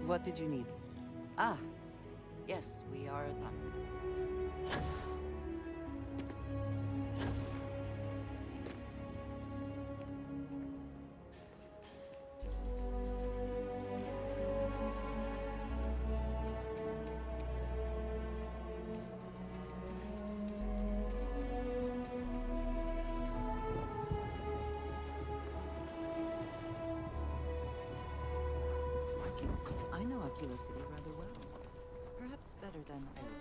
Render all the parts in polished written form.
What did you need? Ah, yes, we are done. I know Aquila City rather well. Perhaps better than I would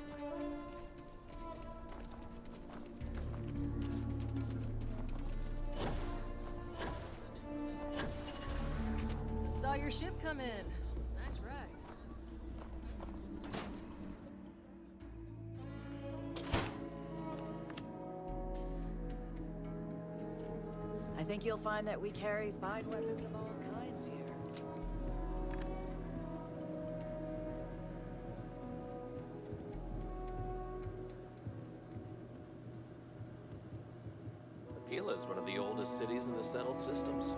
like. Saw your ship come in. Nice ride. I think you'll find that we carry fine weapons of all kinds here. Aquila is one of the oldest cities in the settled systems.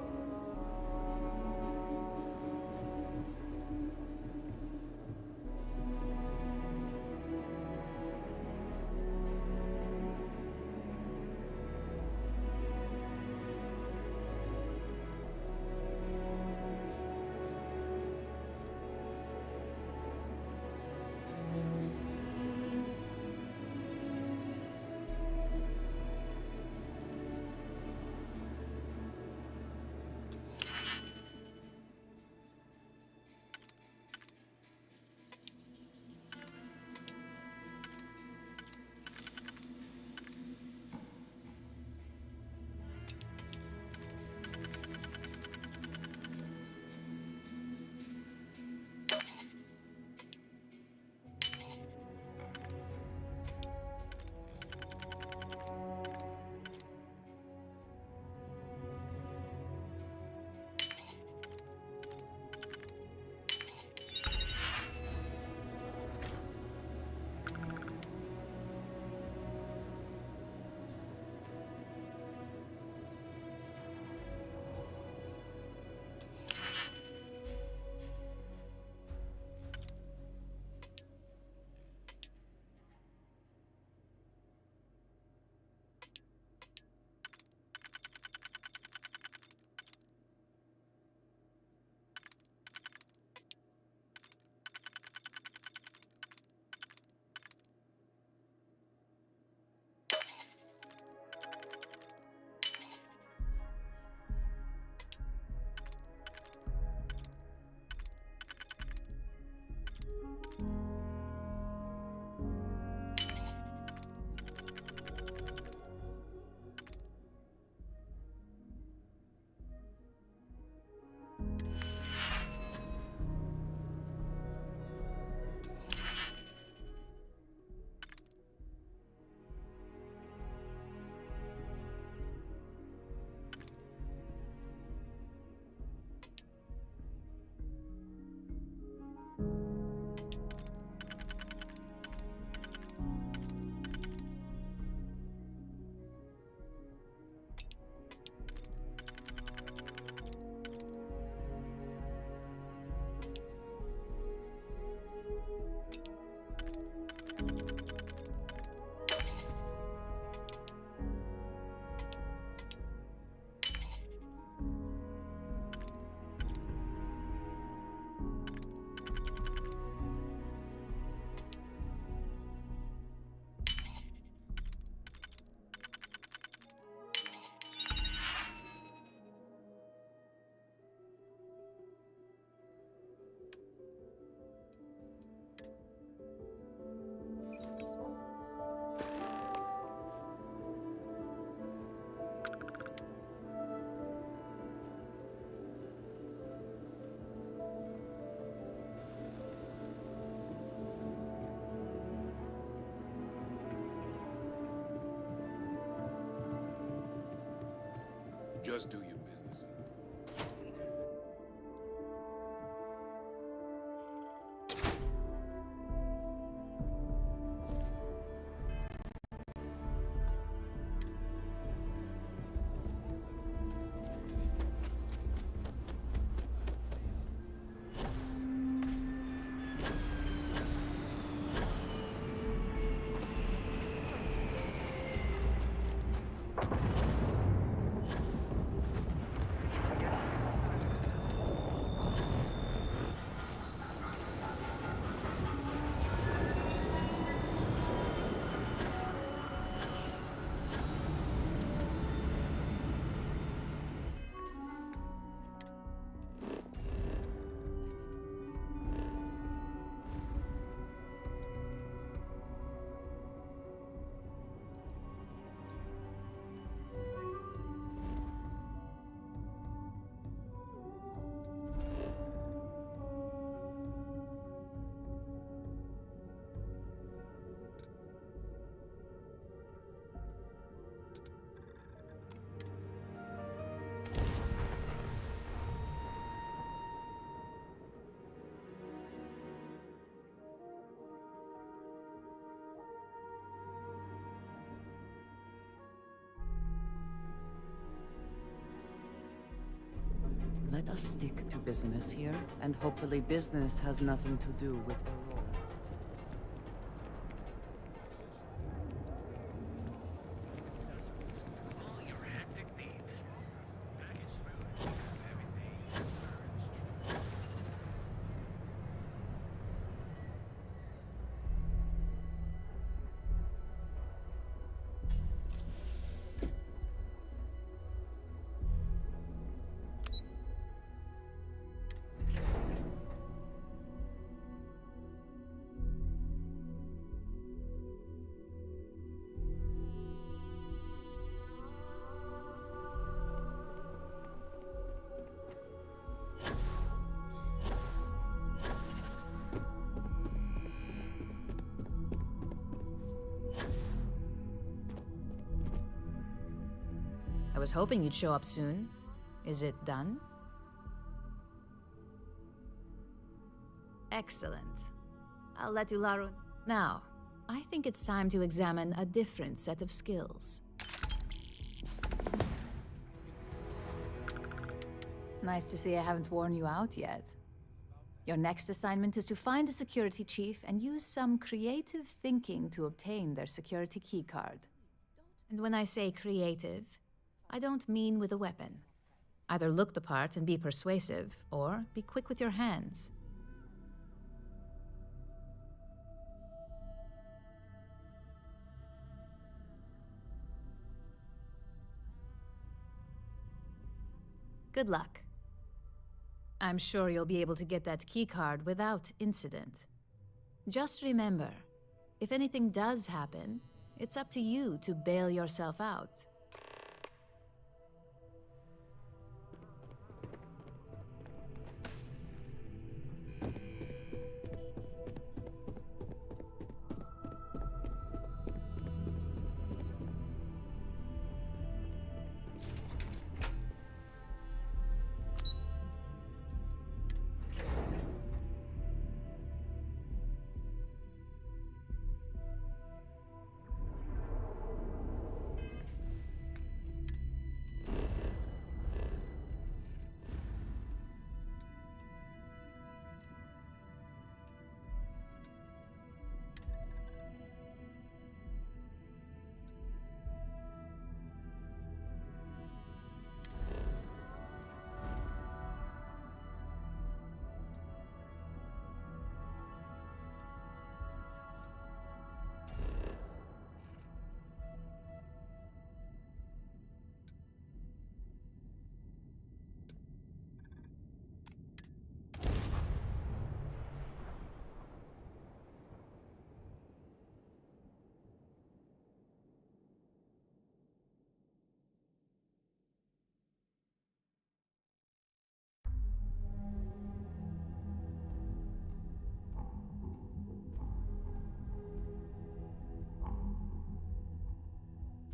Just do your business. Let us stick to business here, and hopefully business has nothing to do with Aurora. I was hoping you'd show up soon. Is it done? Excellent. I'll let Ularu... Now, I think it's time to examine a different set of skills. Nice to see I haven't worn you out yet. Your next assignment is to find the security chief and use some creative thinking to obtain their security keycard. And when I say creative, I don't mean with a weapon. Either look the part and be persuasive, or be quick with your hands. Good luck. I'm sure you'll be able to get that keycard without incident. Just remember, if anything does happen, it's up to you to bail yourself out.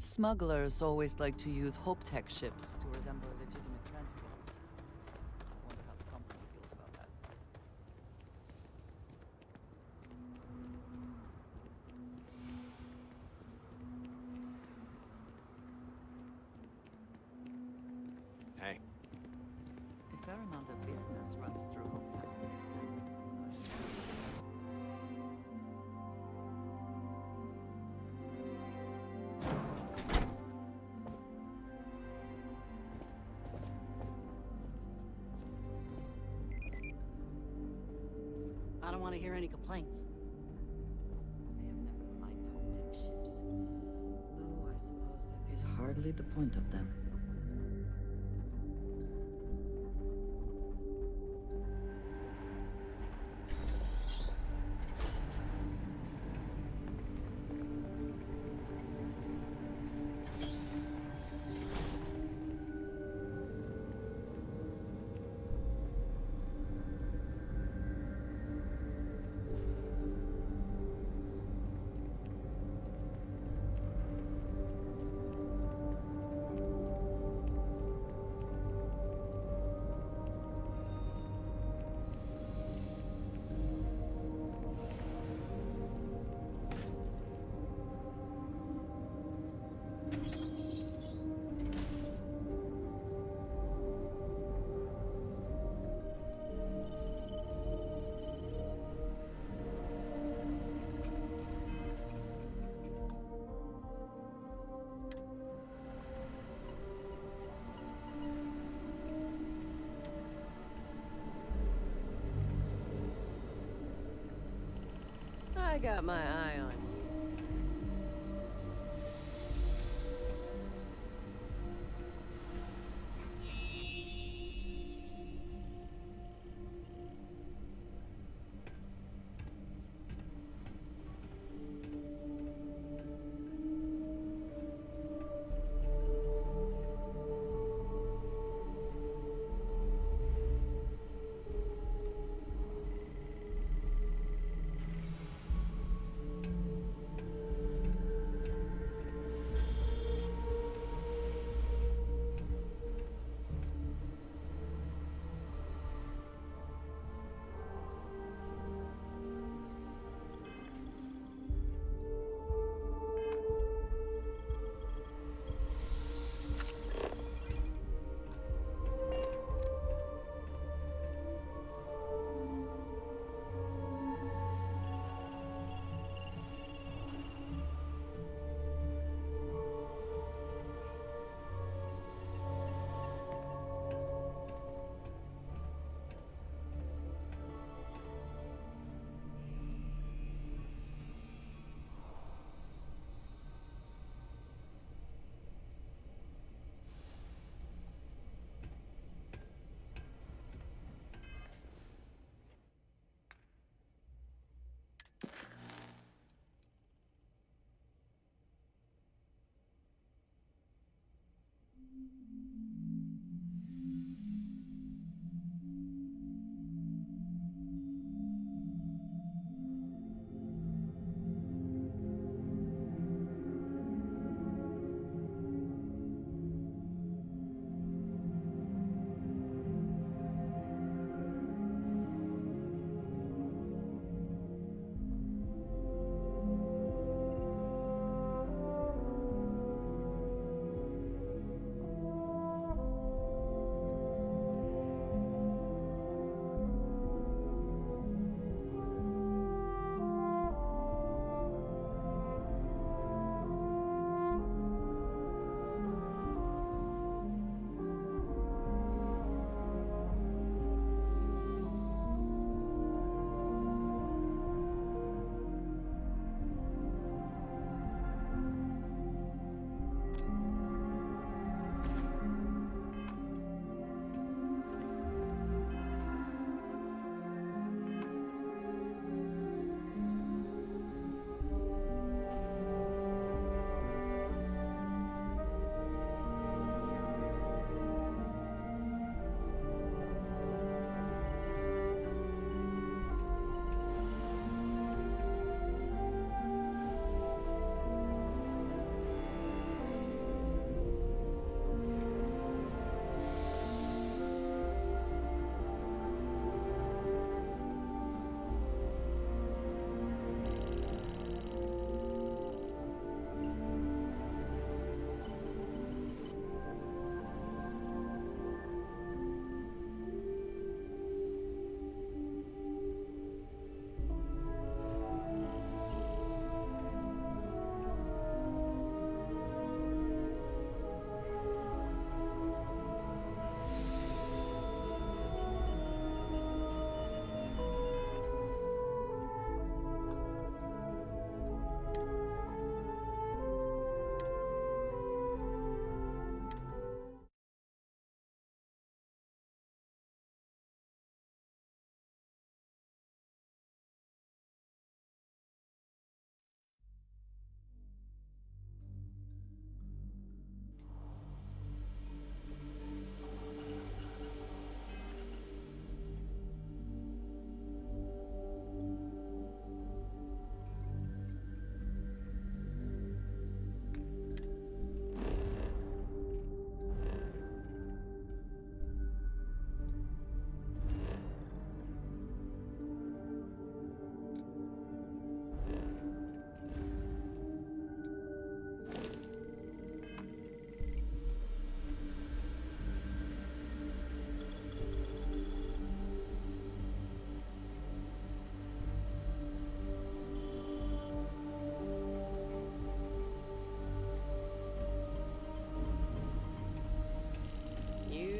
Smugglers always like to use Hope Tech ships to resemble legitimate transports. I wonder how the company feels about that. Hey. A fair amount of business runs through Hope Tech. I don't want to hear any complaints. I have never liked Hope Tech ships, though I suppose that is hardly the point of them. got my eye on you.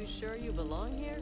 You sure you belong here?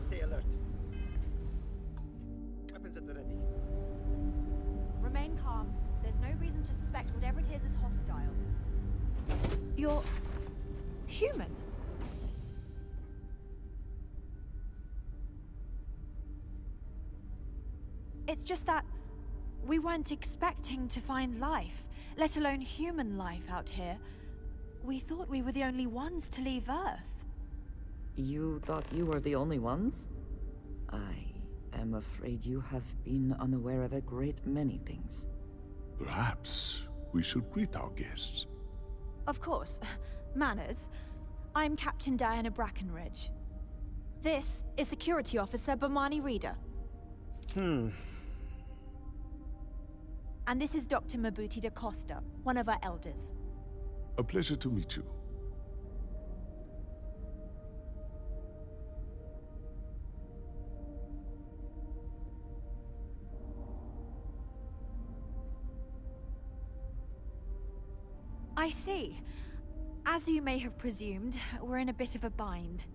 Stay alert. Weapons at the ready. Remain calm. There's no reason to suspect whatever it is hostile. You're... human? It's just that we weren't expecting to find life, let alone human life out here. We thought we were the only ones to leave Earth. You thought you were the only ones? I am afraid you have been unaware of a great many things. Perhaps we should greet our guests. Of course. Manners. I'm Captain Diana Brackenridge. This is Security Officer Bomani Reader. And this is Dr. Mabuti da Costa, one of our elders. A pleasure to meet you. I see. As you may have presumed, we're in a bit of a bind.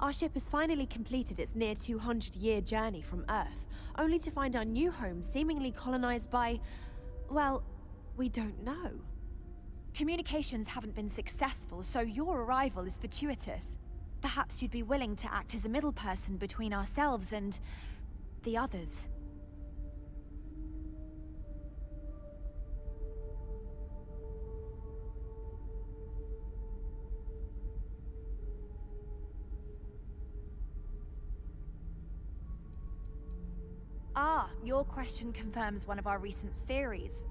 Our ship has finally completed its near 200-year journey from Earth, only to find our new home seemingly colonized by... well, we don't know. Communications haven't been successful, so your arrival is fortuitous. Perhaps you'd be willing to act as a middle person between ourselves and... the others. Ah, your question confirms one of our recent theories.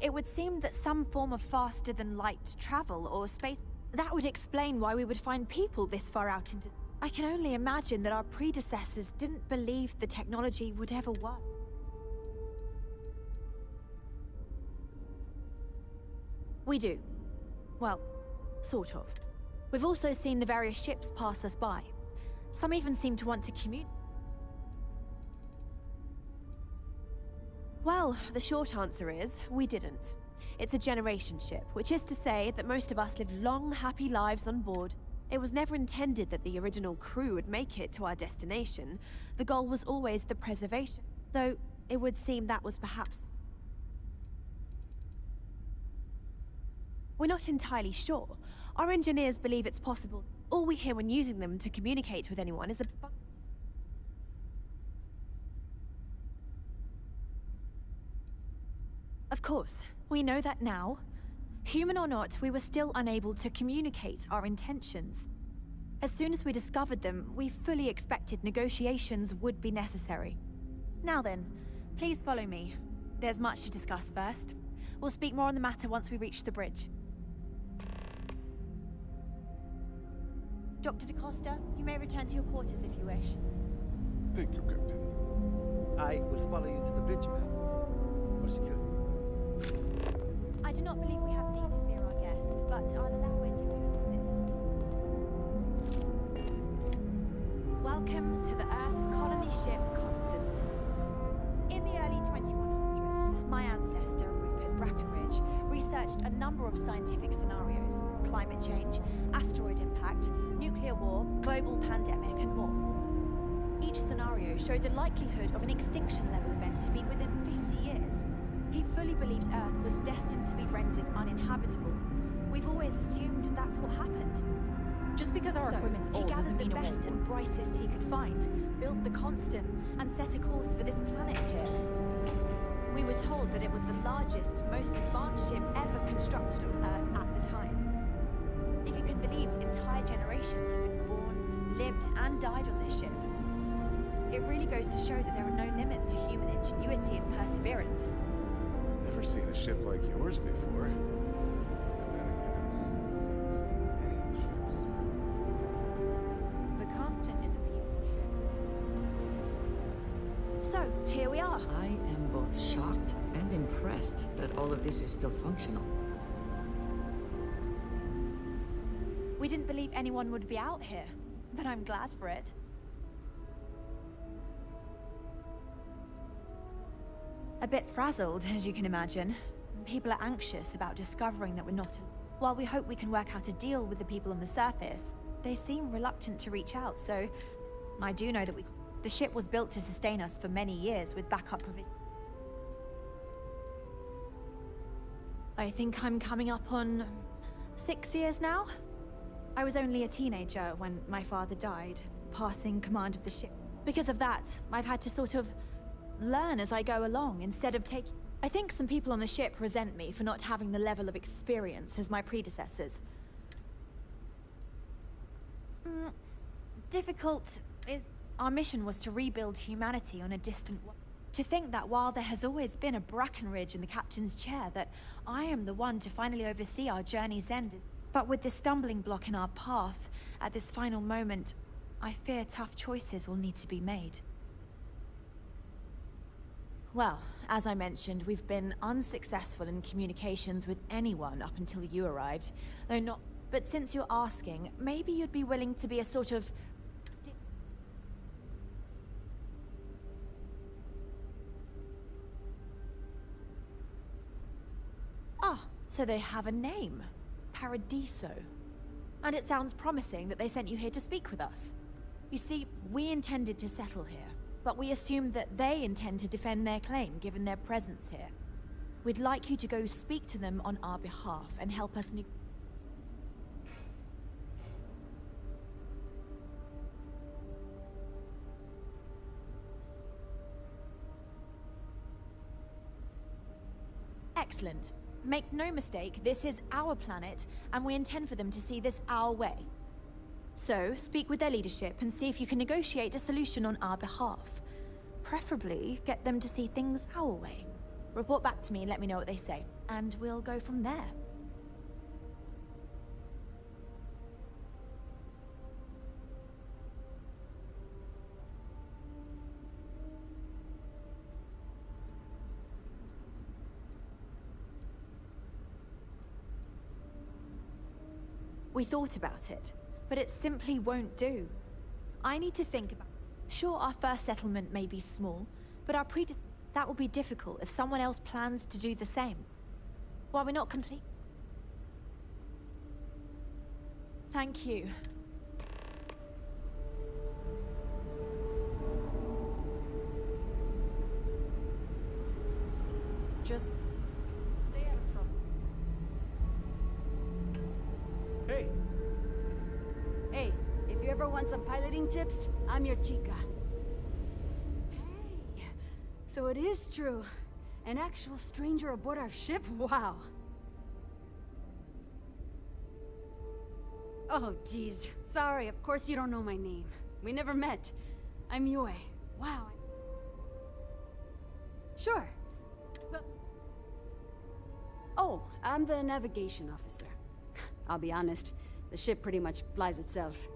It would seem that some form of faster-than-light travel or space... that would explain why we would find people this far out into... I can only imagine that our predecessors didn't believe the technology would ever work. We do. Well, sort of. We've also seen the various ships pass us by. Some even seem to want to commute. Well, the short answer is, we didn't. It's a generation ship, which is to say that most of us lived long, happy lives on board. It was never intended that the original crew would make it to our destination. The goal was always the preservation, though it would seem that was perhaps... We're not entirely sure. Our engineers believe it's possible. All we hear when using them to communicate with anyone is a Of course, we know that now. Human or not, we were still unable to communicate our intentions. As soon as we discovered them, we fully expected negotiations would be necessary. Now then, please follow me. There's much to discuss first. We'll speak more on the matter once we reach the bridge. Dr. DaCosta, you may return to your quarters if you wish. Thank you, Captain. I will follow you to the bridge, ma'am. For security purposes. I do not believe we have need to fear our guest, but I'll allow it if you insist. Welcome to the Earth colony ship Constant. In the early 2100s, my ancestor, Rupert Brackenridge, researched a number of scientific scenarios: climate change, asteroid impact, nuclear war, global pandemic, and more. Each scenario showed the likelihood of an extinction-level event to be within 50 years. He fully believed Earth was destined to be rendered uninhabitable. We've always assumed that's what happened. Just because our equipment's old doesn't mean it won't. He gathered the best and brightest he could find, built the Constant, and set a course for this planet here. We were told that it was the largest, most advanced ship ever constructed on Earth at the time. If you can believe, entire generations have been born, lived, and died on this ship. It really goes to show that there are no limits to human ingenuity and perseverance. Never seen a ship like yours before. And then again, I haven't seen any of the ships. The Constant is a peaceful ship. So, here we are. I am both shocked and impressed that all of this is still functional. We didn't believe anyone would be out here, but I'm glad for it. A bit frazzled, as you can imagine. People are anxious about discovering that we're not. While we hope we can work out a deal with the people on the surface, they seem reluctant to reach out, so I do know that the ship was built to sustain us for many years with backup provision. I think I'm coming up on 6 years now. I was only a teenager when my father died, passing command of the ship. Because of that, I've had to sort of learn as I go along instead of taking... I think some people on the ship resent me for not having the level of experience as my predecessors. Difficult is... Our mission was to rebuild humanity on a distant... To think that while there has always been a Brackenridge in the captain's chair, that I am the one to finally oversee our journey's end. But with this stumbling block in our path, at this final moment, I fear tough choices will need to be made. Well, as I mentioned, we've been unsuccessful in communications with anyone up until you arrived, though not... But since you're asking, maybe you'd be willing to be a sort of... Ah, so they have a name. Paradiso. And it sounds promising that they sent you here to speak with us. You see, we intended to settle here, but we assumed that they intend to defend their claim given their presence here. We'd like you to go speak to them on our behalf and help us Excellent. Make no mistake, this is our planet, and we intend for them to see this our way. So, speak with their leadership and see if you can negotiate a solution on our behalf. Preferably, get them to see things our way. Report back to me and let me know what they say, and we'll go from there. We thought about it, but it simply won't do. I need to think about... Sure, our first settlement may be small, but our that will be difficult if someone else plans to do the same. While we're not complete... Thank you. Just stay out of trouble. Hey! Hey, Ever want some piloting tips? I'm your chica. Hey, so it is true. An actual stranger aboard our ship? Wow. Oh, geez. Sorry, of course you don't know my name. We never met. I'm Yue. Wow. Sure. But... Oh, I'm the navigation officer. I'll be honest, the ship pretty much flies itself.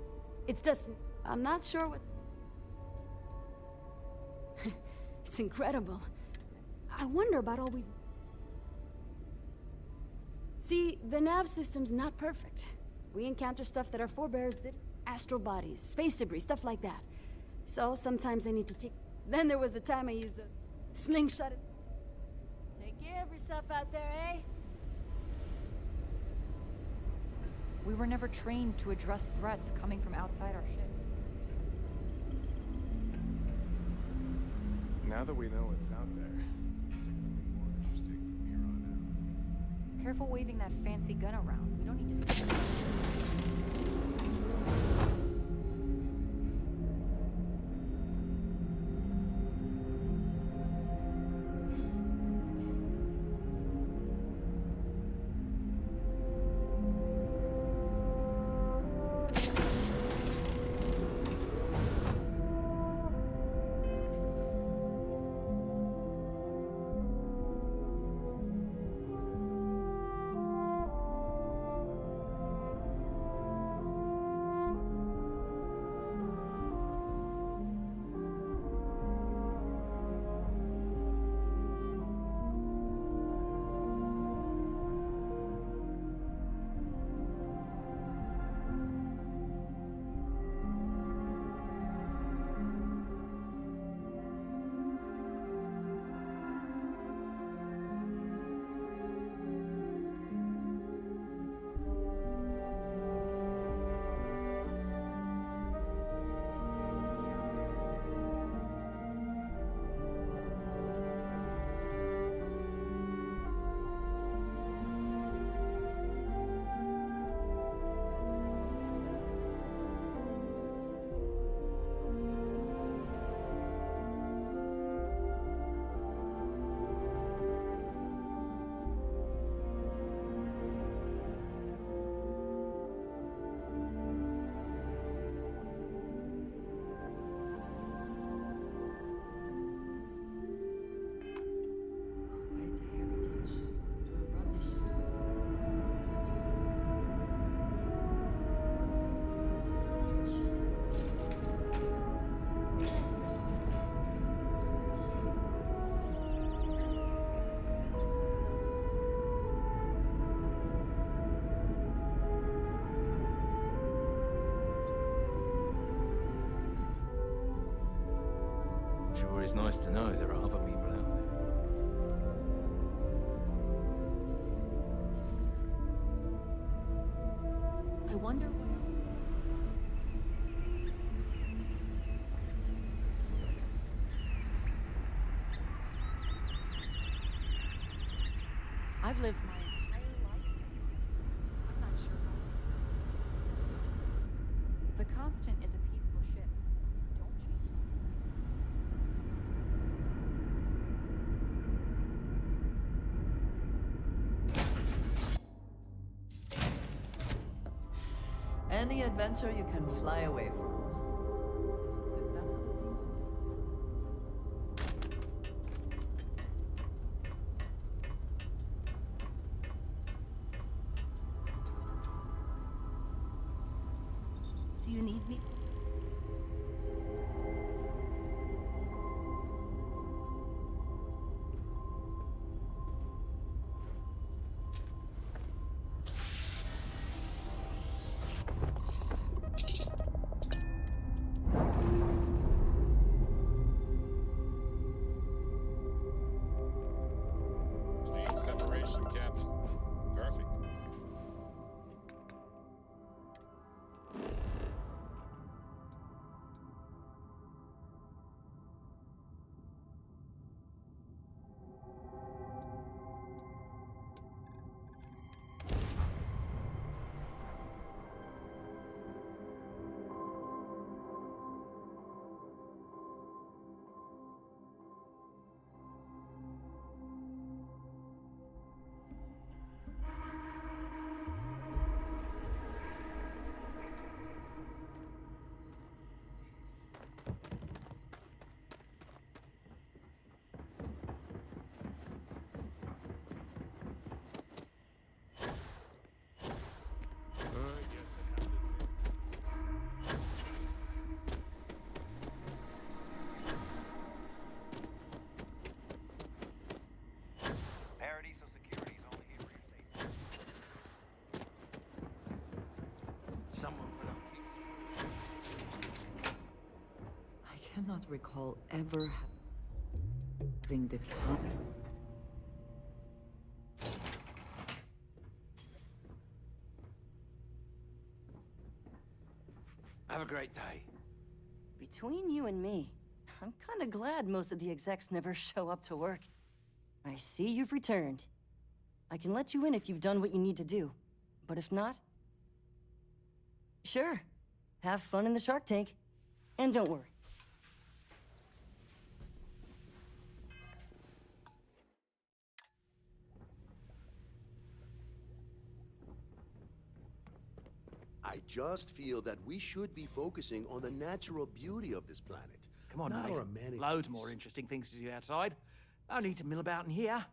It's just... I'm not sure what's... It's incredible. I wonder about all we... See, the nav system's not perfect. We encounter stuff that our forebears did. Astral bodies, space debris, stuff like that. So sometimes I need to take... Then there was the time I used the slingshot. Take care of yourself out there, eh? We were never trained to address threats coming from outside our ship. Now that we know what's out there, is it gonna be more interesting from here on out? Careful waving that fancy gun around. We don't need to see it. Sure is nice to know there are other people out there. I wonder what else is... I've lived my entire life here. I'm not sure how. The Constant is a peaceful ship. Don't change Any adventure you can fly away from. Is that how the saying goes? Do you need me? Clean separation, Captain. Perfect. not recall ever having the time. Have a great day. Between you and me, I'm kinda glad most of the execs never show up to work. I see you've returned. I can let you in if you've done what you need to do. But if not... Sure. Have fun in the shark tank. And don't worry. I just feel that we should be focusing on the natural beauty of this planet. Come on, not mate. our amenities. Loads more interesting things to do outside. No need to mill about in here.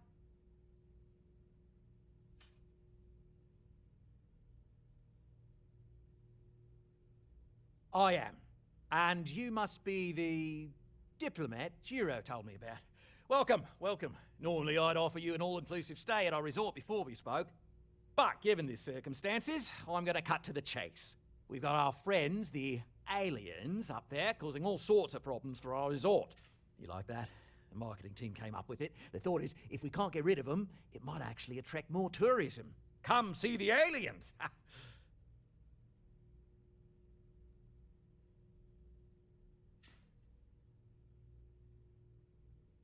I am. And you must be the diplomat Jiro told me about. Welcome, welcome. Normally I'd offer you an all-inclusive stay at our resort before we spoke. But given the circumstances, I'm gonna cut to the chase. We've got our friends, the aliens, up there, causing all sorts of problems for our resort. You like that? The marketing team came up with it. The thought is, if we can't get rid of them, it might actually attract more tourism. Come see the aliens!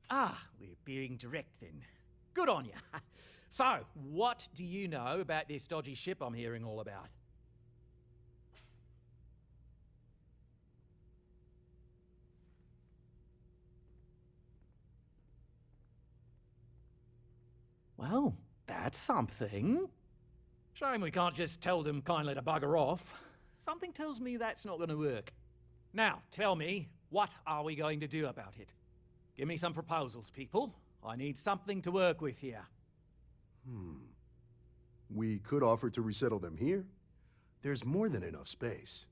Ah, we're being direct then. Good on you. So, what do you know about this dodgy ship I'm hearing all about? Well, that's something. Shame we can't just tell them kindly to bugger off. Something tells me that's not going to work. Now, tell me, what are we going to do about it? Give me some proposals, people. I need something to work with here. We could offer to resettle them here. There's more than enough space.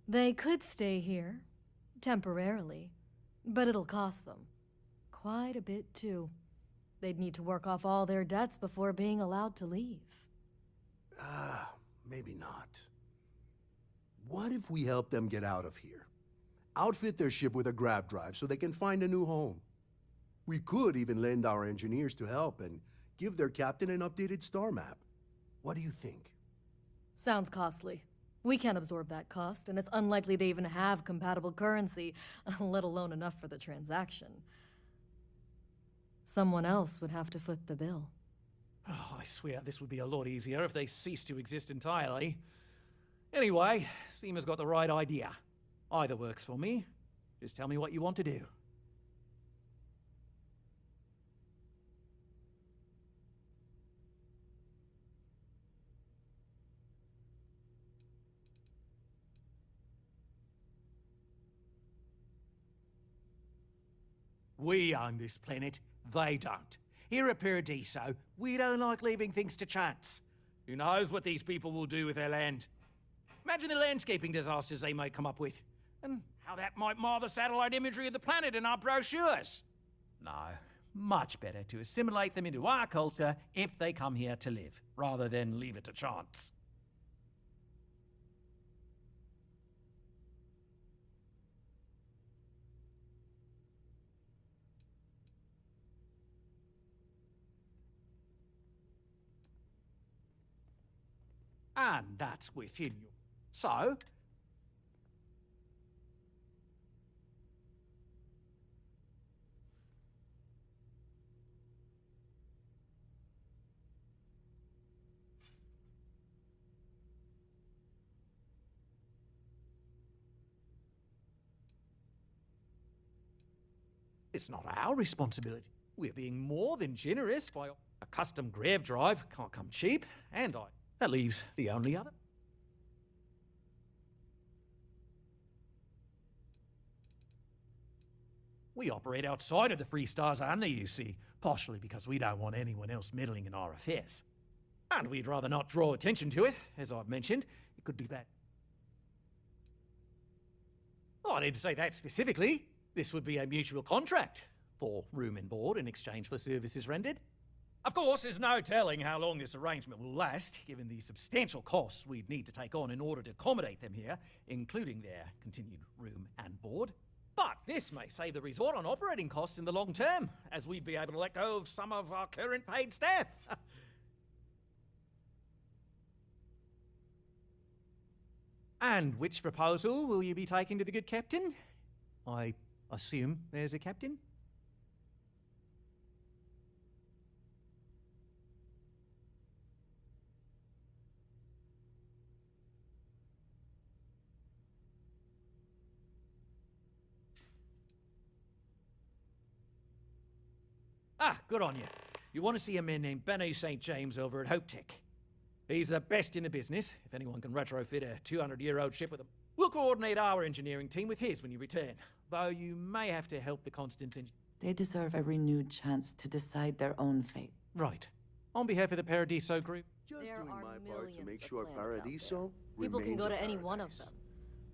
They could stay here, temporarily, but it'll cost them. Quite a bit, too. They'd need to work off all their debts before being allowed to leave. Maybe not. What if we help them get out of here? Outfit their ship with a grav drive so they can find a new home. We could even lend our engineers to help and give their captain an updated star map. What do you think? Sounds costly. We can't absorb that cost, and it's unlikely they even have compatible currency, let alone enough for the transaction. Someone else would have to foot the bill. Oh, I swear this would be a lot easier if they ceased to exist entirely. Anyway, Seema's got the right idea. Either works for me. Just tell me what you want to do. We own this planet, they don't. Here at Paradiso, we don't like leaving things to chance. Who knows what these people will do with their land? Imagine the landscaping disasters they might come up with, and how that might mar the satellite imagery of the planet in our brochures. No, much better to assimilate them into our culture if they come here to live, rather than leave it to chance. And that's within you. So, it's not our responsibility. We're being more than generous by a custom grav drive. Can't come cheap, and that leaves the only other. We operate outside of the Free Stars only, you see, partially because we don't want anyone else meddling in our affairs. And we'd rather not draw attention to it, as I've mentioned. It could be bad. Oh, I didn't say that specifically. This would be a mutual contract for room and board in exchange for services rendered. Of course, there's no telling how long this arrangement will last, given the substantial costs we'd need to take on in order to accommodate them here, including their continued room and board. But this may save the resort on operating costs in the long term, as we'd be able to let go of some of our current paid staff. And which proposal will you be taking to the good captain? I assume there's a captain? Ah, good on you. You want to see a man named Benny St. James over at Hope Tech. He's the best in the business. If anyone can retrofit a 200-year-old ship with him, we'll coordinate our engineering team with his when you return. Though you may have to help the Constantine. They deserve a renewed chance to decide their own fate. Right. On behalf of the Paradiso Group. Just There doing are my part to millions make of sure planets out Paradiso People can remains go a to any one of paradise. them.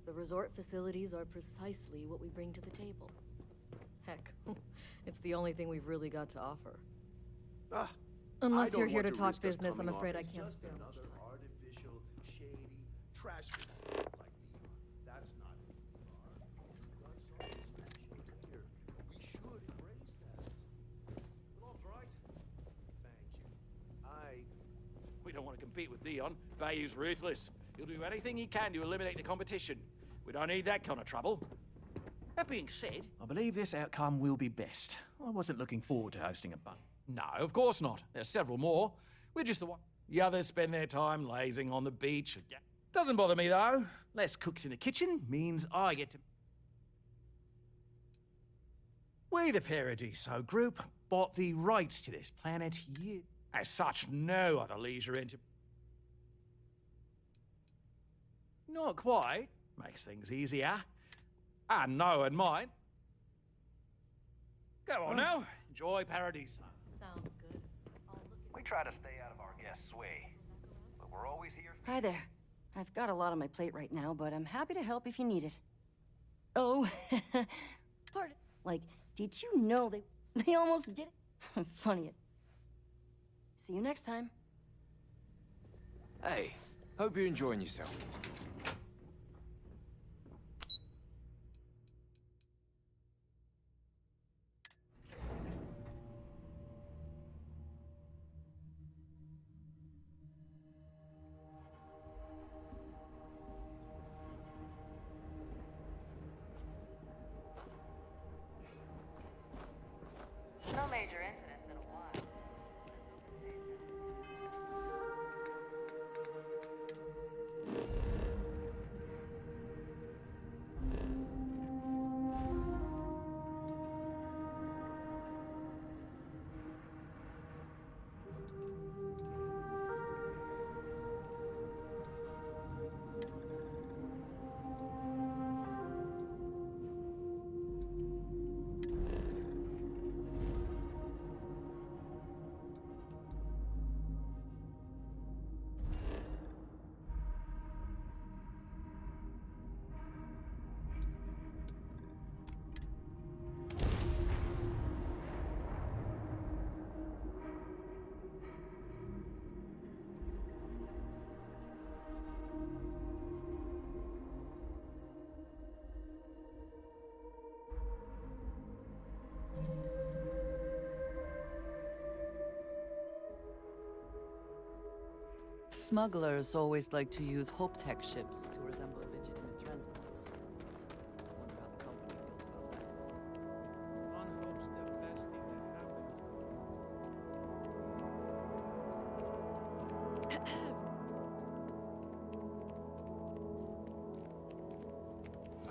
The resort facilities are precisely what we bring to the table. Heck, it's the only thing we've really got to offer. Ah, Unless I you're don't here want to talk risk us business, I'm coming afraid off I as can't just spare much another time. artificial, shady trash like Leon. That's not who we are. We've got something special here. We should embrace that. Bob's right. Thank you. We don't want to compete with Dion. Bayou's ruthless. He'll do anything he can to eliminate the competition. We don't need that kind of trouble. That being said, I believe this outcome will be best. I wasn't looking forward to hosting a bun. No, of course not. There's several more. We're just the one. The others spend their time lazing on the beach. Yeah. Doesn't bother me, though. Less cooks in the kitchen means I get to... We, the Paradiso Group, bought the rights to this planet years. As such, no other leisure into... Not quite. Makes things easier. And no and mine. Go on now. Enjoy Paradiso. Sounds good. We try to stay out of our guests' way, but we're always here. Hi there. I've got a lot on my plate right now, but I'm happy to help if you need it. Oh, pardon. Like, did you know they almost did it? Funny. See you next time. Hey, hope you're enjoying yourself. No major incidents in a while. Smugglers always like to use Hope Tech ships to resemble legitimate transports. I wonder how the company feels about that. One hopes the best thing that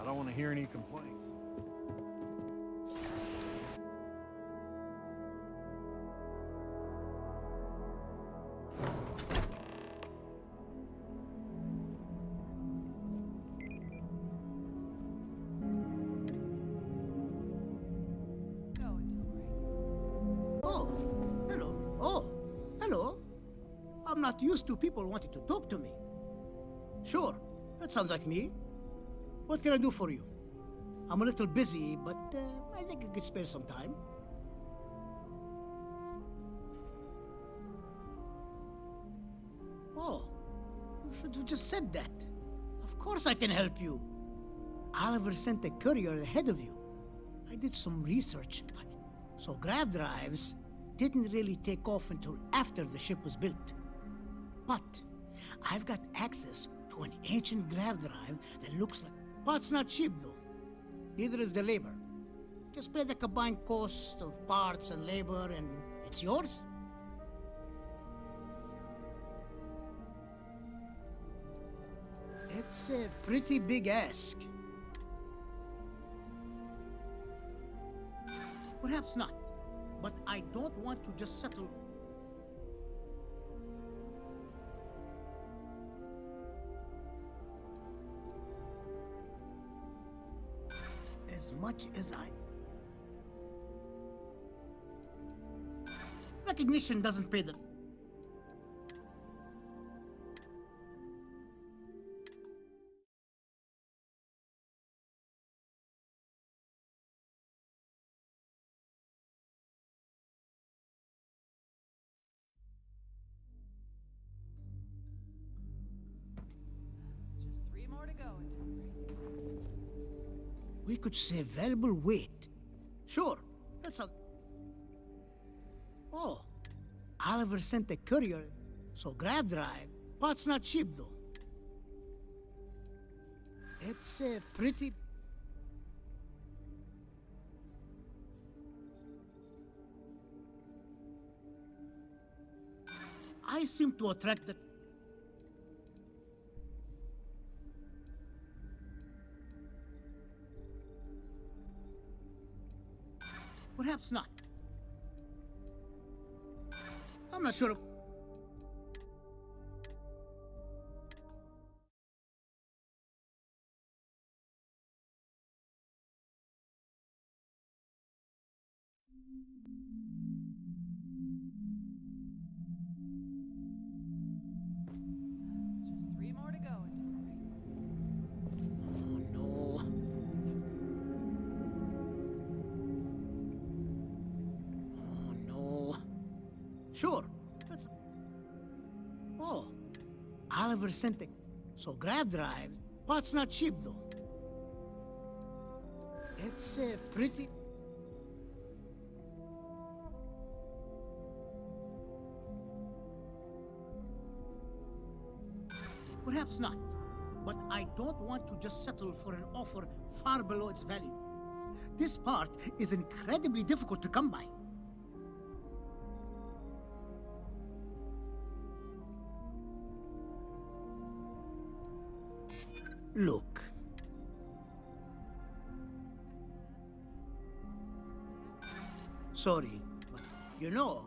I don't want to hear any complaints. Oh, hello. Oh, hello. I'm not used to people wanting to talk to me. Sure, that sounds like me. What can I do for you? I'm a little busy, but I think I could spare some time. Oh, you should have just said that. Of course I can help you. Oliver sent a courier ahead of you. I did some research. So grav drives didn't really take off until after the ship was built. But I've got access to an ancient grav drive that looks like... Parts not cheap, though. Neither is the labor. Just pay the combined cost of parts and labor, and it's yours. It's a pretty big ask. Perhaps not, but I don't want to just settle. As much as I... Recognition doesn't pay the... Just 3 more to go until break. We could save valuable weight. Sure, that's a... Oh, Oliver sent a courier, so grav drive. Parts not cheap, though. It's a pretty... I seem to attract the... Perhaps not. I'm not sure. Just 3 more to go until break. Oh, no. Oh, no. Sure, that's... Oh, Oliver sent it. So grav drive. Parts not cheap, though. It's a pretty... Perhaps not, but I don't want to just settle for an offer far below its value. This part is incredibly difficult to come by. Look. Sorry, but you know...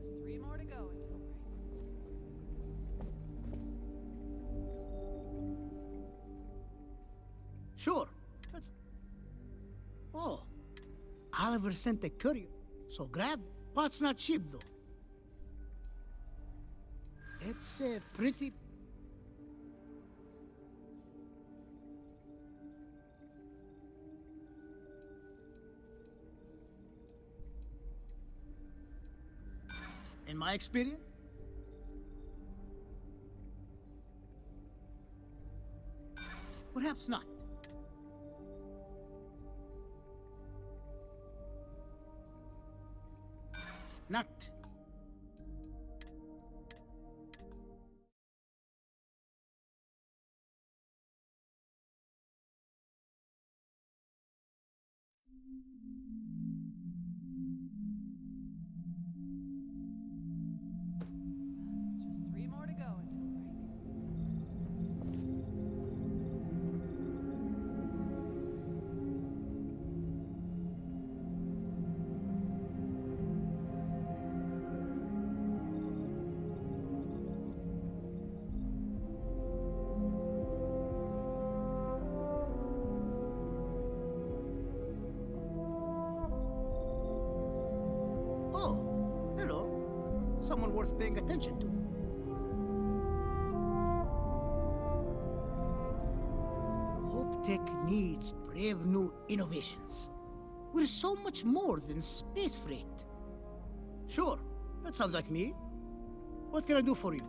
Just 3 more to go until break. Sure, that's... Oh, Oliver sent a courier, so grab... Parts not cheap, though. It's a pretty... In my experience? Perhaps not. Not. Just 3 more to go until break. Oh, hello. Someone worth paying attention to. Hope Tech needs brave new innovations. We're so much more than space freight. Sure, that sounds like me. What can I do for you?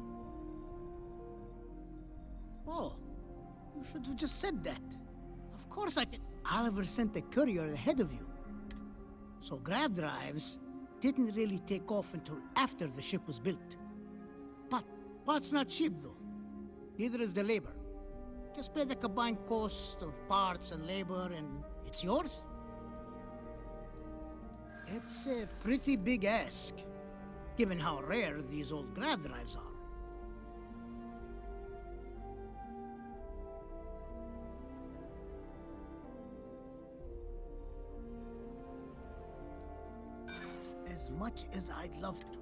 Oh, you should have just said that. Of course I can. Oliver sent a courier ahead of you. So grab drives didn't really take off until after the ship was built. But parts not cheap though. Neither is the labor. Just pay the combined cost of parts and labor and it's yours. It's a pretty big ask, given how rare these old grab drives are. As much as I'd love to.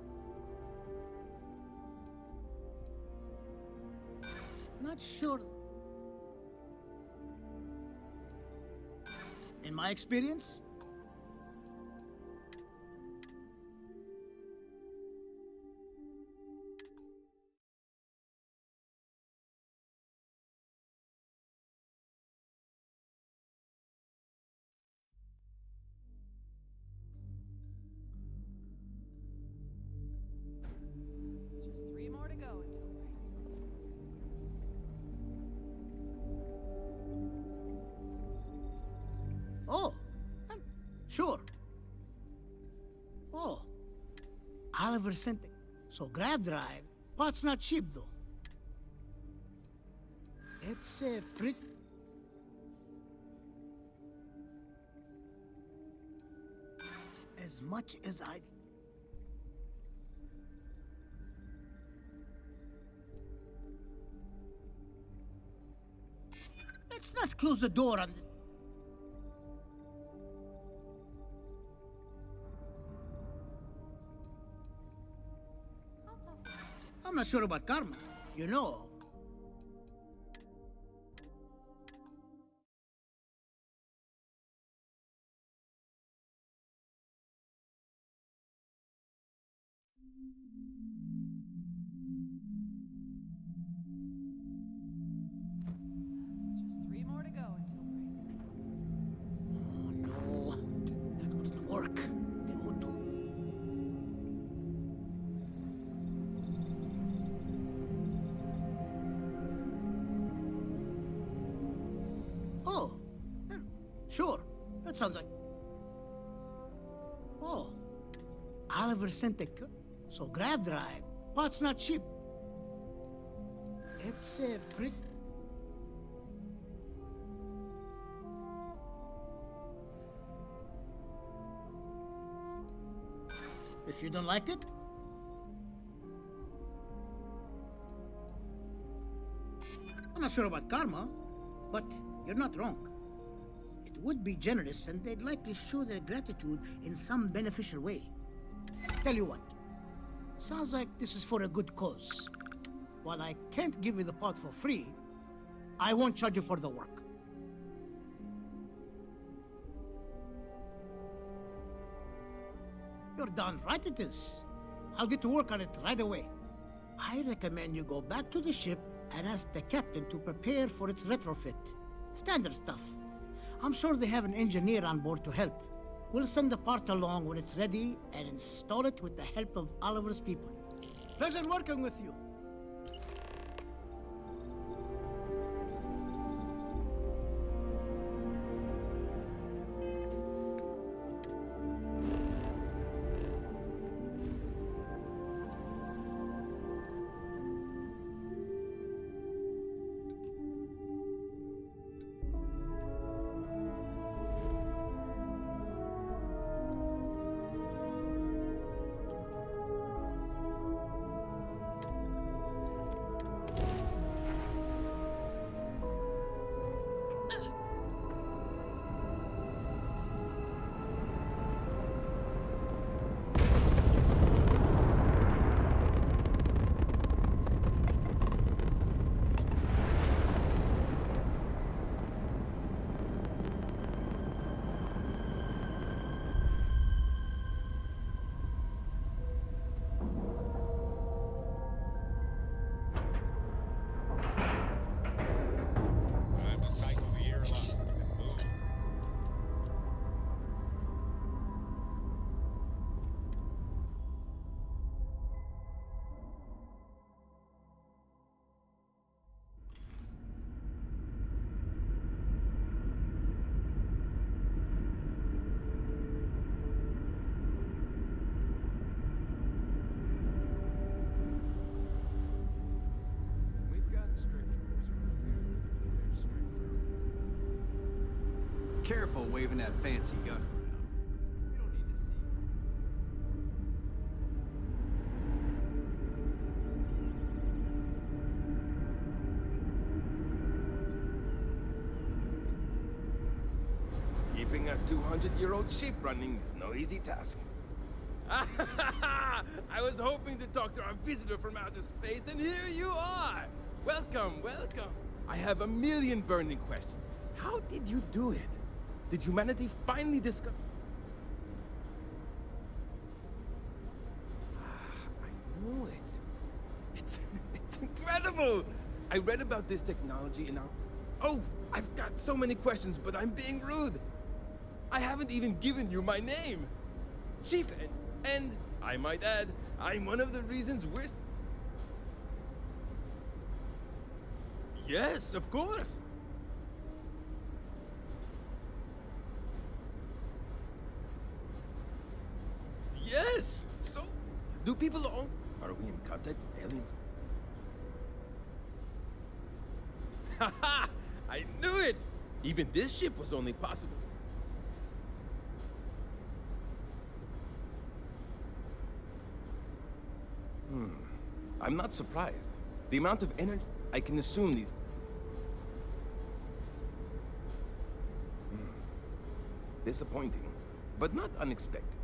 Not sure. In my experience, Just 3 more to go until break. oh, sure. Oh, Oliver sent it. So grab drive, parts not cheap though. It's a pretty. As much as I'd. Let's not close the door on this. I'm not sure about karma. You know. Just 3 more to go until break. Oh no, that wouldn't work. The O2. Oh, sure. That sounds like. Oh, Oliver sent a so grab drive. Parts not cheap. It's a pretty. If you don't like it, I'm not sure about karma, but you're not wrong. It would be generous and they'd likely show their gratitude in some beneficial way. Tell you what, sounds like this is for a good cause. While I can't give you the part for free, I won't charge you for the work. You're darn right it is. I'll get to work on it right away. I recommend you go back to the ship and ask the captain to prepare for its retrofit. Standard stuff. I'm sure they have an engineer on board to help. We'll send the part along when it's ready and install it with the help of Oliver's people. Pleasure working with you. Careful waving that fancy gun around. Keeping a 200-year-old ship running is no easy task. I was hoping to talk to our visitor from outer space, and here you are! Welcome, welcome. I have a million burning questions. How did you do it? Did humanity finally discover... I knew it. It's incredible! I read about this technology and Oh, I've got so many questions, but I'm being rude. I haven't even given you my name. Chief, and I might add, I'm one of the reasons we're... Yes, of course. Yes! So, do people own... Are we in contact with aliens? Haha! I knew it! Even this ship was only possible. I'm not surprised. The amount of energy... I can assume these... Disappointing, but not unexpected.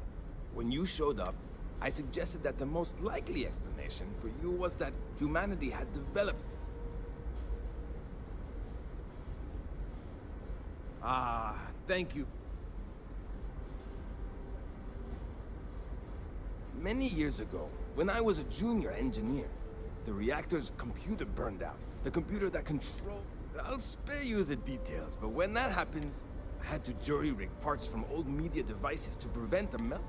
When you showed up, I suggested that the most likely explanation for you was that humanity had developed... Ah, thank you. Many years ago, when I was a junior engineer, the reactor's computer burned out. The computer that controlled... I'll spare you the details, but when that happens, I had to jury-rig parts from old media devices to prevent a melt.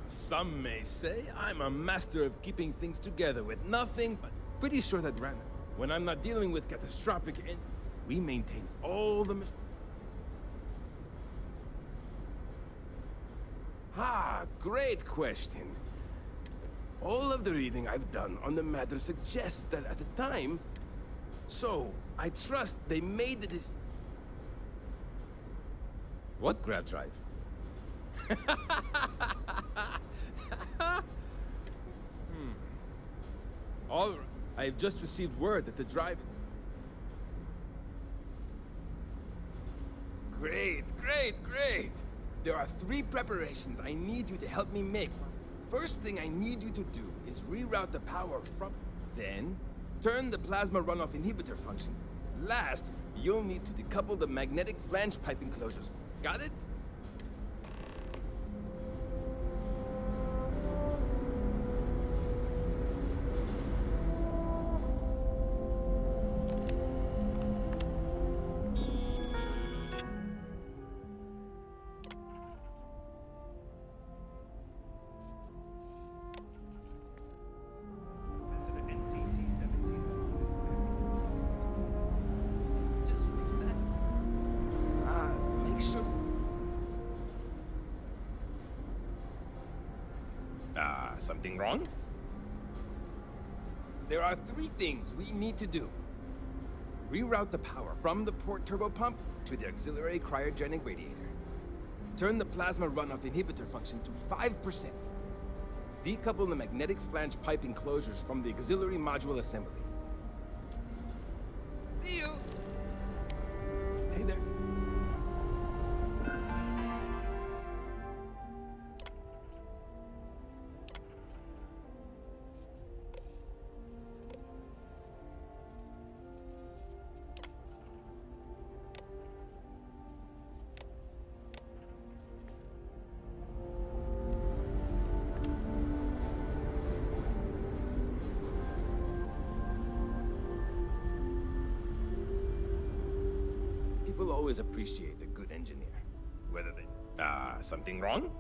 Some may say I'm a master of keeping things together with nothing, but pretty sure that when I'm not dealing with catastrophic we maintain all the... Ah, great question. All of the reading I've done on the matter suggests that at the time... So, I trust they made this... What grab drive? All right. I've just received word that the drive... Great, great, great! There are 3 preparations I need you to help me make. First thing I need you to do is reroute the power from... Then, turn the plasma runoff inhibitor function. Last, you'll need to decouple the magnetic flange pipe enclosures. Got it? Something wrong? There are 3 things we need to do. Reroute the power from the port turbopump to the auxiliary cryogenic radiator. Turn the plasma runoff inhibitor function to 5%. Decouple the magnetic flange pipe enclosures from the auxiliary module assembly. See you! Hey there. People always appreciate a good engineer. Whether they... something wrong?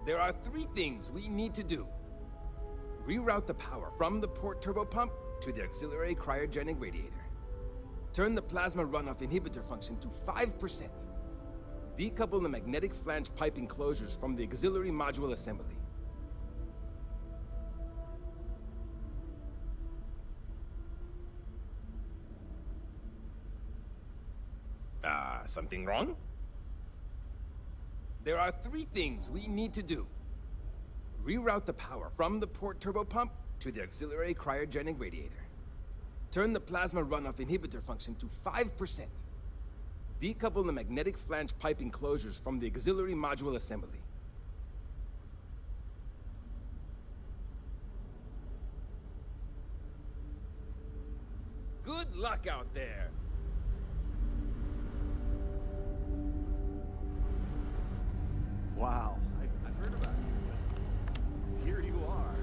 There are 3 things we need to do. Reroute the power from the port turbopump to the auxiliary cryogenic radiator. Turn the plasma runoff inhibitor function to 5%. Decouple the magnetic flange pipe enclosures from the auxiliary module assembly. Something wrong? There are 3 things we need to do. Reroute the power from the port turbopump to the auxiliary cryogenic radiator. Turn the plasma runoff inhibitor function to 5%. Decouple the magnetic flange pipe enclosures from the auxiliary module assembly. Good luck out there! Wow, I've heard about you, but here you are.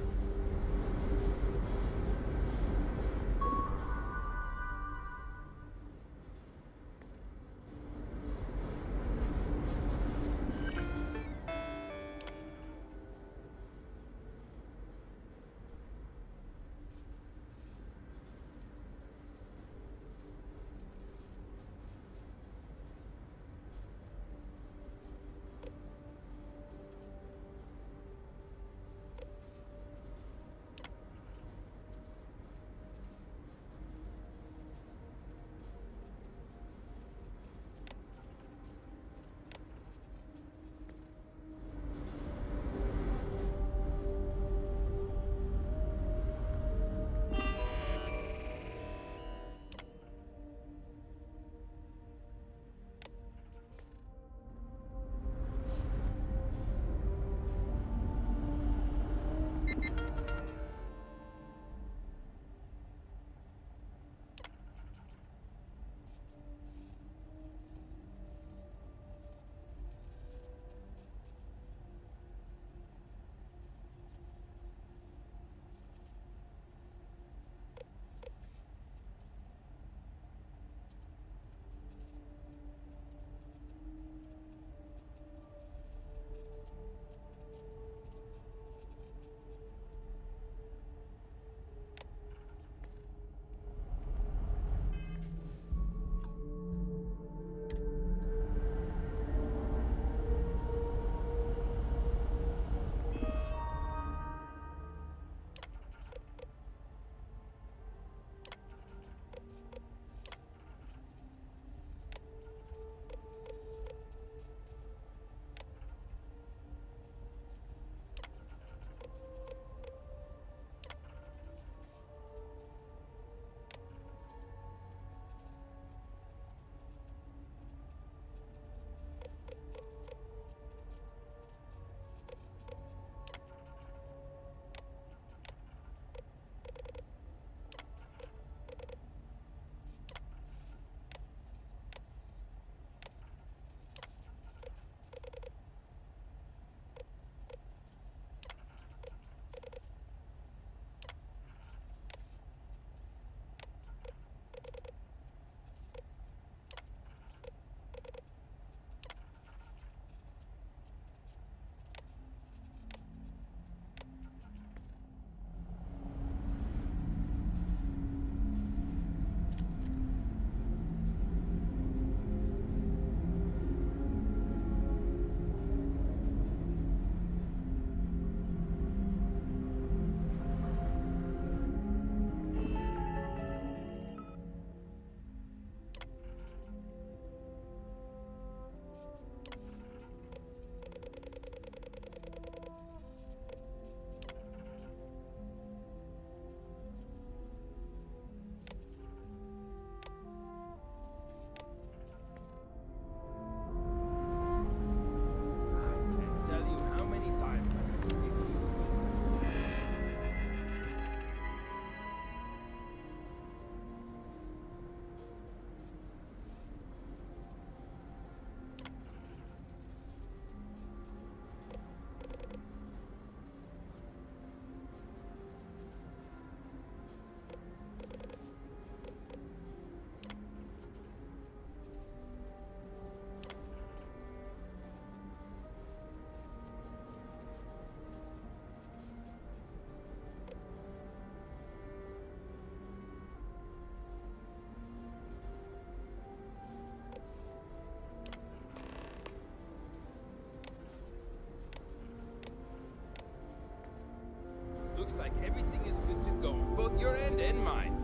Looks like everything is good to go, on both your end and mine.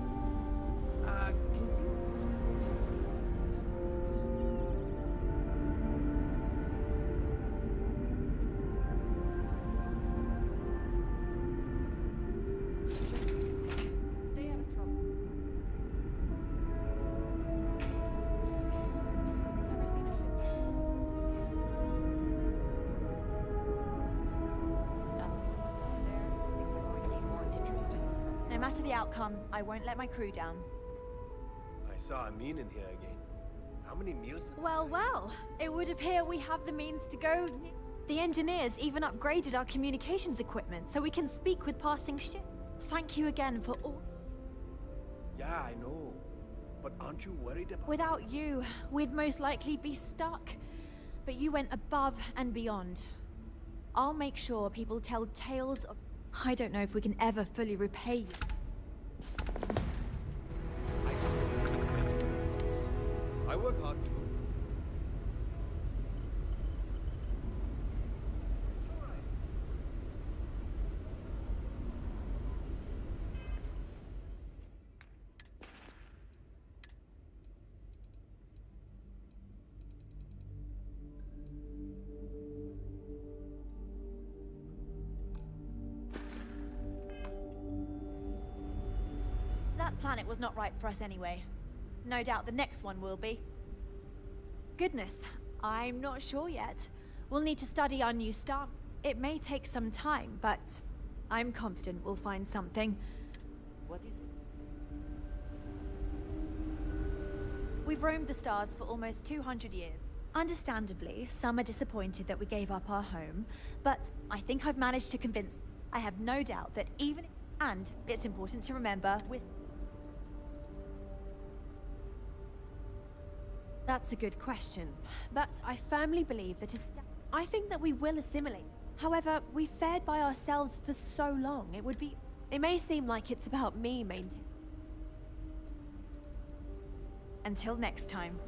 Can you... Stay out of trouble. Never seen a ship. Now that we know what's out there, things are going to be more interesting. No matter the outcome, I won't let my crew down. I saw Amin in here again. How many meals did Well, well, it would appear we have the means to go. The engineers even upgraded our communications equipment so we can speak with passing ships. Thank you again for all. Yeah, I know. But aren't you worried about... Without you, we'd most likely be stuck. But you went above and beyond. I'll make sure people tell tales of... I don't know if we can ever fully repay you. I just don't think it's meant to be this nice. I work hard too. It's all right. That planet was not right for us anyway. No doubt the next one will be. Goodness, I'm not sure yet. We'll need to study our new star. It may take some time, but I'm confident we'll find something. What is it? We've roamed the stars for almost 200 years. Understandably, some are disappointed that we gave up our home, but I think I've managed to convince... I have no doubt that even... And it's important to remember, That's a good question, but I firmly believe that I think that we will assimilate. However, we've fared by ourselves for so long, it may seem like it's about me maintaining. Until next time.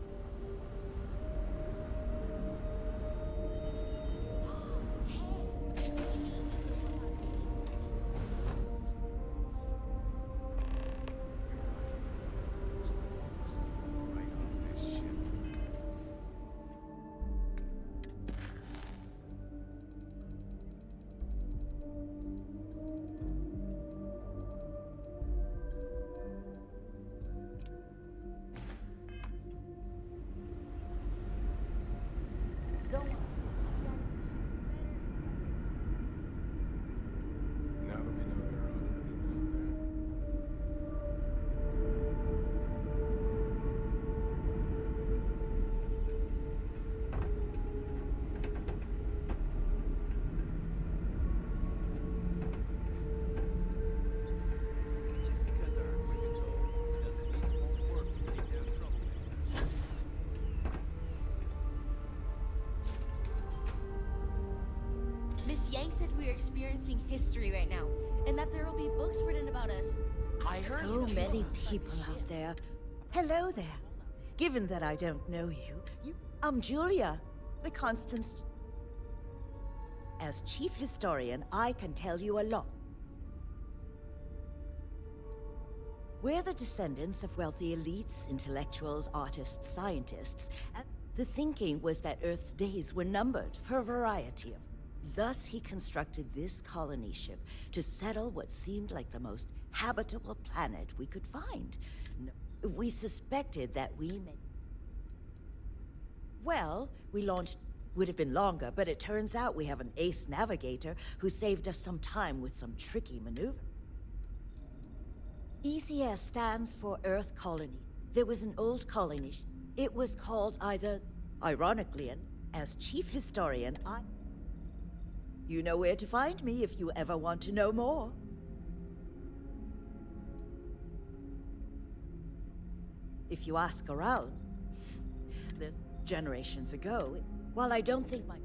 Now that we know there are other people out there. Just because our equipment's old doesn't mean it won't work to take down troublemakers. Miss Yang said we're experiencing history right now, and that there will be books written about us. I heard so many people out there. Hello there. Given that I don't know you, I'm Julia, the Constance. As chief historian, I can tell you a lot. We're the descendants of wealthy elites, intellectuals, artists, scientists, and the thinking was that Earth's days were numbered for a variety of... Thus, he constructed this colony ship to settle what seemed like the most habitable planet we could find. We suspected that we may... Well, we launched... Would have been longer, but it turns out we have an ace navigator who saved us some time with some tricky maneuver. ECS stands for Earth Colony. There was an old colony. It was called either... Ironically, and as chief historian, You know where to find me if you ever want to know more. If you ask around, there's generations ago, while I don't think my...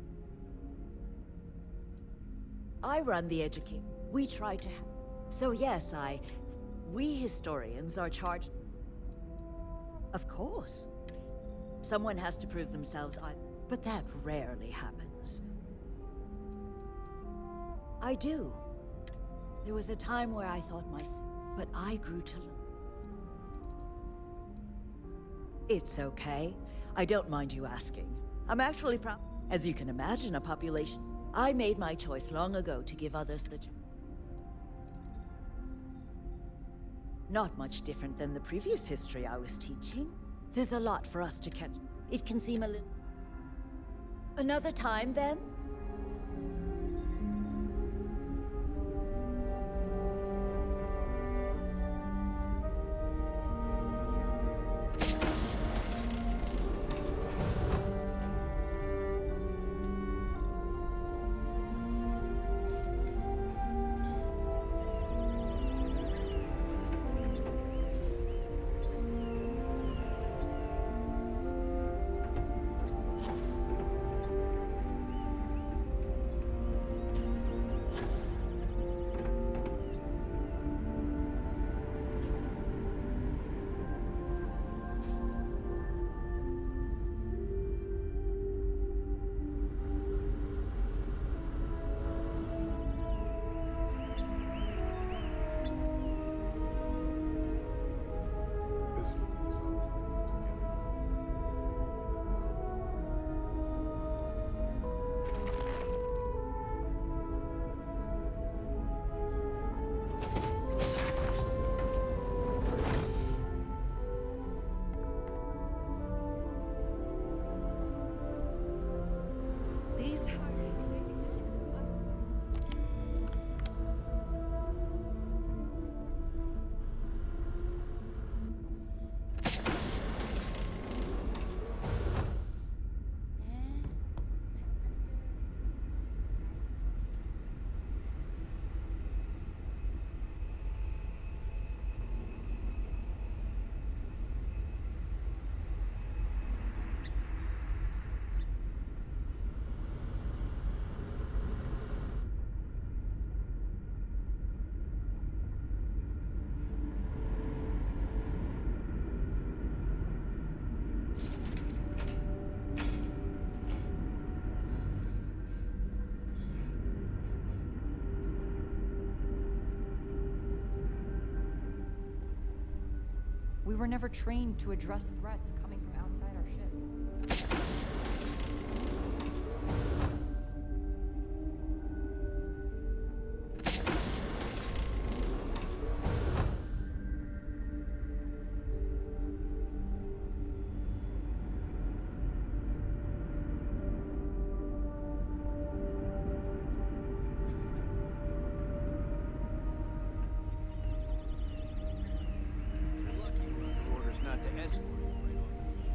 I run the education. We try to So yes, we historians are charged... Of course. Someone has to prove themselves, but that rarely happens. I do. There was a time where I thought but I grew to It's okay. I don't mind you asking. I'm actually proud. As you can imagine, a population. I made my choice long ago to give others the chance. Not much different than the previous history I was teaching. There's a lot for us to catch. It can seem a little... Another time, then? We were never trained to address threats coming from outside our ship. Not to escort you right off the ship.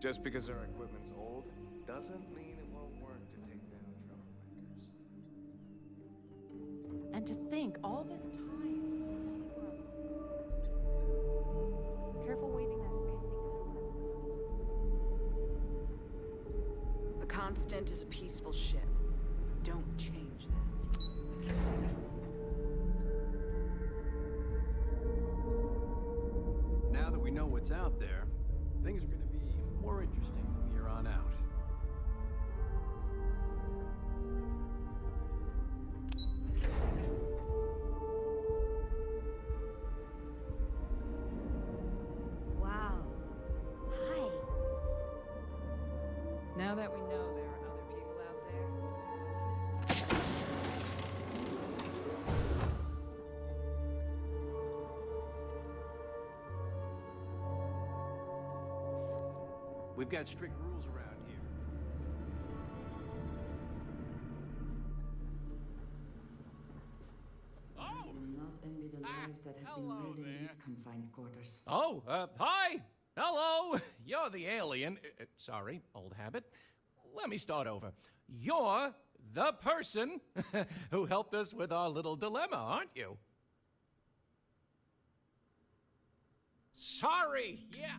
Just because our equipment's old doesn't mean it won't work to take down troublemakers. And to think, all this time. Careful waving that fancy. The Constant is a peaceful ship. Don't change that. Now that we know what's out there, things are going to be more interesting from here on out. Wow. Hi. Now that we know there are other people out there. We've got strict rules around here. You will not envy the lives that have been led in these confined quarters. Oh, hi! Hello, you're the alien. Sorry, old habit. Let me start over. You're the person who helped us with our little dilemma, aren't you? Sorry, yeah.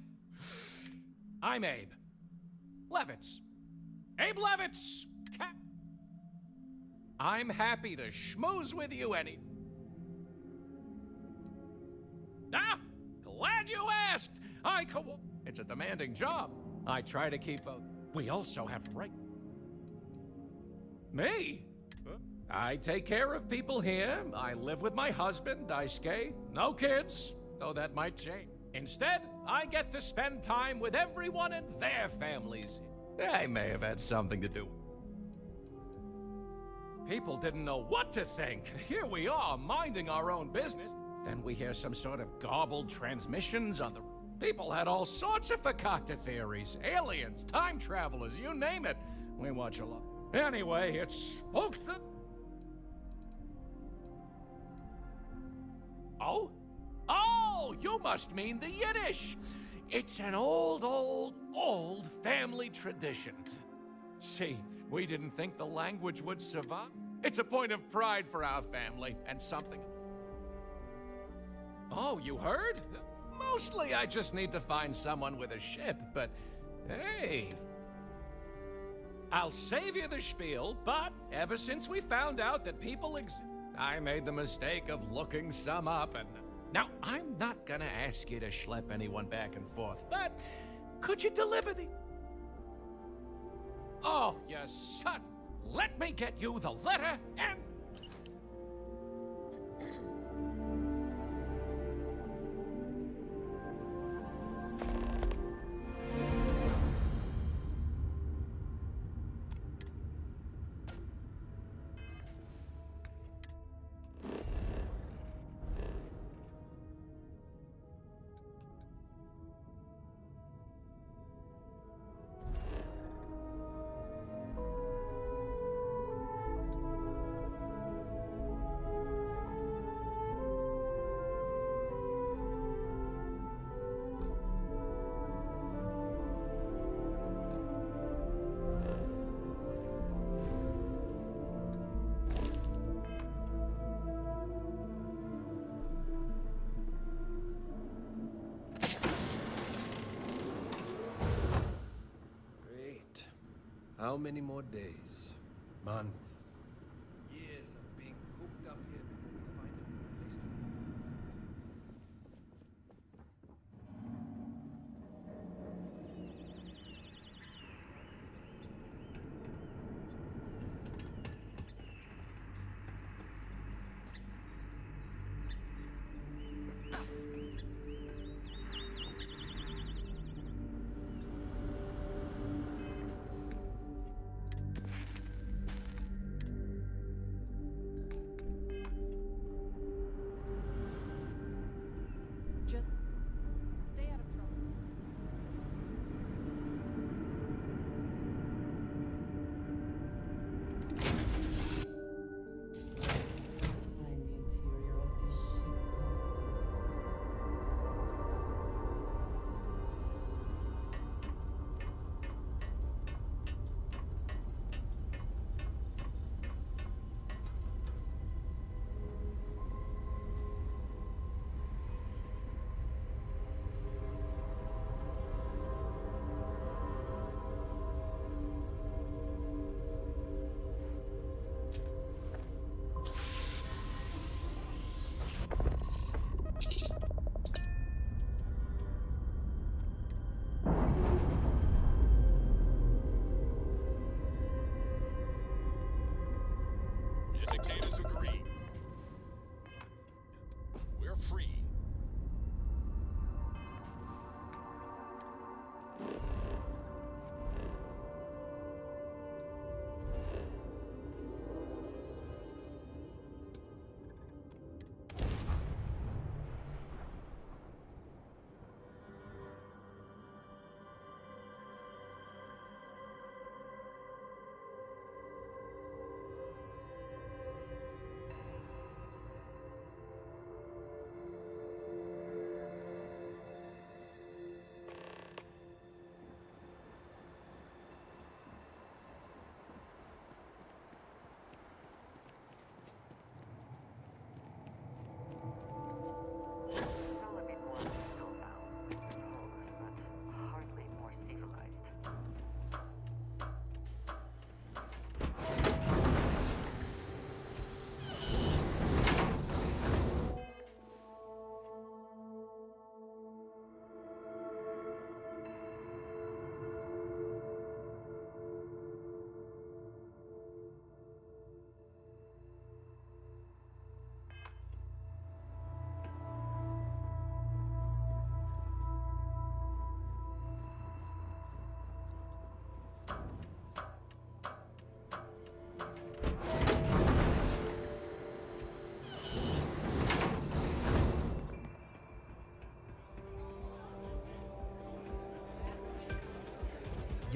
I'm Abe. Levitz. Abe Levitz! I'm happy to schmooze with you any... Ah! Glad you asked! It's a demanding job. I try to keep a... We also have right... Me? I take care of people here. I live with my husband. I skate. No kids, though that might change. Instead, I get to spend time with everyone and their families. I may have had something to do. People didn't know what to think. Here we are, minding our own business. Then we hear some sort of garbled transmissions on the... People had all sorts of fakakta theories. Aliens, time travelers, you name it. We watch a lot. Anyway, it spooked the... Oh? Oh, you must mean the Yiddish. It's an old family tradition. See, we didn't think the language would survive. It's a point of pride for our family, and something... Oh, you heard? Mostly I just need to find someone with a ship, but hey... I'll save you the spiel, but ever since we found out that people exist, I made the mistake of looking some up, and... Now, I'm not gonna ask you to schlep anyone back and forth, but could you deliver the... Oh, you son! Let me get you the letter and... How many more days? Months? Years of being cooped up here before we find a new place to Just stay out of trouble. Find the interior of this ship Indicators agree. We're free.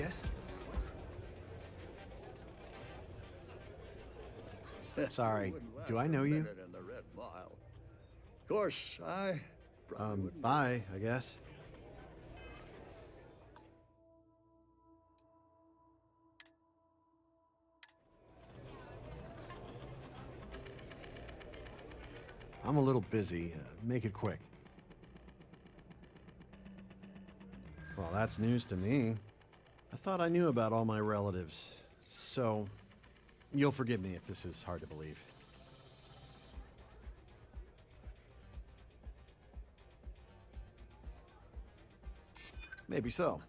guess? Sorry, do I know you? In the Red Mile. Of course, Bye, I guess. I'm a little busy. Make it quick. Well, that's news to me. I thought I knew about all my relatives. So, you'll forgive me if this is hard to believe. Maybe so.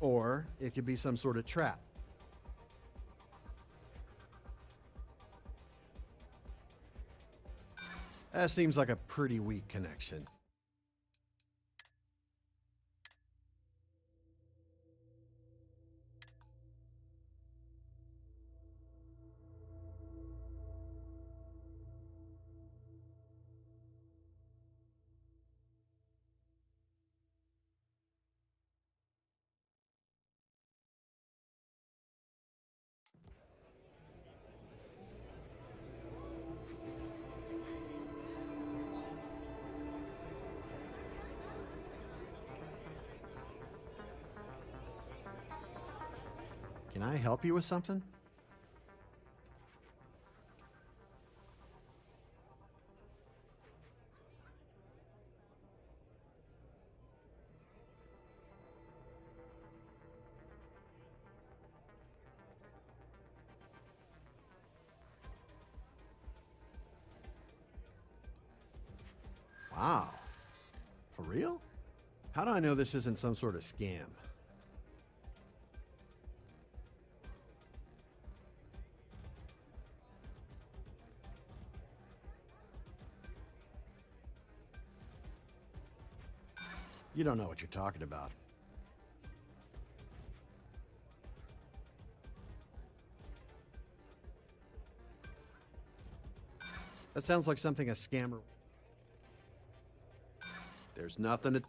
Or it could be some sort of trap. That seems like a pretty weak connection. Can I help you with something? Wow. For real? How do I know this isn't some sort of scam? You don't know what you're talking about. That sounds like something a scammer... There's nothing to...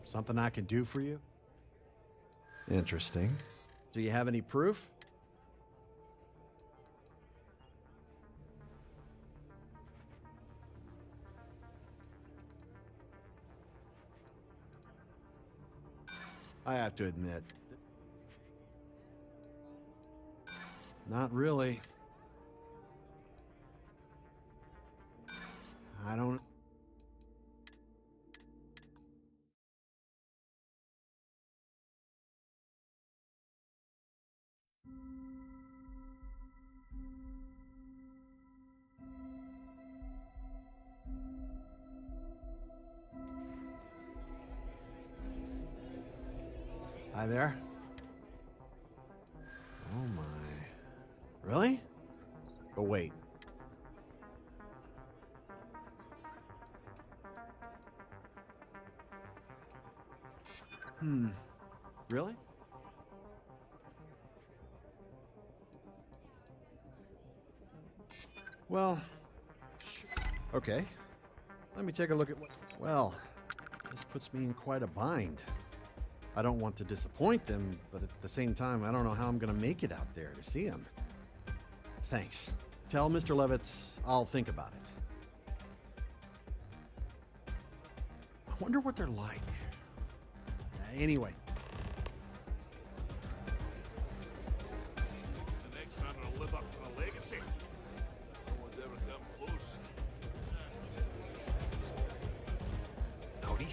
Something I can do for you? Interesting. Do you have any proof? I have to admit, not really. I don't... Hi there. Oh my. Really? But wait. Really? Well, okay. Let me take a look at what... Well, this puts me in quite a bind. I don't want to disappoint them, but at the same time, I don't know how I'm gonna make it out there to see him. Thanks. Tell Mr. Levitz I'll think about it. I wonder what they're like. Anyway. The next time I'll live up to the legacy. No one's ever come close. Howdy.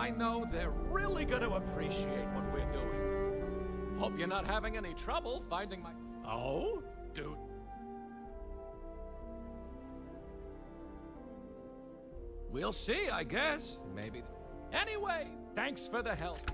I know they're really going to appreciate what we're doing. Hope you're not having any trouble finding my... Oh? Dude. We'll see, I guess. Maybe. Anyway, thanks for the help.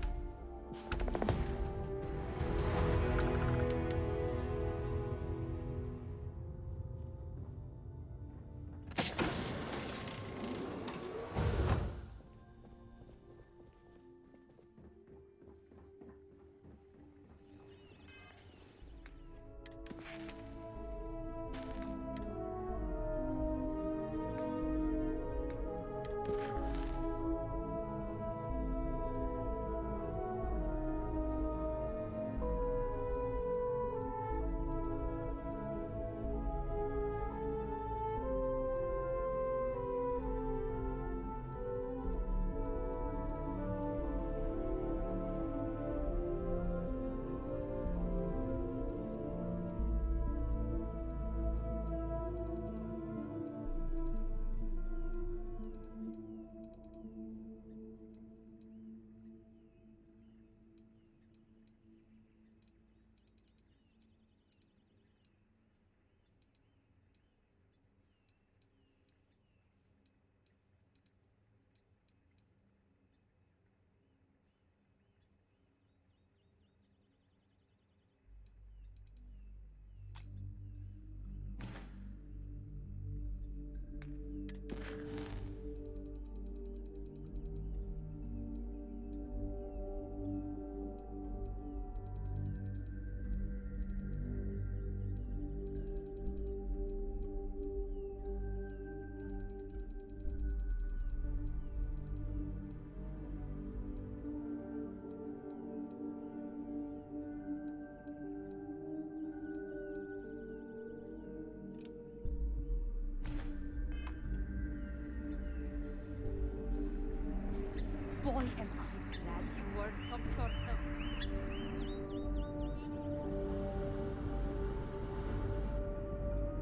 Boy, am I glad you weren't some sort of...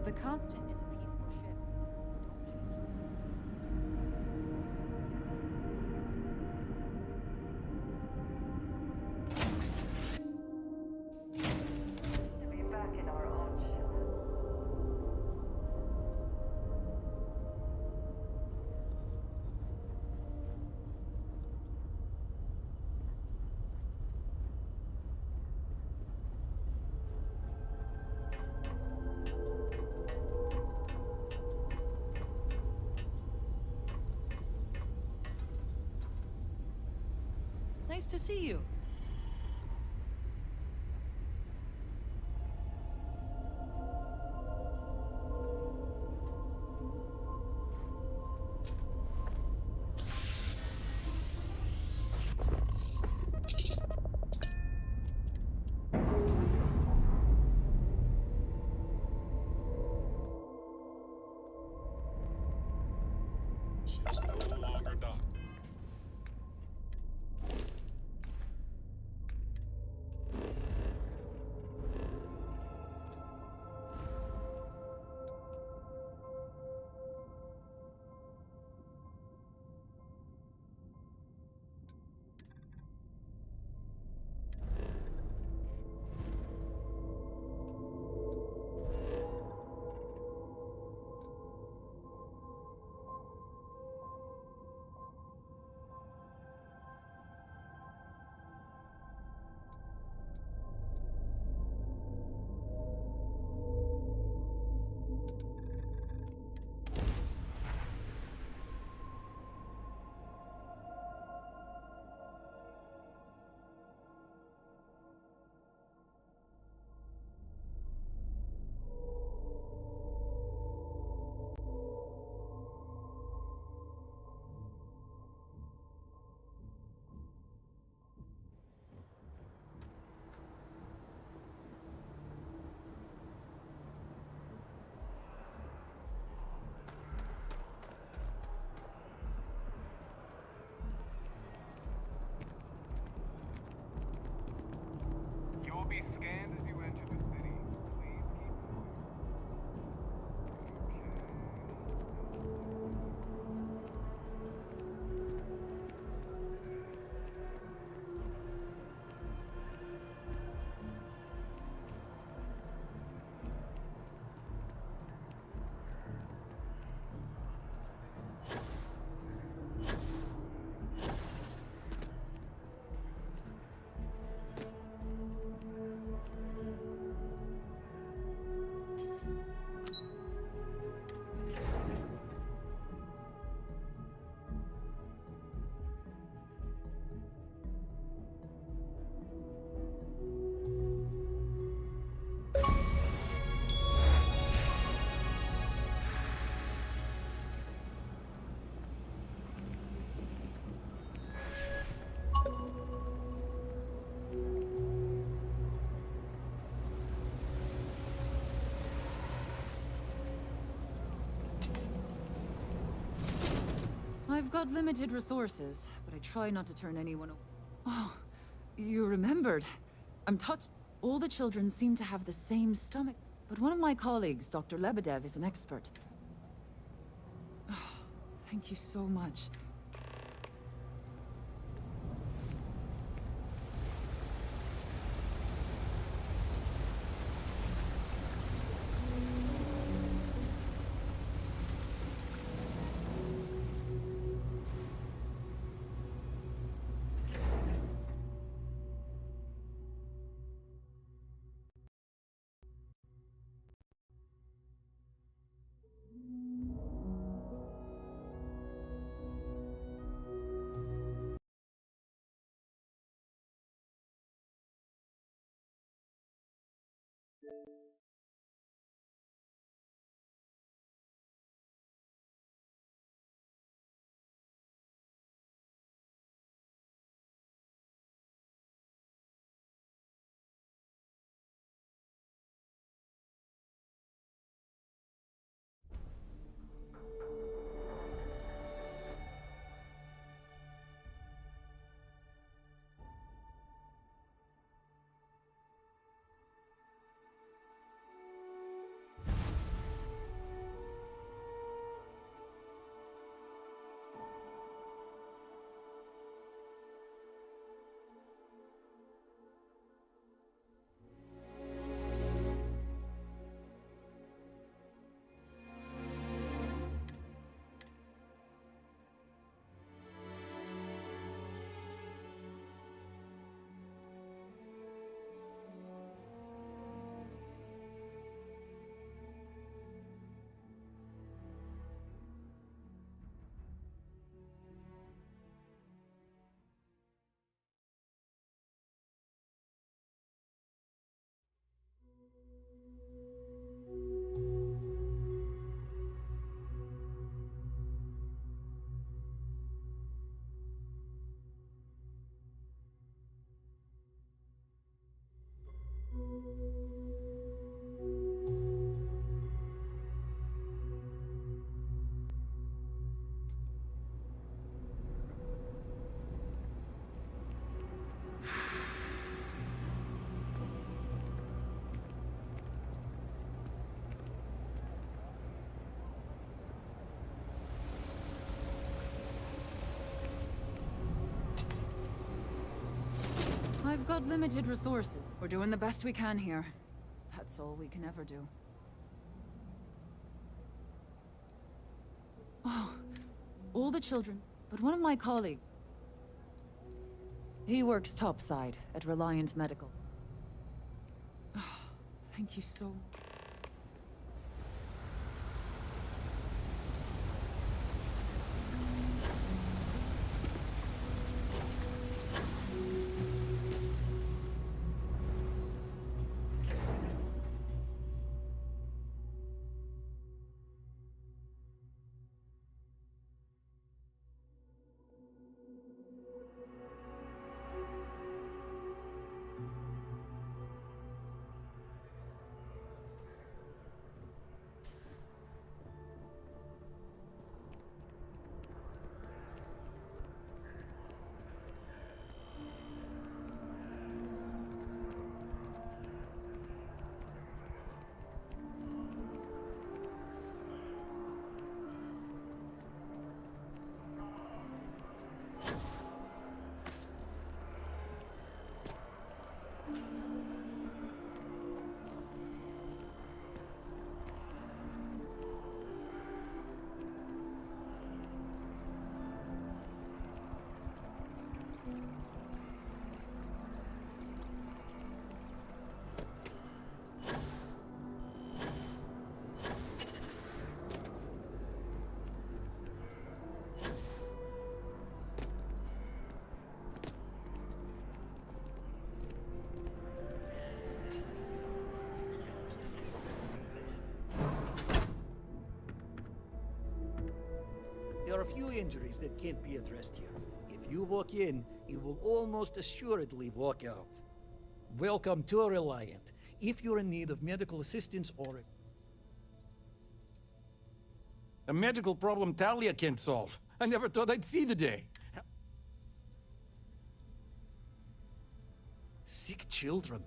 The Constant is a peaceful ship. To be back in our own ship. Nice to see you. Ship's no longer docked. You will be scanned as you enter the city. Please keep quiet. I've got limited resources, but I try not to turn anyone away. Oh, you remembered. I'm touched. All the children seem to have the same stomach, but one of my colleagues, Dr. Lebedev, is an expert. Oh, thank you so much. I've got limited resources. We're doing the best we can here. That's all we can ever do. Oh, all the children, but one of my colleagues. He works topside at Reliant Medical. Oh, thank you so much. There are a few injuries that can't be addressed here. If you walk in, you will almost assuredly walk out. Welcome to Reliant. If you're in need of medical assistance or a medical problem Talia can't solve. I never thought I'd see the day. Sick children.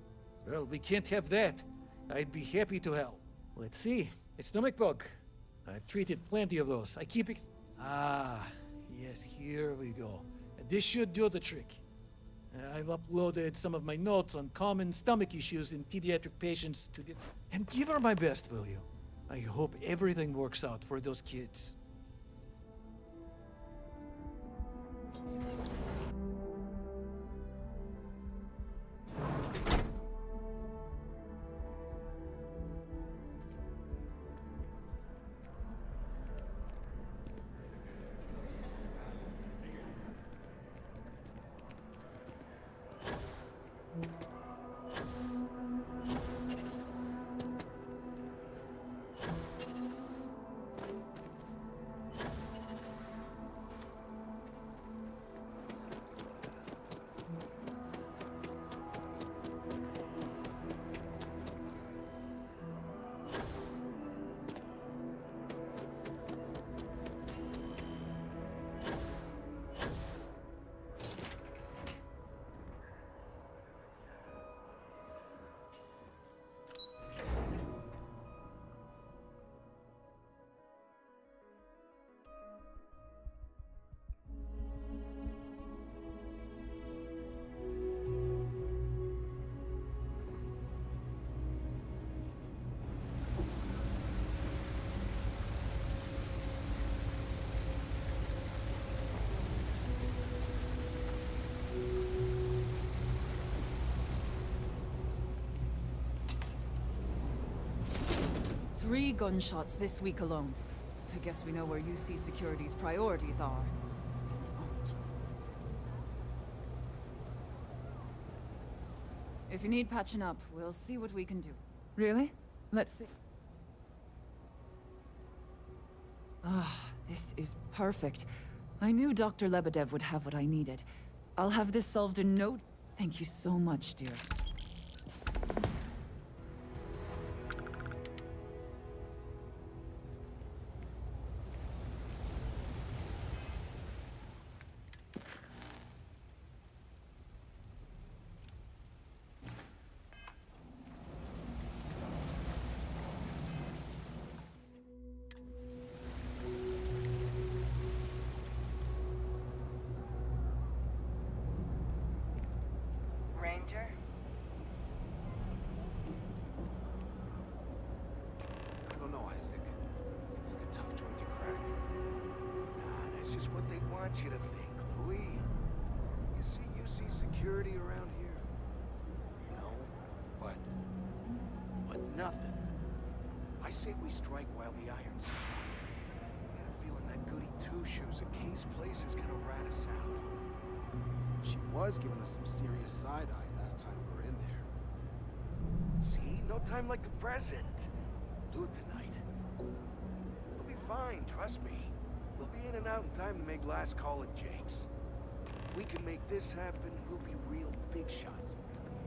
Well, we can't have that. I'd be happy to help. Let's see. A stomach bug. I've treated plenty of those. I keep yes, here we go. This should do the trick. I've uploaded some of my notes on common stomach issues in pediatric patients to this. And give her my best, will you? I hope everything works out for those kids. Three gunshots this week alone. I guess we know where UC Security's priorities are. Aren't. If you need patching up, we'll see what we can do. Really? Let's see. This is perfect. I knew Dr. Lebedev would have what I needed. I'll have this solved in no... Thank you so much, dear. Ranger? I don't know, Isaac. Seems like a tough joint to crack. Nah, that's just what they want you to think, Louis. You see security around here? No, but nothing. I say we strike while the iron's hot. I got a feeling that goody two-shoes at Kay's place is gonna rat us out. She was giving us some serious side-eye last time we were in there. See? No time like the present. We'll do it tonight. It'll be fine, trust me. We'll be in and out in time to make last call at Jake's. If we can make this happen, we'll be real big shots around here.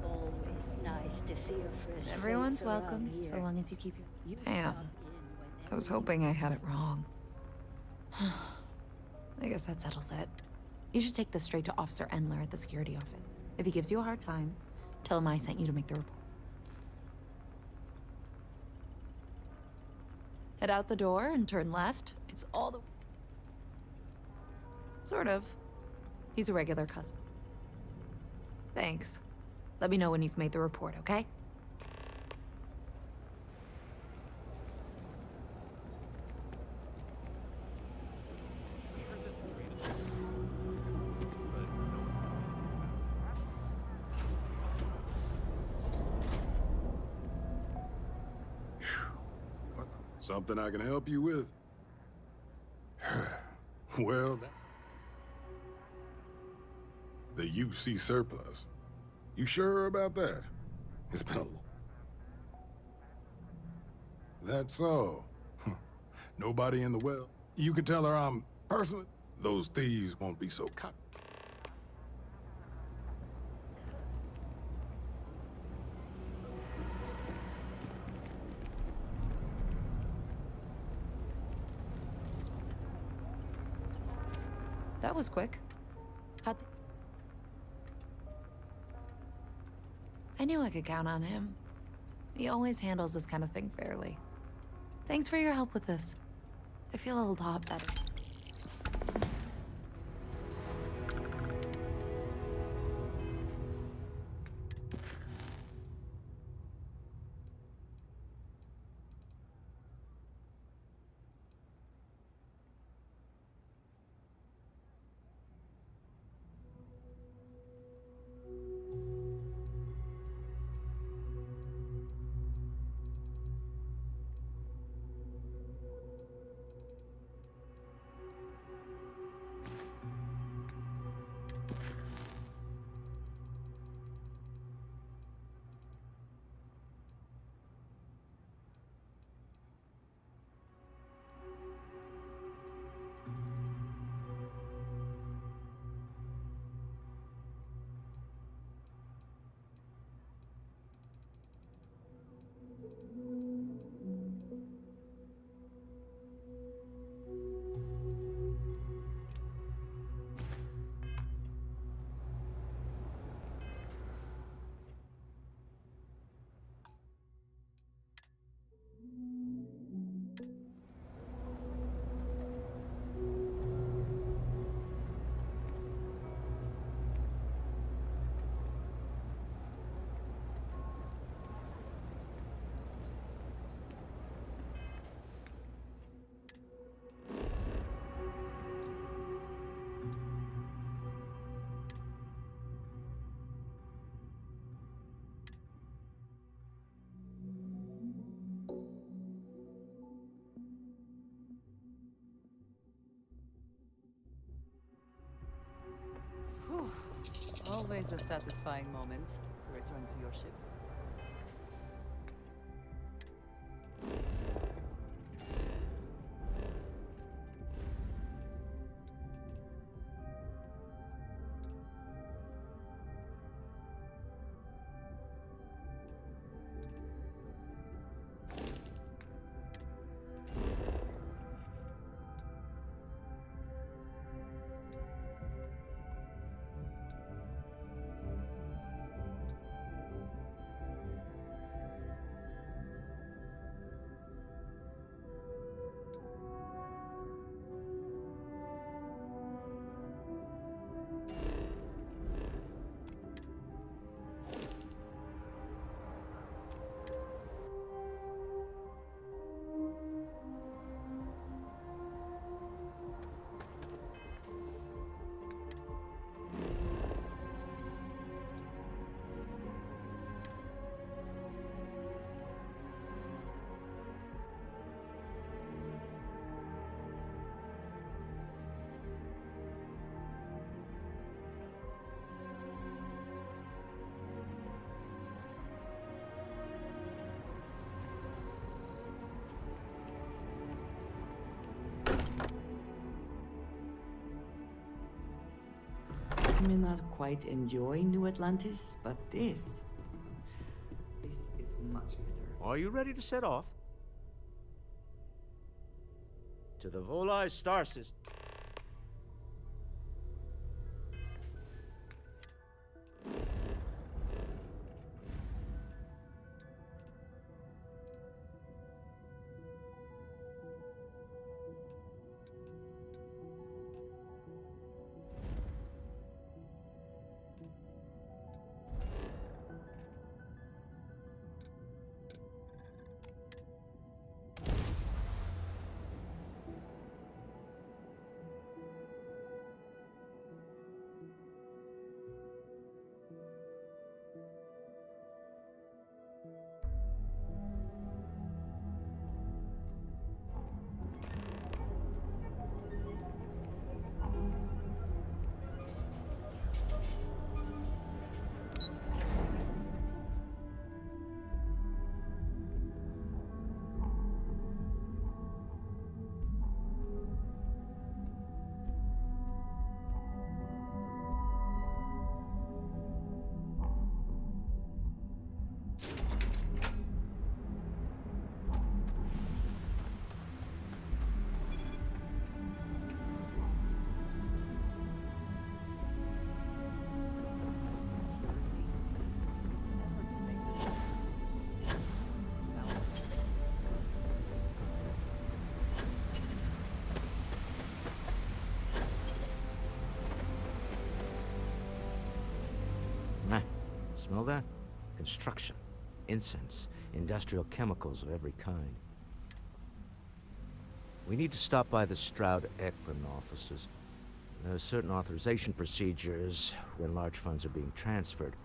Always nice to see a fresh Everyone's face around welcome, here. so long as you keep your... You Damn. stop in I was hoping I had it wrong. I guess that settles it. You should take this straight to Officer Endler at the security office. If he gives you a hard time, tell him I sent you to make the report. Head out the door and turn left. It's all the... Sort of. He's a regular customer. Thanks. Let me know when you've made the report, okay? Something I can help you with? Well, the UC surplus. You sure about that? It's been a... That's all. Nobody in the well. You can tell her I'm personally... Those thieves won't be so cocky. That was quick. How'd I knew I could count on him. He always handles this kind of thing fairly. Thanks for your help with this. I feel a lot better. Whew. Always a satisfying moment to return to your ship. I may not quite enjoy New Atlantis, but this is much better. Are you ready to set off? To the Volai star system. Smell that? Construction, incense, industrial chemicals of every kind. We need to stop by the Stroud-Eklund offices. There are certain authorization procedures when large funds are being transferred.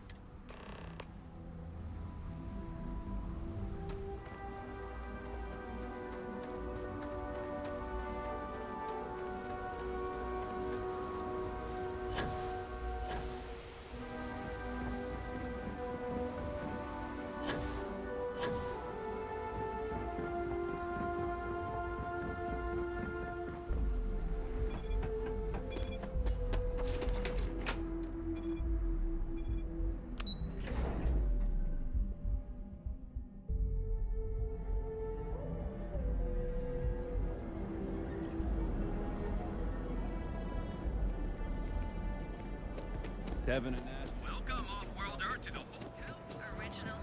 Devin and Nasty. Welcome, off-worlder, to the hotel. Original.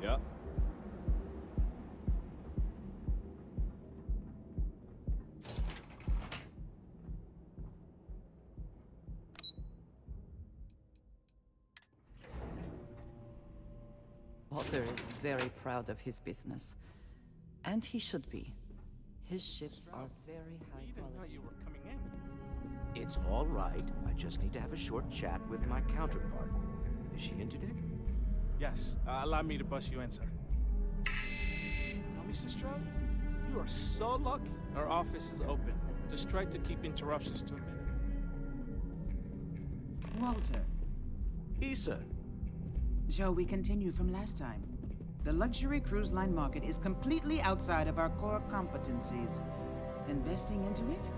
Yep. Walter is very proud of his business. And he should be. His ships are very high quality. You were coming in. It's all right. I just need to have a short chat with my counterpart. Is she in today? Yes. Allow me to bust you in, sir. Now, Mr. Stroud, you are so lucky. Our office is open. Just try to keep interruptions to a minute. Walter. Issa. Shall we continue from last time? The luxury cruise line market is completely outside of our core competencies. Investing into it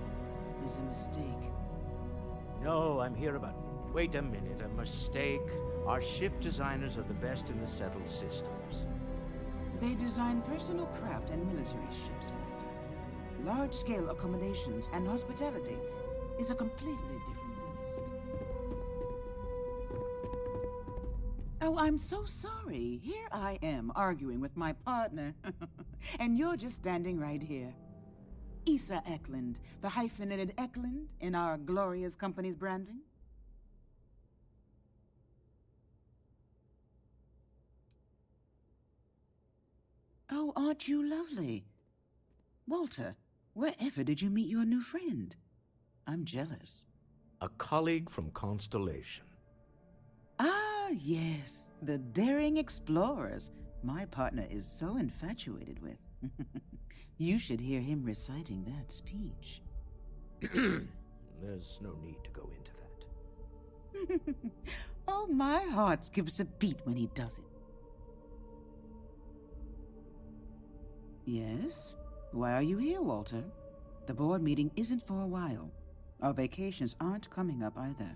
is a mistake. No, I'm here about... Wait a minute, a mistake? Our ship designers are the best in the settled systems. They design personal craft and military ships, Walter. Large-scale accommodations and hospitality is a completely different beast. Oh, I'm so sorry. Here I am arguing with my partner. And you're just standing right here. Issa Eklund, the hyphenated Eklund in our glorious company's branding. Oh, aren't you lovely? Walter, wherever did you meet your new friend? I'm jealous. A colleague from Constellation. Ah, yes, the daring explorers my partner is so infatuated with. You should hear him reciting that speech. There's no need to go into that. Oh, my heart skips a beat when he does it. Yes? Why are you here, Walter? The board meeting isn't for a while. Our vacations aren't coming up either.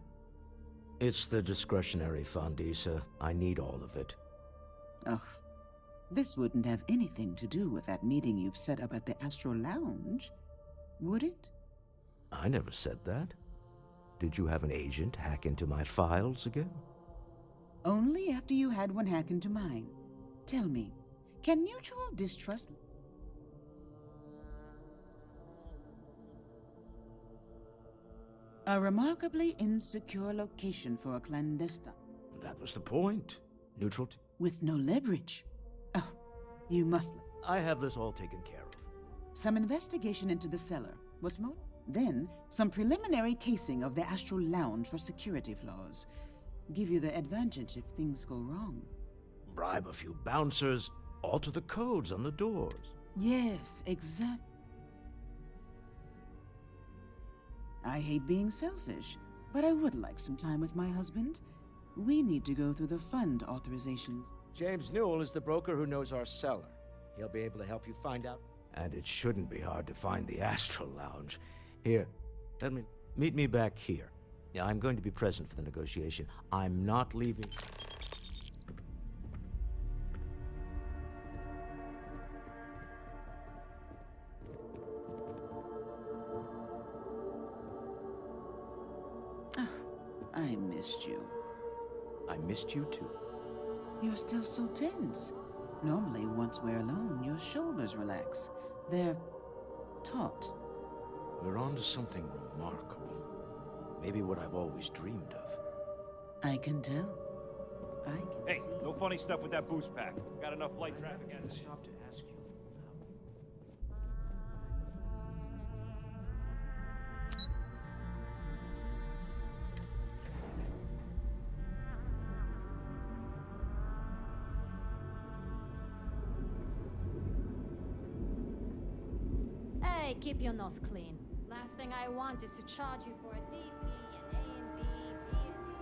It's the discretionary fund, Issa. I need all of it. Ugh. This wouldn't have anything to do with that meeting you've set up at the Astro Lounge, would it? I never said that. Did you have an agent hack into my files again? Only after you had one hack into mine. Tell me, can mutual distrust... A remarkably insecure location for a clandestine. That was the point. Neutral with no leverage. Oh, you must... I have this all taken care of. Some investigation into the cellar. What's more? Then, some preliminary casing of the Astral Lounge for security flaws. Give you the advantage if things go wrong. Bribe a few bouncers, alter the codes on the doors. Yes, exactly. I hate being selfish, but I would like some time with my husband. We need to go through the fund authorizations. James Newell is the broker who knows our cellar. He'll be able to help you find out. And it shouldn't be hard to find the Astral Lounge. Here, meet me back here. Yeah, I'm going to be present for the negotiation. I'm not leaving. I missed you. I missed you too. You're still so tense. Normally, once we're alone, your shoulders relax. They're taut. We're on to something remarkable. Maybe what I've always dreamed of. I can tell. Hey, no funny stuff with that boost pack. Got enough flight traffic as it is. Stop to ask you. Hey, keep your nose clean. Last thing I want is to charge you for a DP and A and B, B and D.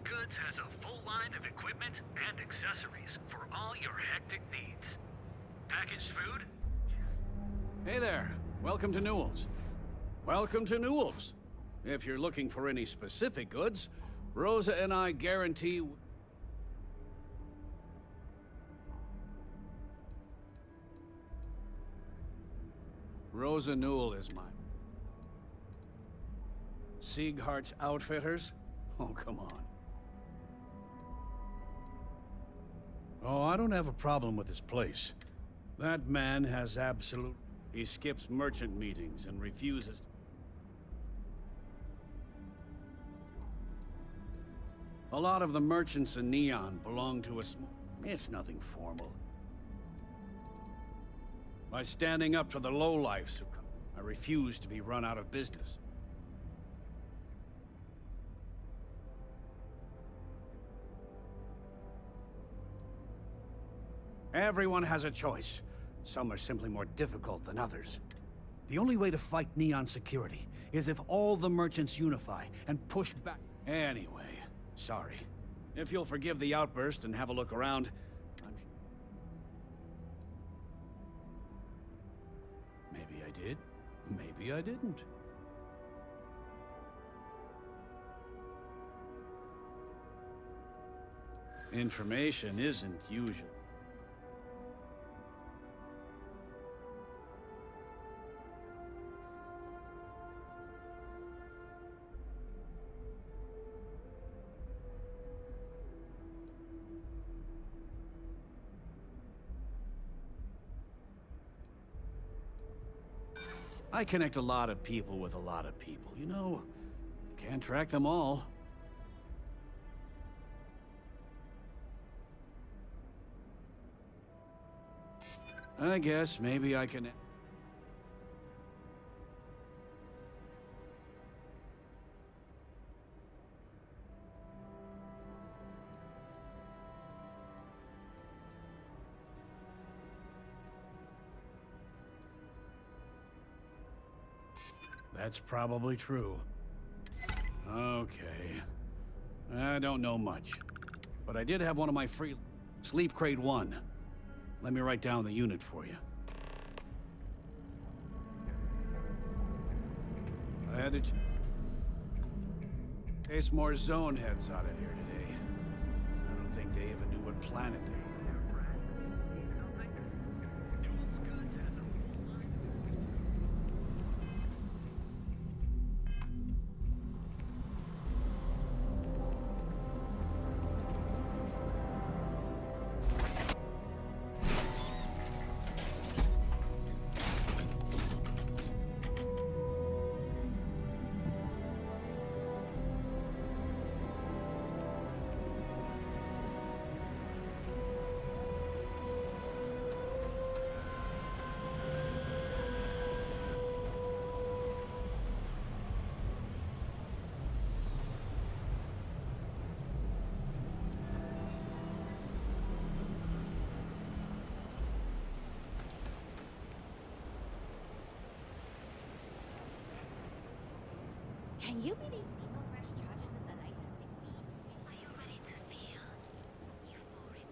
Goods has a full line of equipment and accessories for all your hectic needs. Packaged food? Hey there. Welcome to Newell's. Welcome to Newell's. If you're looking for any specific goods, Rosa and I guarantee... Rosa Newell is mine. Sieghart's Outfitters? Oh, come on. Oh, I don't have a problem with his place. That man has absolute... He skips merchant meetings and refuses... A lot of the merchants in Neon belong to a It's nothing formal. By standing up to the lowlifes who come, I refuse to be run out of business. Everyone has a choice. Some are simply more difficult than others. The only way to fight Neon security is if all the merchants unify and push back. Anyway, sorry. If you'll forgive the outburst and have a look around, Maybe I did, maybe I didn't. Information isn't usual. I connect a lot of people with a lot of people. You know, can't track them all. I guess maybe I can... That's probably true. Okay. I don't know much. But I did have one of my free... Sleep Crate 1. Let me write down the unit for you. I had to... In case more zone heads out of here today. I don't think they even knew what planet they were. Can you believe Xenofresh charges us a licensing fee? Are you ready to feel euphoric?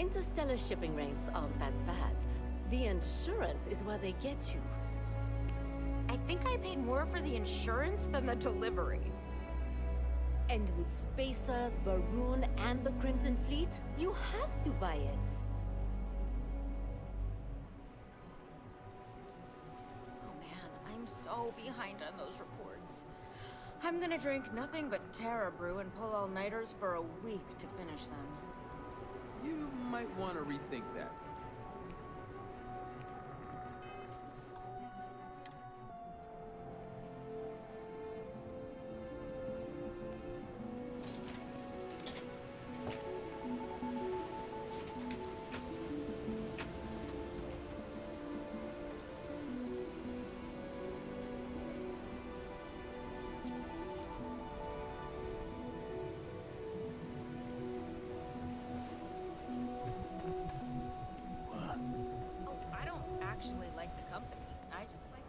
interstellar shipping rates aren't that bad. The insurance is where they get you. I think I paid more for the insurance than the delivery. And with Spacers, Varun, and the Crimson Fleet, you have to buy it. Oh man, I'm so behind on those reports. I'm gonna drink nothing but Terra Brew and pull all-nighters for a week to finish them. You might want to rethink that. Actually like the company. I just like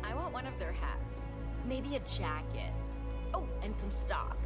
the I want one of their hats. Maybe a jacket. Oh, and some stock.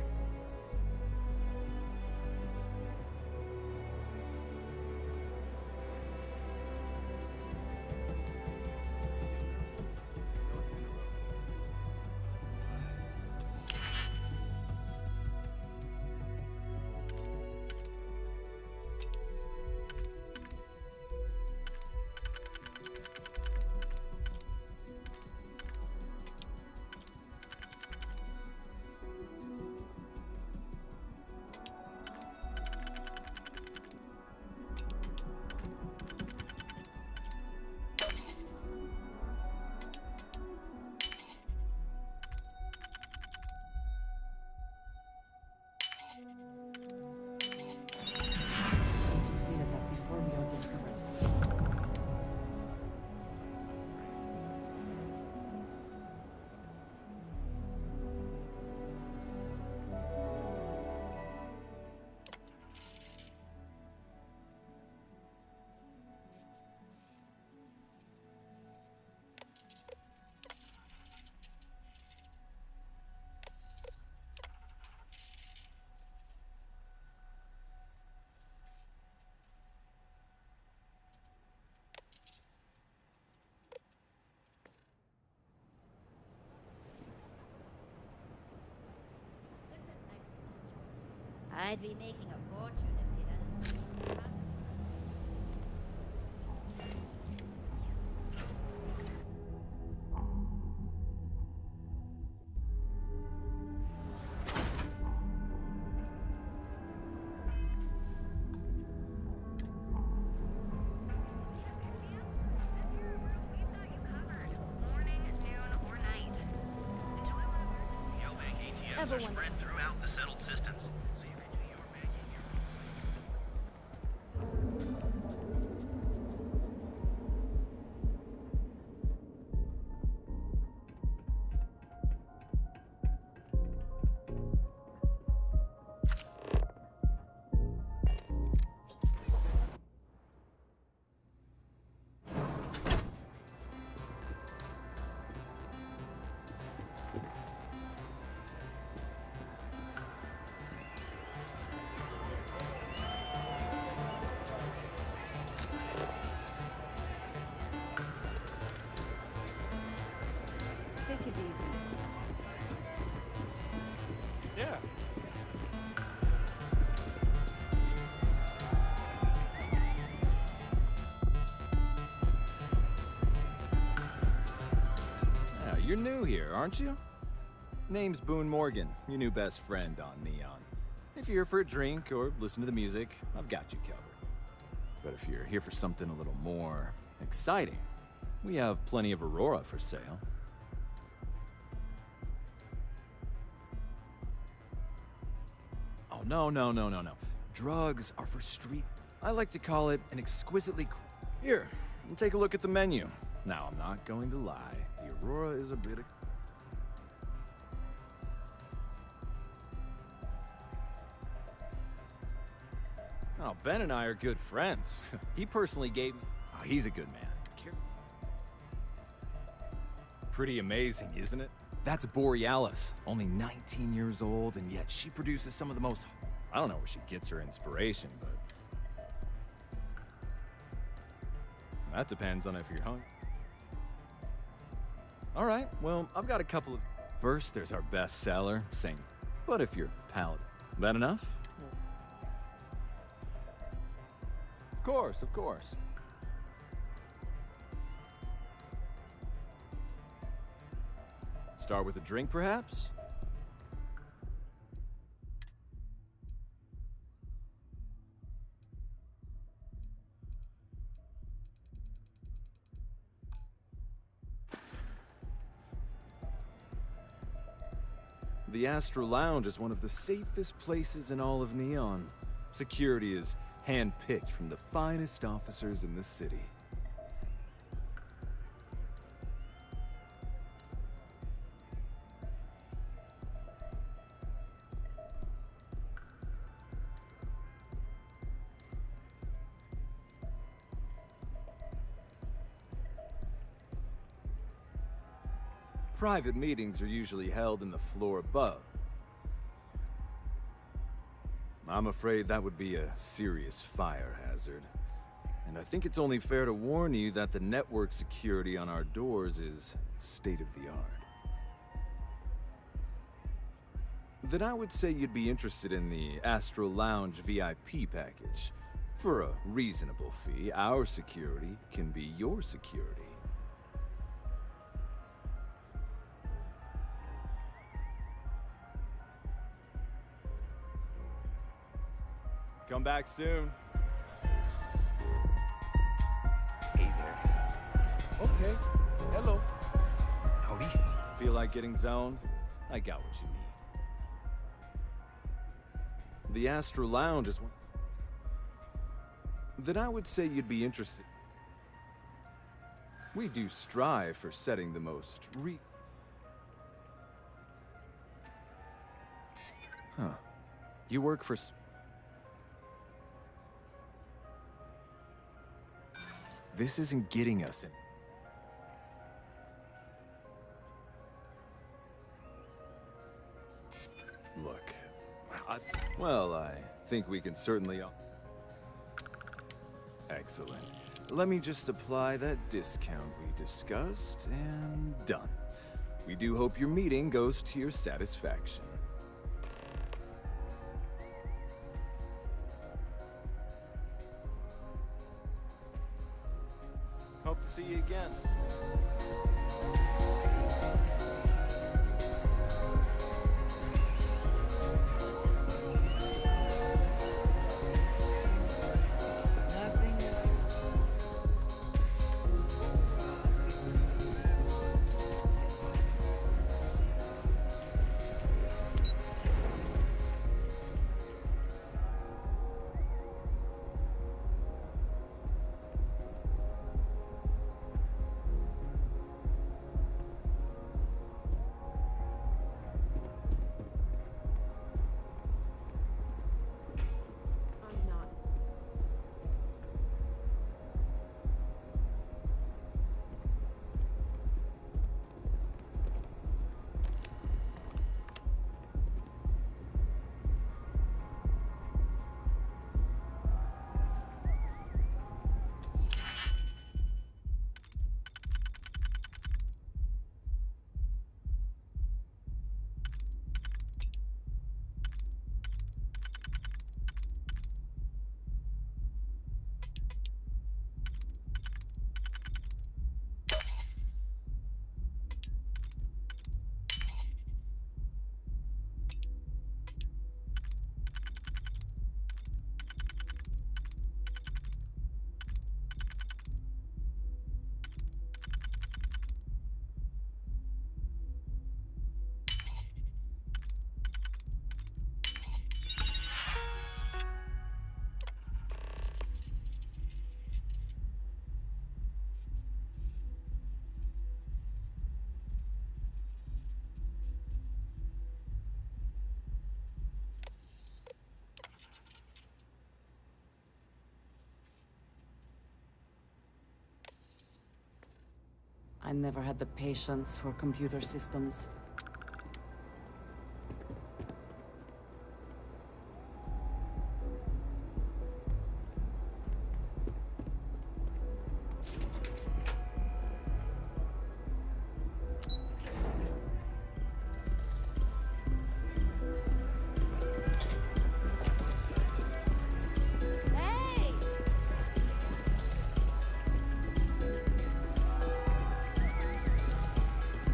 And succeed at that before we are discovered. I'd be making a fortune if they'd understood. Are spread throughout the settled systems, so you can do your Maggie here. Take it easy. Yeah. Yeah, you're new here, aren't you? Name's Boone Morgan, your new best friend on Neon. If you're here for a drink or listen to the music, I've got you covered. But if you're here for something a little more exciting, we have plenty of Aurora for sale. Oh, no. Drugs are for street. I like to call it an exquisitely... Here, take a look at the menu. Now, I'm not going to lie. The Aurora is a bit... Oh, Ben and I are good friends. He personally gave me... Oh, he's a good man. Pretty amazing, isn't it? That's Borealis, only 19 years old, and yet she produces some of the most... I don't know where she gets her inspiration, but... that depends on if you're hungry. All right, well, I've got a couple of... First, there's our bestseller, same. But if you're paladin, that enough? Of course, of course. Start with a drink, perhaps? The Astral Lounge is one of the safest places in all of Neon. Security is hand-picked from the finest officers in the city. Private meetings are usually held in the floor above. I'm afraid that would be a serious fire hazard. And I think it's only fair to warn you that the network security on our doors is state-of-the-art. Then I would say you'd be interested in the Astral Lounge VIP package. For a reasonable fee, our security can be your security. Come back soon. Hey there. Okay. Hello. Howdy. Feel like getting zoned? I got what you need. The Astral Lounge is one... Then I would say you'd be interested. We do strive for setting the most Huh. You work for... This isn't getting us in. Look, well, I think we can certainly... Excellent. Let me just apply that discount we discussed, and done. We do hope your meeting goes to your satisfaction. Hope to see you again. I never had the patience for computer systems.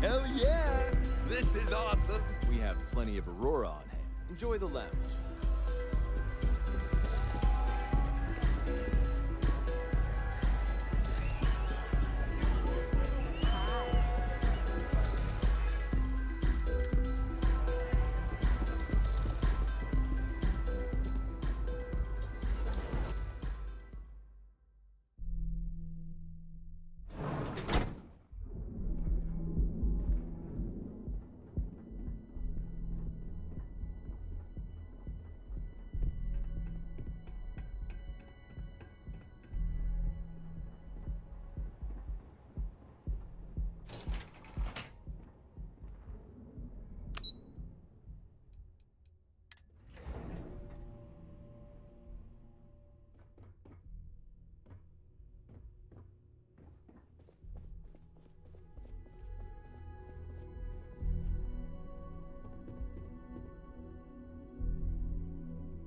Hell yeah! This is awesome! We have plenty of Aurora on hand. Enjoy the lounge.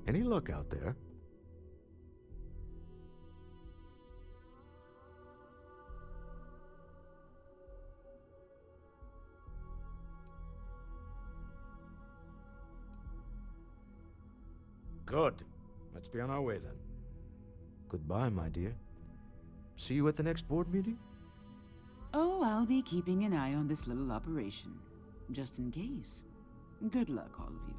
Any luck out there? Good. Let's be on our way then. Goodbye, my dear. See you at the next board meeting? Oh, I'll be keeping an eye on this little operation, just in case. Good luck, all of you.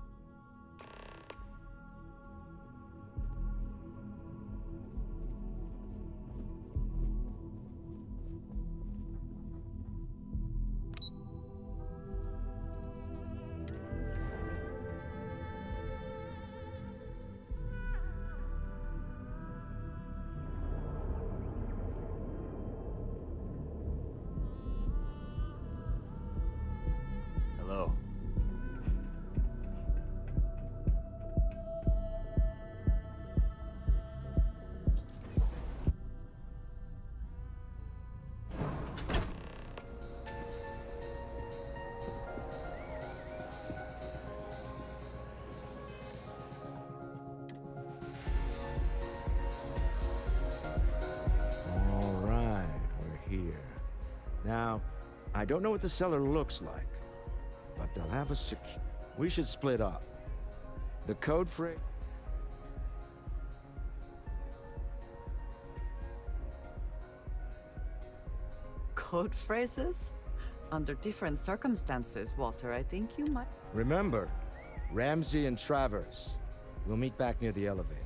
Hello. All right, we're here. Now, I don't know what the cellar looks like, but they'll have a We should split up. The code phrase... Code phrases? Under different circumstances, Walter, I think you might... Remember, Ramsey and Travers. We'll meet back near the elevator.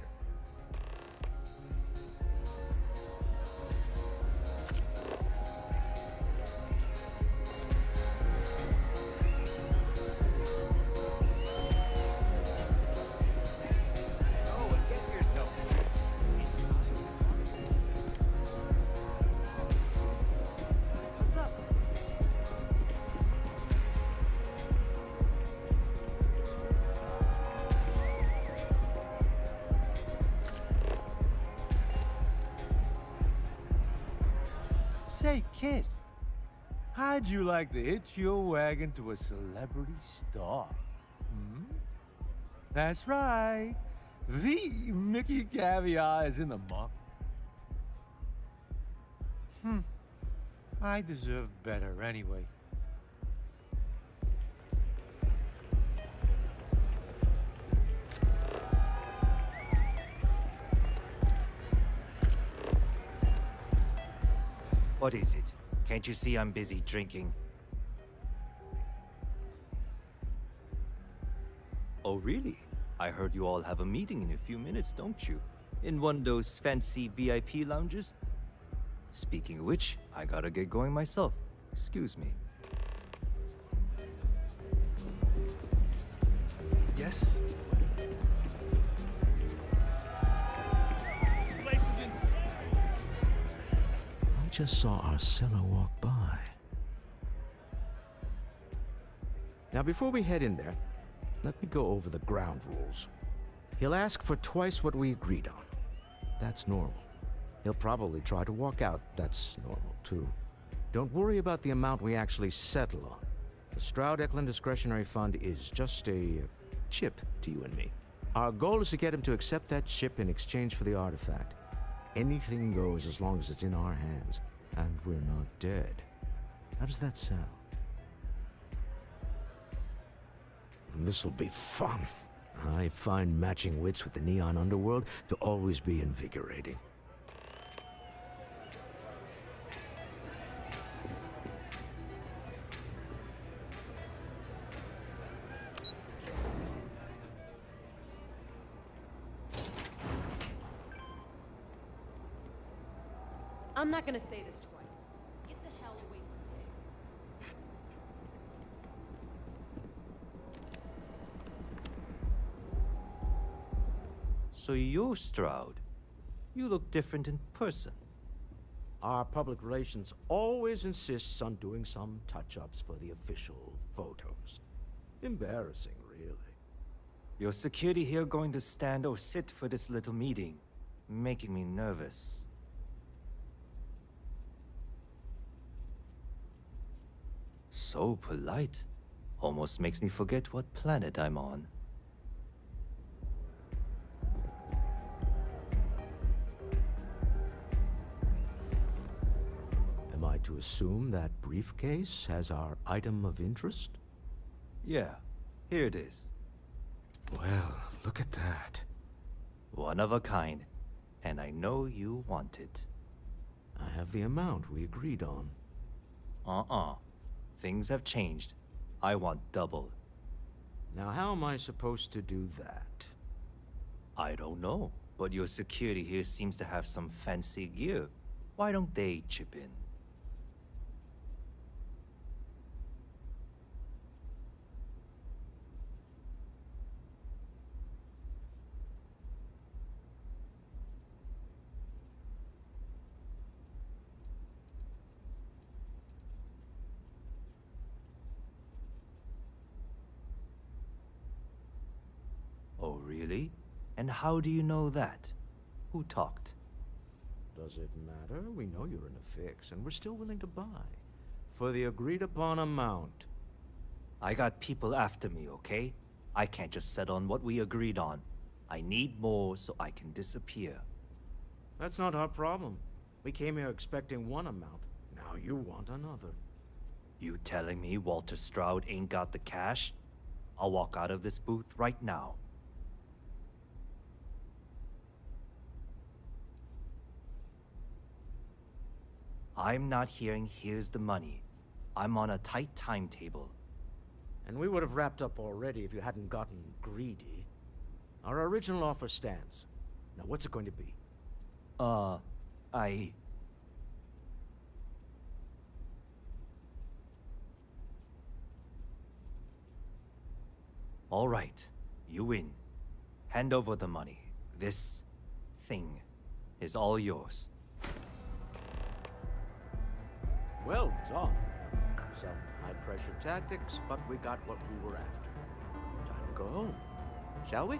Say, kid, how'd you like to hitch your wagon to a celebrity star? Hmm? That's right. The Mickey Caviar is in the market. I deserve better anyway. What is it? Can't you see I'm busy drinking? Oh, really? I heard you all have a meeting in a few minutes, don't you? In one of those fancy VIP lounges? Speaking of which, I gotta get going myself. Excuse me. Yes? This place is insane. I just saw our cellar walk by. Now, before we head in there, let me go over the ground rules. He'll ask for twice what we agreed on. That's normal. He'll probably try to walk out. That's normal, too. Don't worry about the amount we actually settle on. The Stroud-Eklund Discretionary Fund is just a chip to you and me. Our goal is to get him to accept that chip in exchange for the artifact. Anything goes as long as it's in our hands, and we're not dead. How does that sound? This'll be fun. I find matching wits with the neon underworld to always be invigorating. I'm not gonna say this twice. Get the hell away from me. So you're Stroud. You look different in person. Our public relations always insists on doing some touch-ups for the official photos. Embarrassing, really. Your security here going to stand or sit for this little meeting, making me nervous. So polite. Almost makes me forget what planet I'm on. Am I to assume that briefcase has our item of interest? Yeah, here it is. Well, look at that. One of a kind, and I know you want it. I have the amount we agreed on. Things have changed. I want double. Now, how am I supposed to do that? I don't know, but your security here seems to have some fancy gear. Why don't they chip in? Oh, really? And how do you know that? Who talked? Does it matter? We know you're in a fix, and we're still willing to buy. For the agreed-upon amount. I got people after me, okay? I can't just settle on what we agreed on. I need more so I can disappear. That's not our problem. We came here expecting one amount. Now you want another. You telling me Walter Stroud ain't got the cash? I'll walk out of this booth right now. I'm not hearing here's the money. I'm on a tight timetable. And we would have wrapped up already if you hadn't gotten greedy. Our original offer stands. Now what's it going to be? All right, you win. Hand over the money. This thing is all yours. Well done. Some high-pressure tactics, but we got what we were after. Time to go home, shall we?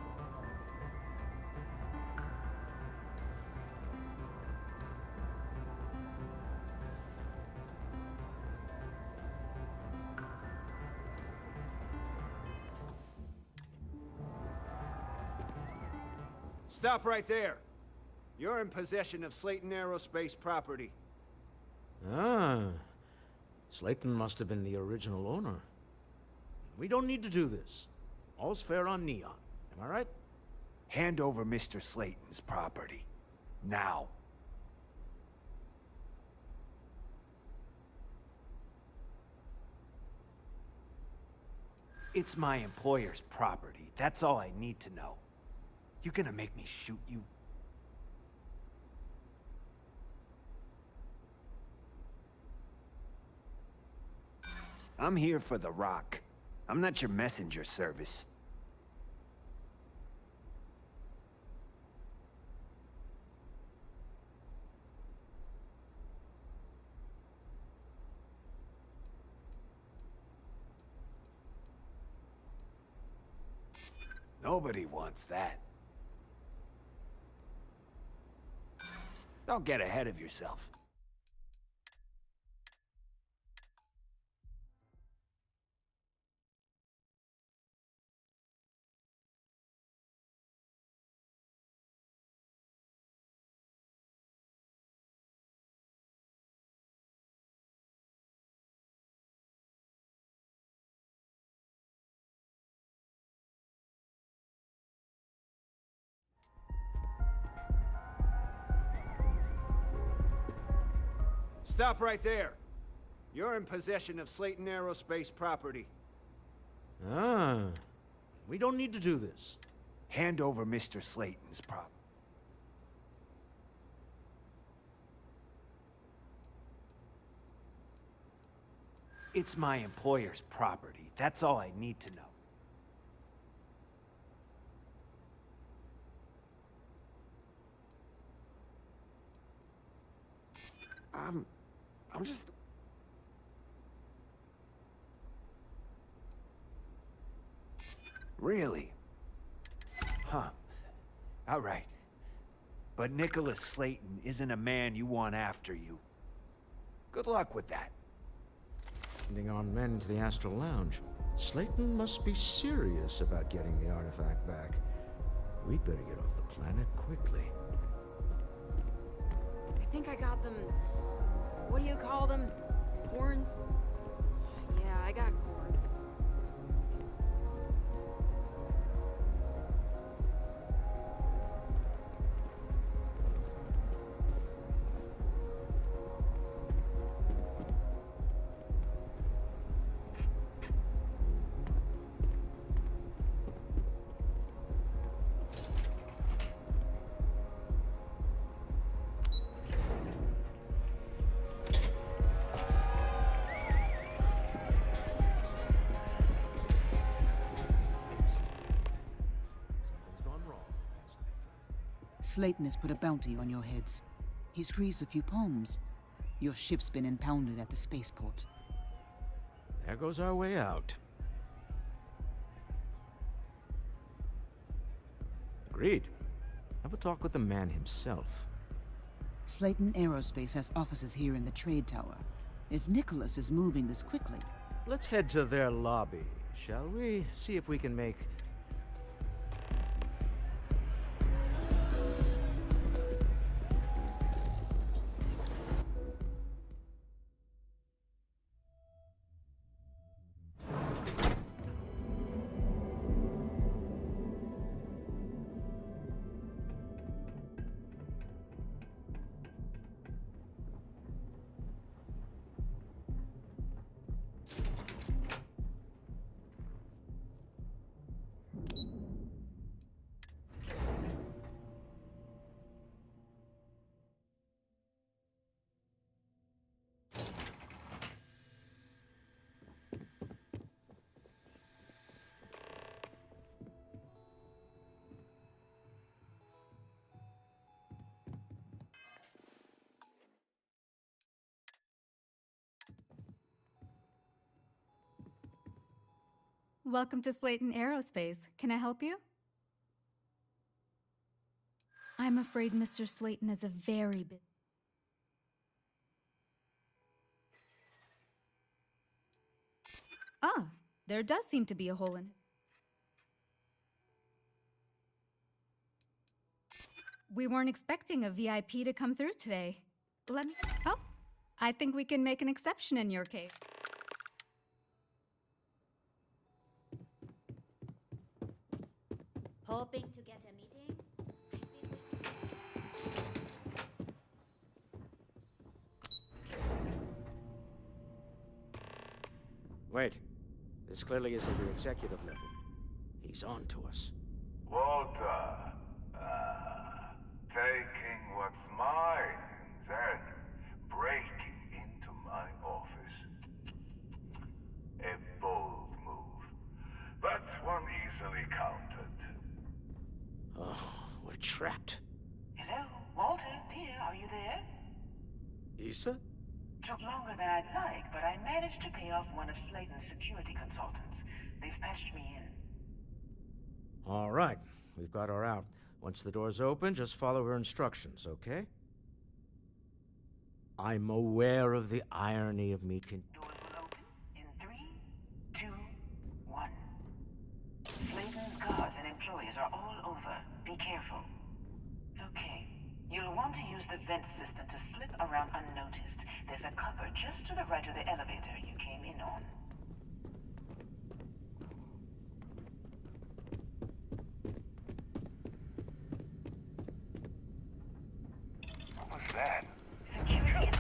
Stop right there. You're in possession of Slayton Aerospace property. Ah. Slayton must have been the original owner. We don't need to do this. All's fair on Neon. Am I right? Hand over Mr. Slayton's property. Now. It's my employer's property. That's all I need to know. You gonna make me shoot you? I'm here for the rock. I'm not your messenger service. Nobody wants that. Don't get ahead of yourself. Stop right there. You're in possession of Slayton Aerospace property. Ah, we don't need to do this. Hand over Mr. Slayton's property. It's my employer's property. That's all I need to know. I'm just... Really? Huh. All right. But Nicholas Slayton isn't a man you want after you. Good luck with that. Sending on men to the Astral Lounge. Slayton must be serious about getting the artifact back. We'd better get off the planet quickly. I think I got them. What do you call them? Horns? Yeah, I got horns. Slayton has put a bounty on your heads. He's greased a few palms. Your ship's been impounded at the spaceport. There goes our way out. Agreed. Have a talk with the man himself. Slayton Aerospace has offices here in the trade tower. If Nicholas is moving this quickly... Let's head to their lobby, shall we? See if we can make... Welcome to Slayton Aerospace. Can I help you? I'm afraid Mr. Slayton is a very bit... Ah, there does seem to be a hole in it. We weren't expecting a VIP to come through today. Let me... Oh, I think we can make an exception in your case. Hoping to get a meeting? Wait. This clearly isn't the executive level. He's on to us. Walter, taking what's mine and then breaking into my office. A bold move, but one easily countered. Oh, we're trapped. Hello, Walter, dear, are you there? Issa? Took longer than I'd like, but I managed to pay off one of Slayton's security consultants. They've patched me in. All right, we've got her out. Once the door's open, just follow her instructions, okay? I'm aware of the irony of me Doors will open in 3, 2, 1. Slayton's guards and employees are all over. Be careful. Okay. You'll want to use the vent system to slip around unnoticed. There's a cupboard just to the right of the elevator you came in on. What was that? Security is...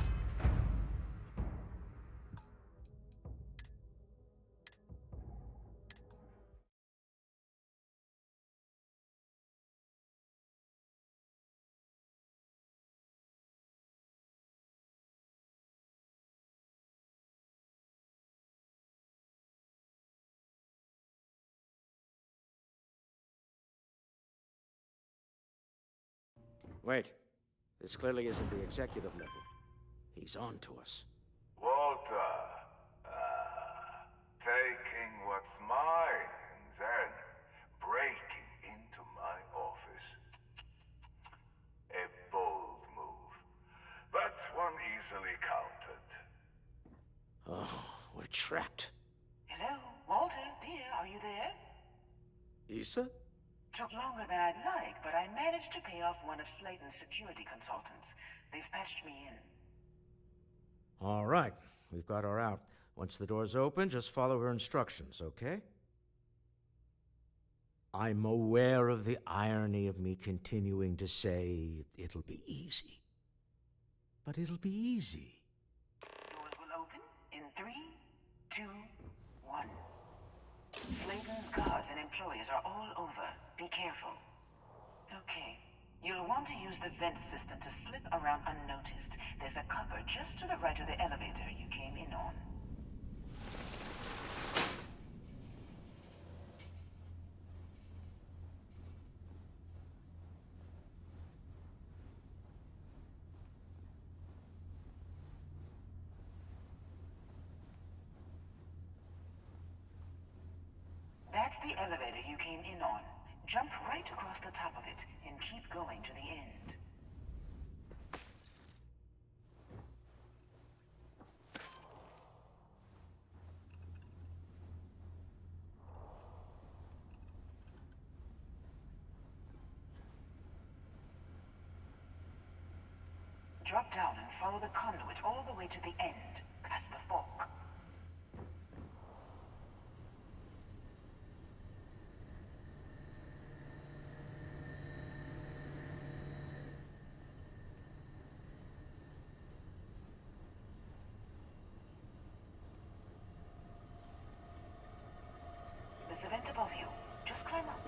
Wait. This clearly isn't the executive level. He's on to us. Walter, taking what's mine and then breaking into my office. A bold move, but one easily countered. Oh, we're trapped. Hello, Walter, dear, are you there? Issa? Took longer than I'd like, but I managed to pay off one of Slayton's security consultants. They've patched me in. All right. We've got her out. Once the door's open, just follow her instructions, okay? I'm aware of the irony of me continuing to say it'll be easy. But it'll be easy. Doors will open in 3, 2, 1. Slayton's guards and employees are all over. Be careful. Okay. You'll want to use the vent system to slip around unnoticed. There's a cupboard just to the right of the elevator you came in on. That's the elevator you came in on. Jump right across the top of it and keep going to the end. Drop down and follow the conduit all the way to the end, past the fork. There's a vent above you. Just climb up.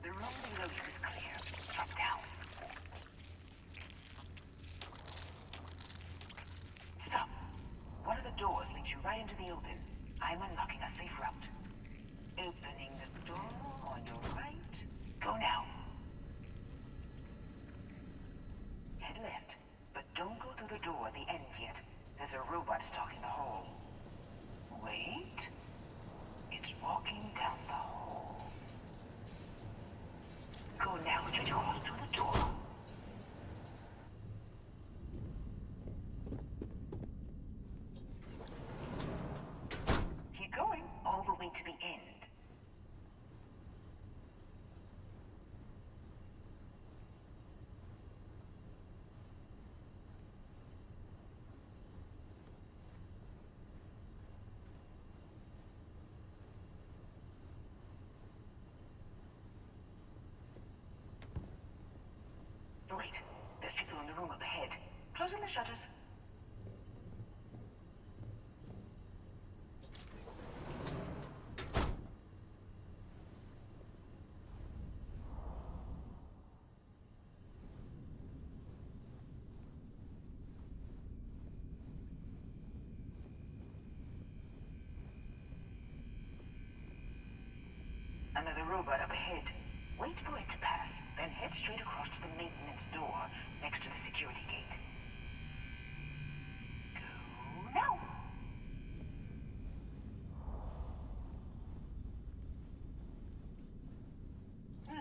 The room below you is clear. Drop down. Stop. One of the doors leads you right into the open. I'm unlocking a safe route. Opening the door on your right. Go now. Head left, but don't go through the door at the end yet. There's a robot stalking the hall. Wait. It's walking down the hall. Go now, straight across to the door. Keep going, all the way to the end. Wait, there's people in the room up ahead. Closing the shutters. Another robot up ahead. Wait for it to pass, then head straight across to the maintenance door next to the security gate. Go now!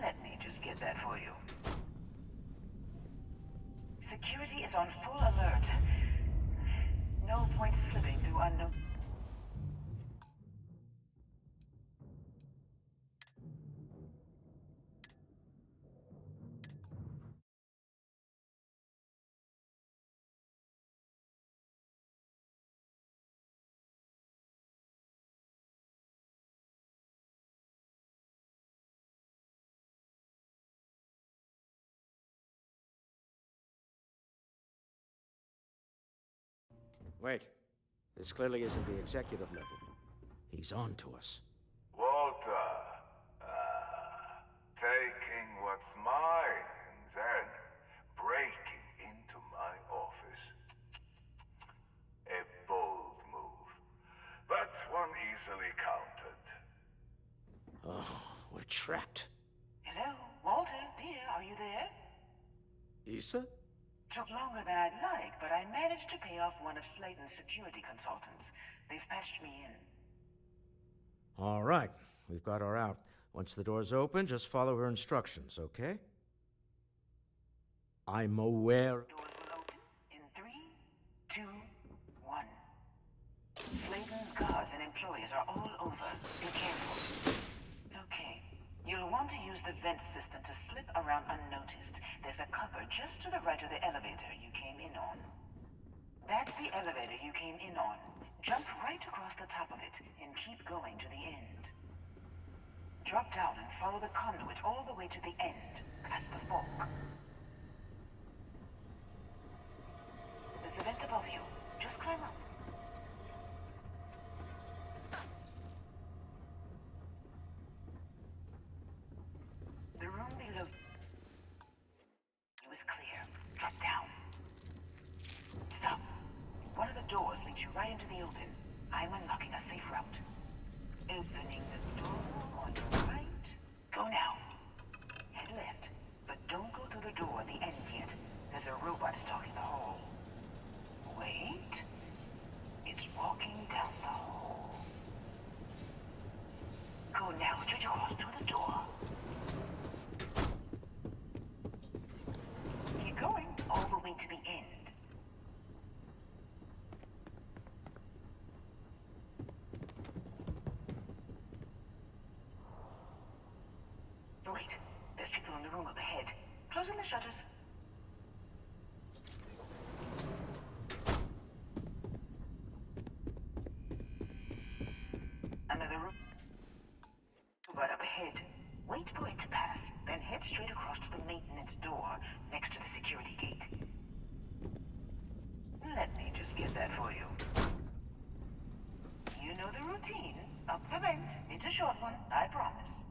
Let me just get that for you. Security is on full alert. No point slipping through unknown... Wait. This clearly isn't the executive level. He's on to us. Walter, taking what's mine and then breaking into my office. A bold move, but one easily countered. Oh, we're trapped. Hello, Walter, dear, are you there? Issa? Took longer than I'd like, but I managed to pay off one of Slayton's security consultants. They've patched me in. All right, we've got her out. Once the door's open, just follow her instructions, okay? I'm aware. Doors will open in 3, 2, 1. Slayton's guards and employees are all over. Be careful. Okay. You'll want to use the vent system to slip around unnoticed. There's a cupboard just to the right of the elevator you came in on. That's the elevator you came in on. Jump right across the top of it and keep going to the end. Drop down and follow the conduit all the way to the end, past the fork. There's a vent above you. Just climb up. The room below you is clear. Drop down. Stop. One of the doors leads you right into the open. I'm unlocking a safe route. Opening the door on your right. Go now. Head left, but don't go through the door at the end yet. There's a robot stalking the hall. Wait. It's walking down the hall. Go now, straight across to the door. Keep going, all the way to the end. Wait, there's people in the room up ahead. Closing the shutters. Another room. Right up ahead. Wait for it to pass, then head straight across to the maintenance door next to the security gate. Let me just get that for you. You know the routine. Up the vent. It's a short one, I promise.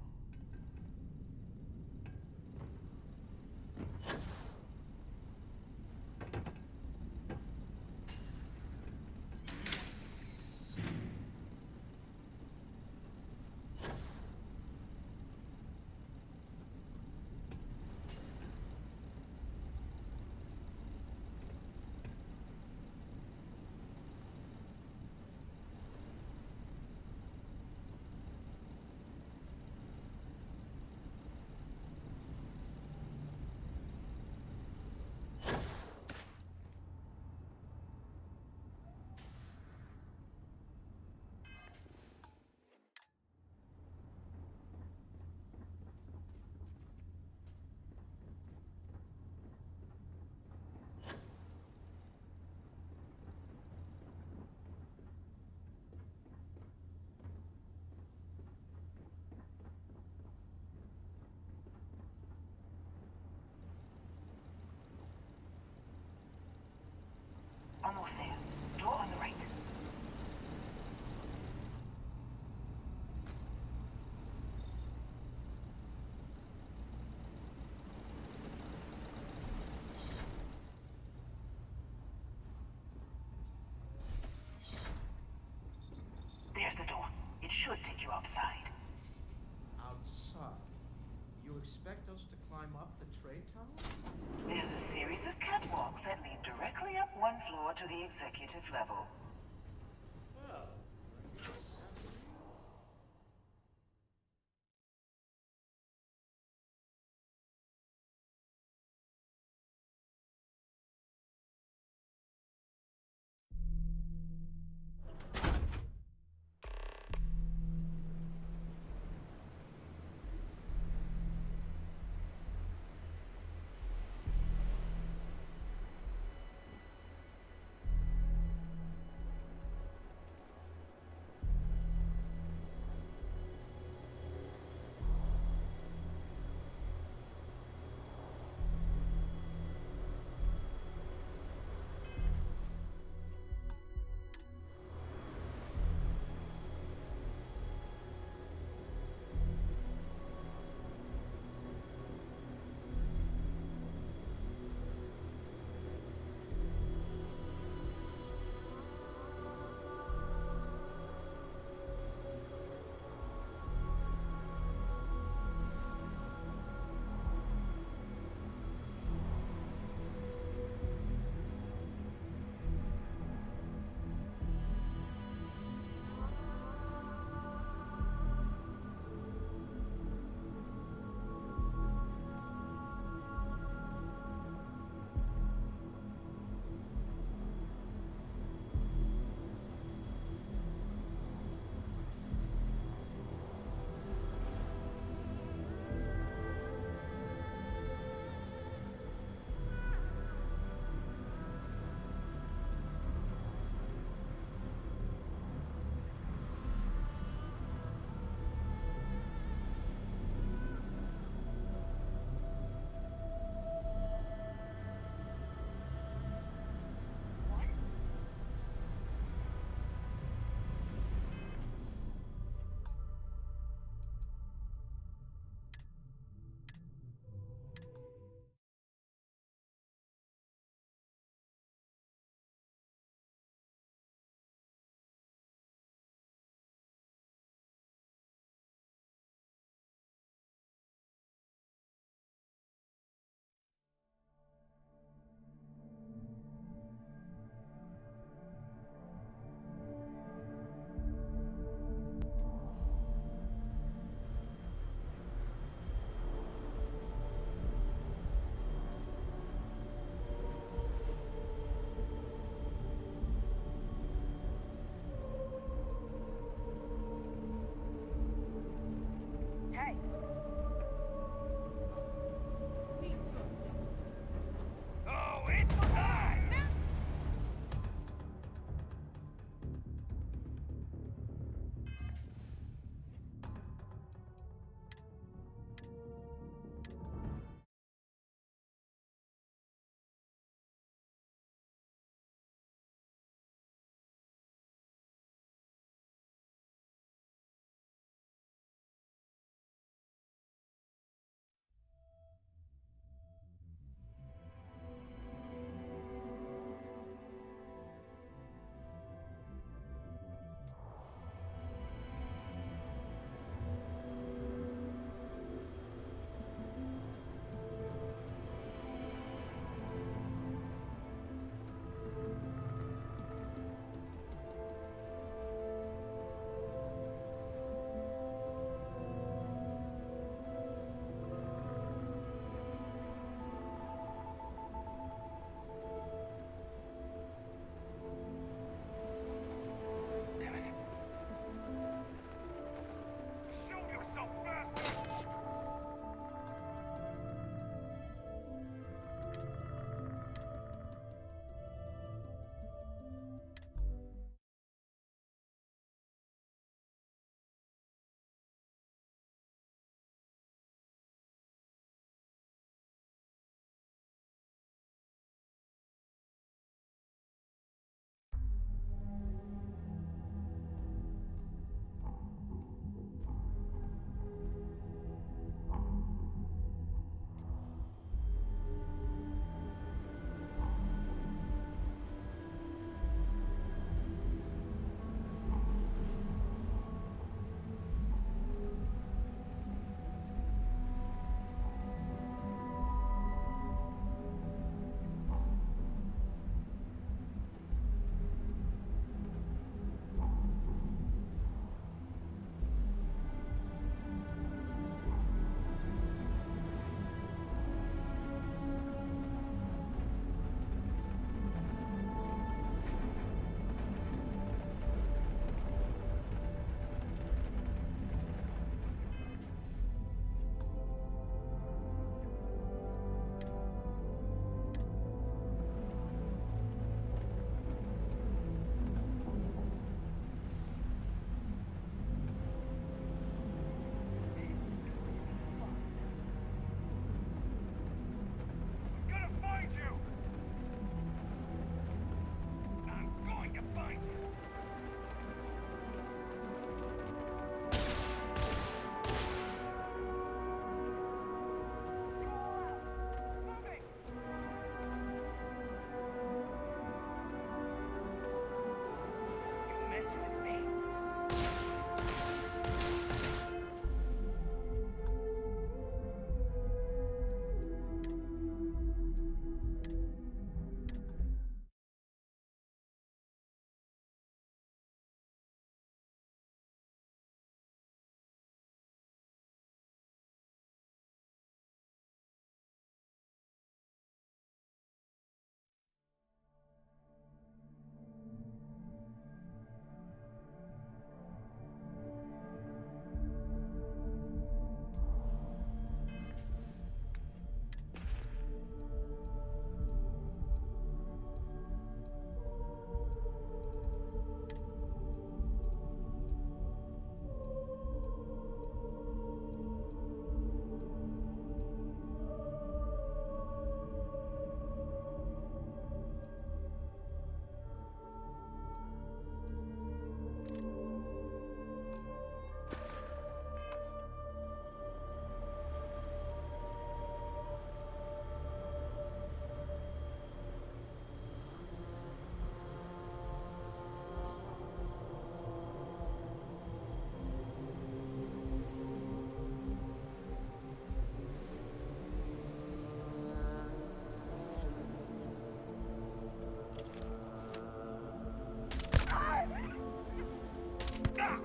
Almost there. Door on the right. There's the door. It should take you outside. Outside? You expect us to climb up the trade tower? There's a series of catwalks that lead directly up one floor to the executive level.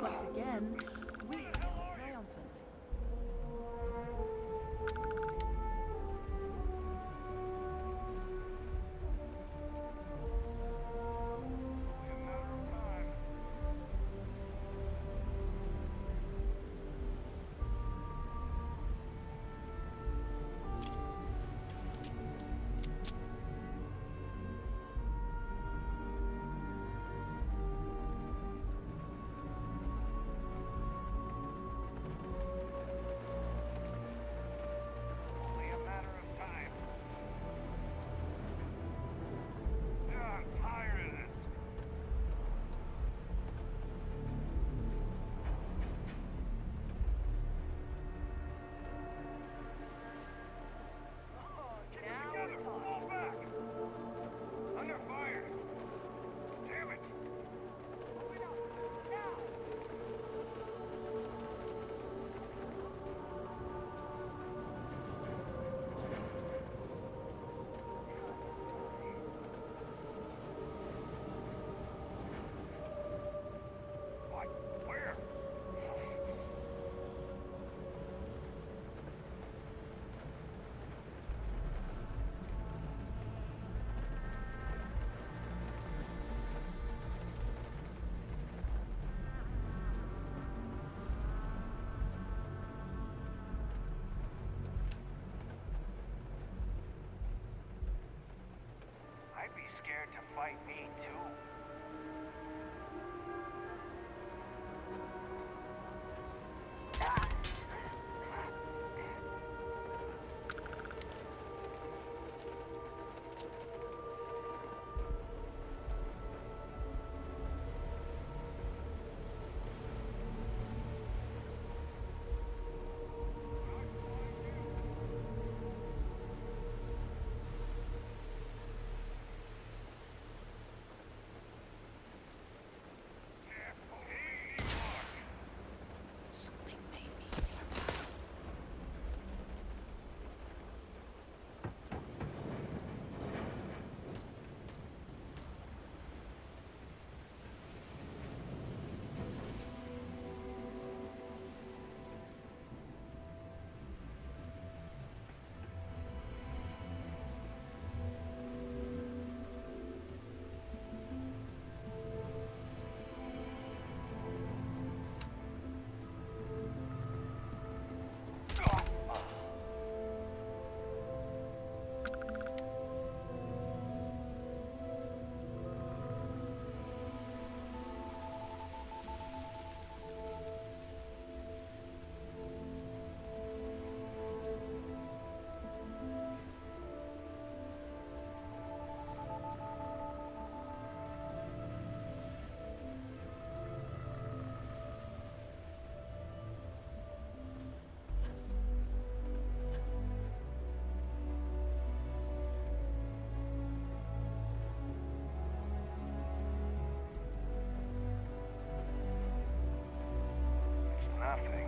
once again, we are triumphant. I'd be scared to fight me, too. Something may be nearby. Nothing.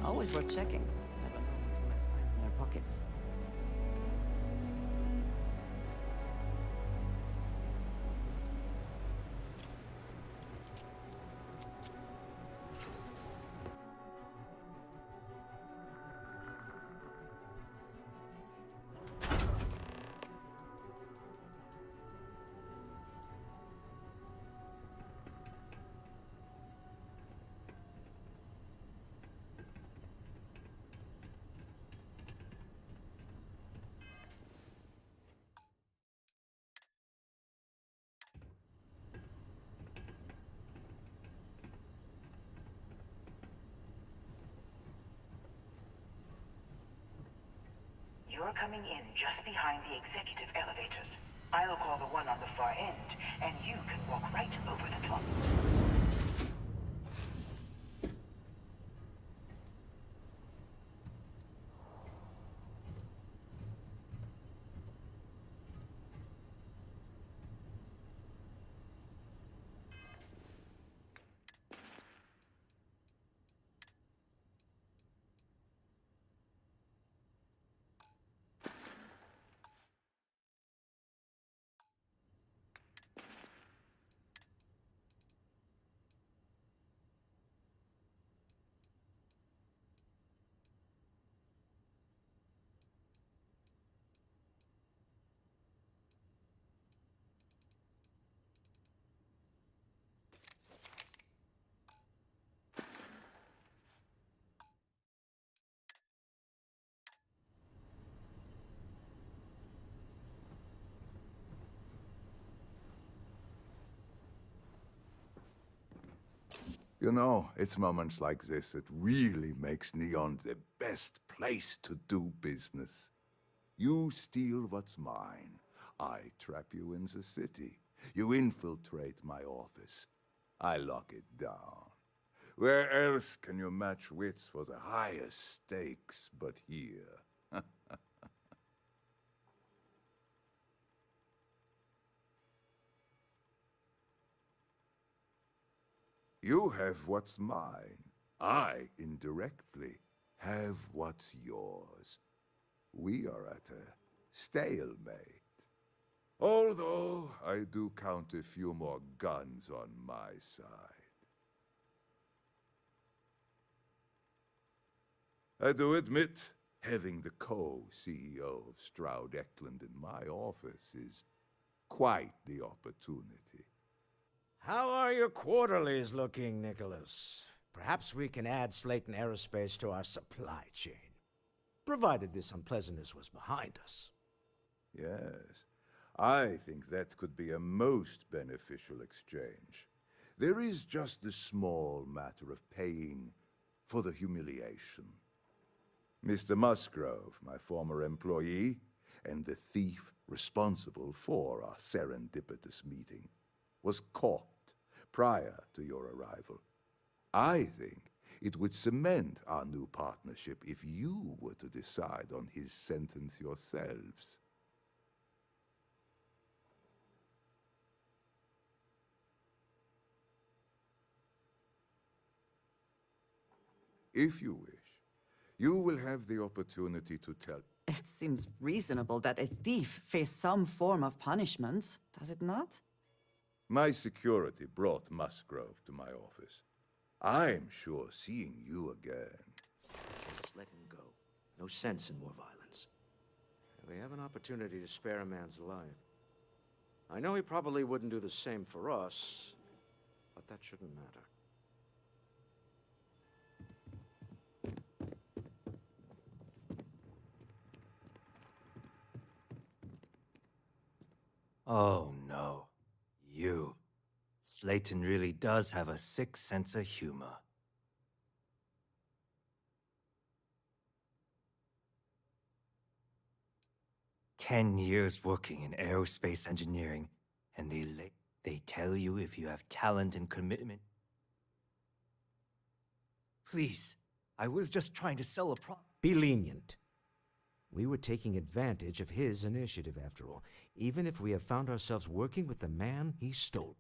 Always worth checking. Never know what you might find in their pockets. You're coming in just behind the executive elevators. I'll call the one on the far end, and you can walk right over the top. You know, it's moments like this that really makes Neon the best place to do business. You steal what's mine. I trap you in the city. You infiltrate my office. I lock it down. Where else can you match wits for the highest stakes but here? You have what's mine. I, indirectly, have what's yours. We are at a stalemate. Although I do count a few more guns on my side. I do admit, having the co-CEO of Stroud Eklund in my office is quite the opportunity. How are your quarterlies looking, Nicholas? Perhaps we can add Slayton Aerospace to our supply chain, provided this unpleasantness was behind us. Yes, I think that could be a most beneficial exchange. There is just the small matter of paying for the humiliation. Mr. Musgrove, my former employee, and the thief responsible for our serendipitous meeting, was caught prior to your arrival. I think it would cement our new partnership if you were to decide on his sentence yourselves. If you wish, you will have the opportunity to tell... It seems reasonable that a thief face some form of punishment, does it not? My security brought Musgrove to my office. I'm sure seeing you again... Just let him go. No sense in more violence. We have an opportunity to spare a man's life. I know he probably wouldn't do the same for us, but that shouldn't matter. Oh no. You. Slayton really does have a sick sense of humor. "10 years working in aerospace engineering, and they tell you if you have talent and commitment. Please, I was just trying to sell a Be lenient. We were taking advantage of his initiative, after all, even if we have found ourselves working with the man he stole.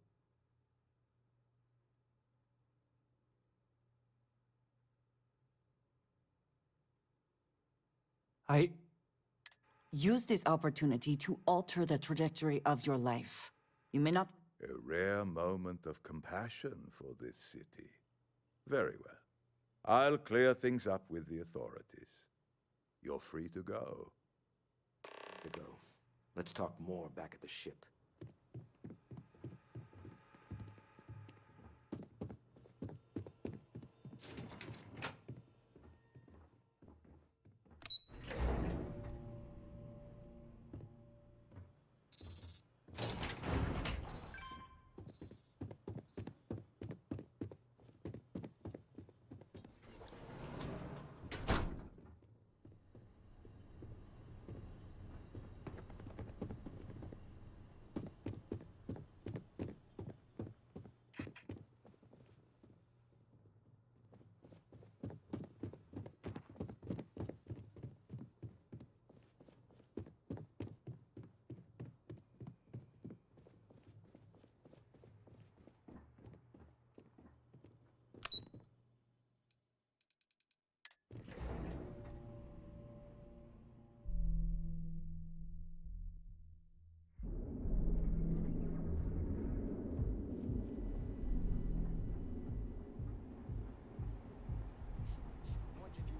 Use this opportunity to alter the trajectory of your life. You may not... A rare moment of compassion for this city. Very well. I'll clear things up with the authorities. You're free to go. To go. Let's talk more back at the ship.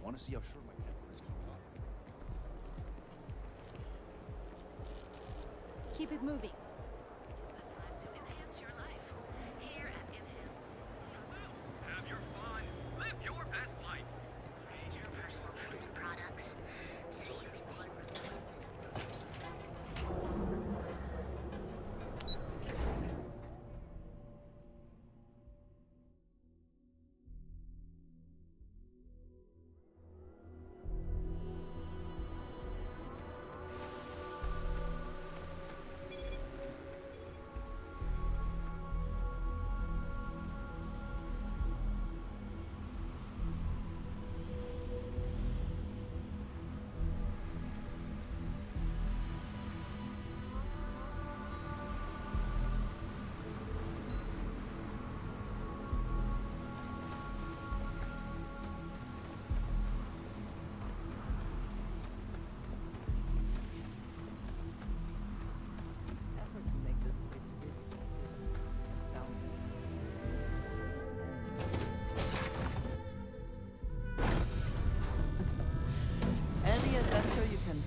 Want to see how short my temper is? Keep it moving. Have your fun. Live your best life. Major personal food products.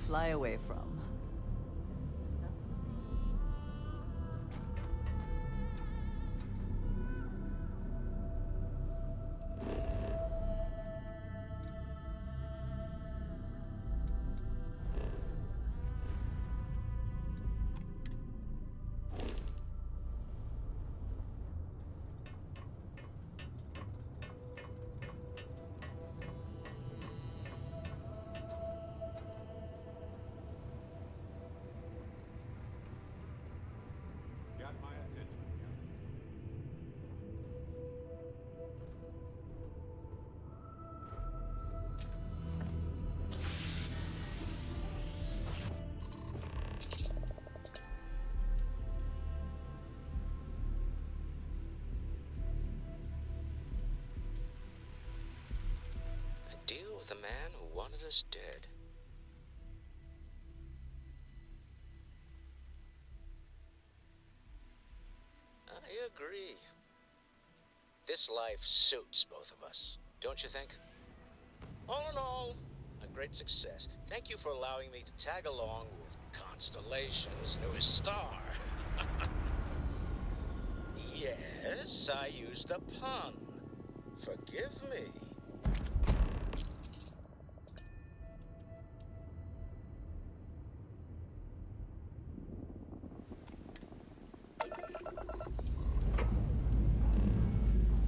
fly away from. Is that how the saying goes? Got my attention. A deal with a man who wanted us dead. I agree. This life suits both of us, don't you think? All in all, a great success. Thank you for allowing me to tag along with Constellation's newest star. Yes, I used a pun. Forgive me.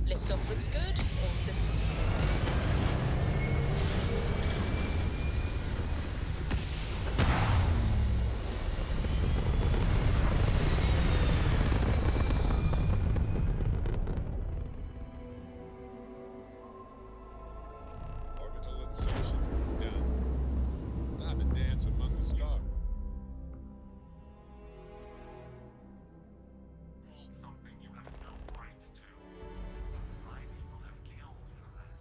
Liftoff looks good. All systems. Orbital insertion done. Time to dance among the stars. Something you have no right to. My people have killed for this.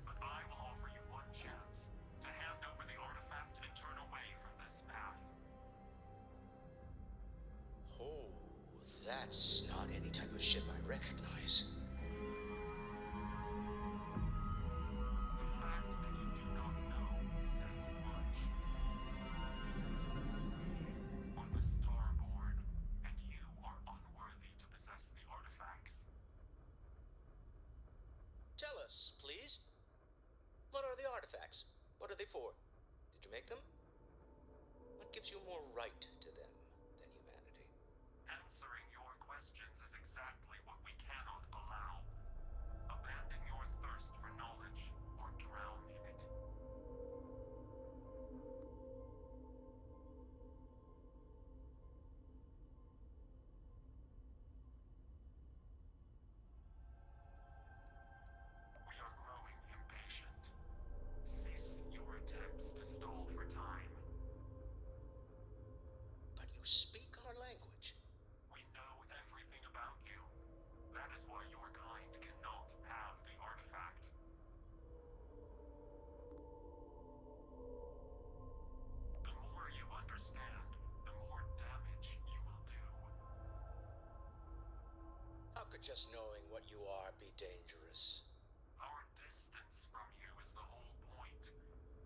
But I will offer you one chance to hand over the artifact and turn away from this path. Oh, that's not any type of ship I recognize. The fact that you do not know says much. We are the Starborn, and you are unworthy to possess the artifacts. Tell us, please. What are the artifacts? What are they for? Did you make them? What gives you more right to them than humanity? Answering your questions is exactly what we cannot allow. Abandon your thirst for knowledge, or drown in it. We are growing impatient. Cease your attempts to stall for time. But you speak our language. We know everything about you. That is why your kind cannot have the artifact. The more you understand, the more damage you will do. How could just knowing what you are be dangerous? Our distance from you is the whole point.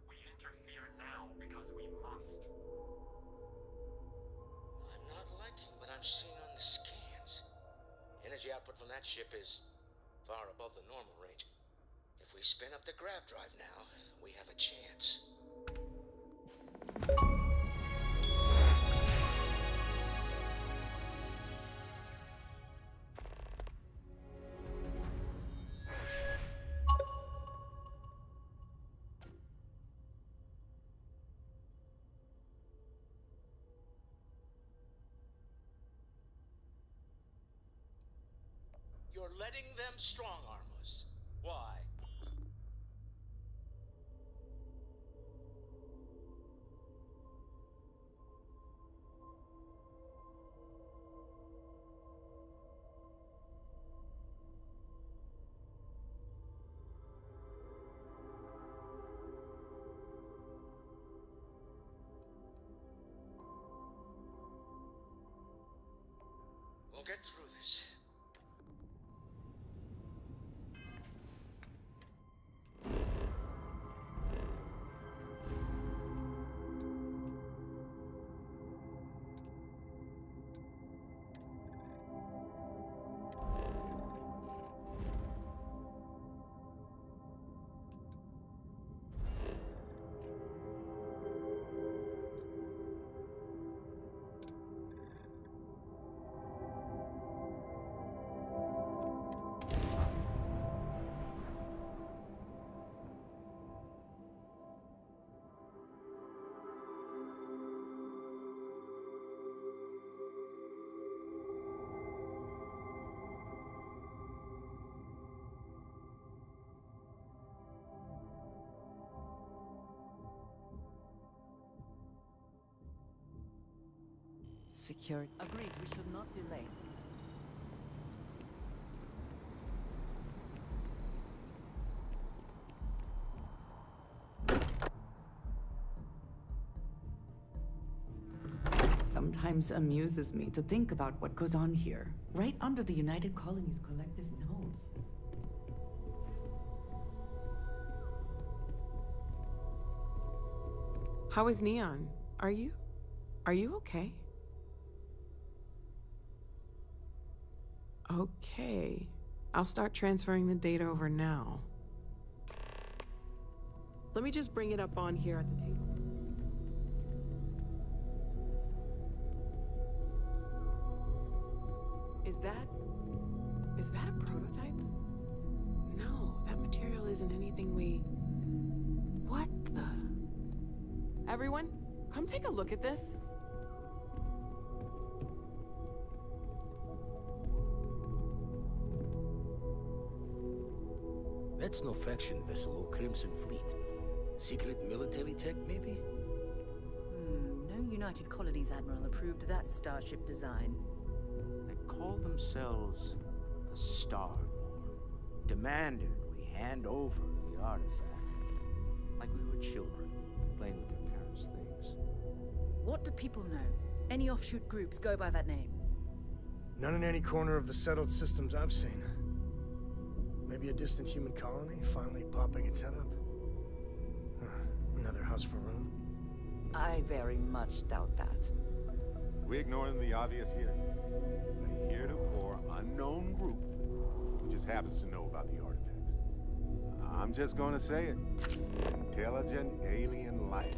We interfere now because we must. I'm not liking what I'm seeing on the scans. Energy output from that ship is far above the normal range. If we spin up the grav drive now, we have a chance. You're letting them strong-arm us. Why? We'll get through this. Secure. Agreed, we should not delay. It sometimes amuses me to think about what goes on here, right under the United Colony's collective nose. How is Neon? Are you okay? Okay. I'll start transferring the data over now. Let me just bring it up on here at the table. Is that a prototype? No, that material isn't anything we... What the... Everyone, come take a look at this. That's no faction vessel or Crimson Fleet. Secret military tech, maybe? No United Colonies Admiral approved that starship design. They call themselves the Star-Lord. Demanded we hand over the artifact. Like we were children, playing with their parents' things. What do people know? Any offshoot groups go by that name? None in any corner of the settled systems I've seen. Maybe a distant human colony finally popping its head up. Another house for room. I very much doubt that. We ignoring the obvious here. A heretofore unknown group who just happens to know about the artifacts. I'm just gonna say it. Intelligent alien life.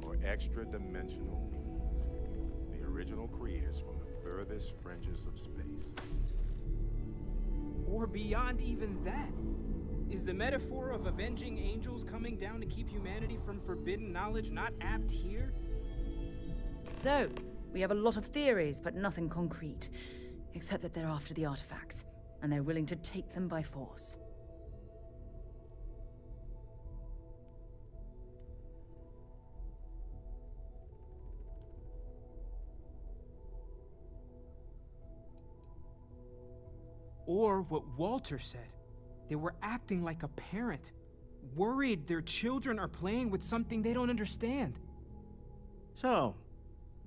Or extra-dimensional beings. The original creators from the furthest fringes of space. Or beyond even that. Is the metaphor of avenging angels coming down to keep humanity from forbidden knowledge not apt here? So, we have a lot of theories, but nothing concrete. Except that they're after the artifacts, and they're willing to take them by force. Or what Walter said. They were acting like a parent, worried their children are playing with something they don't understand. So,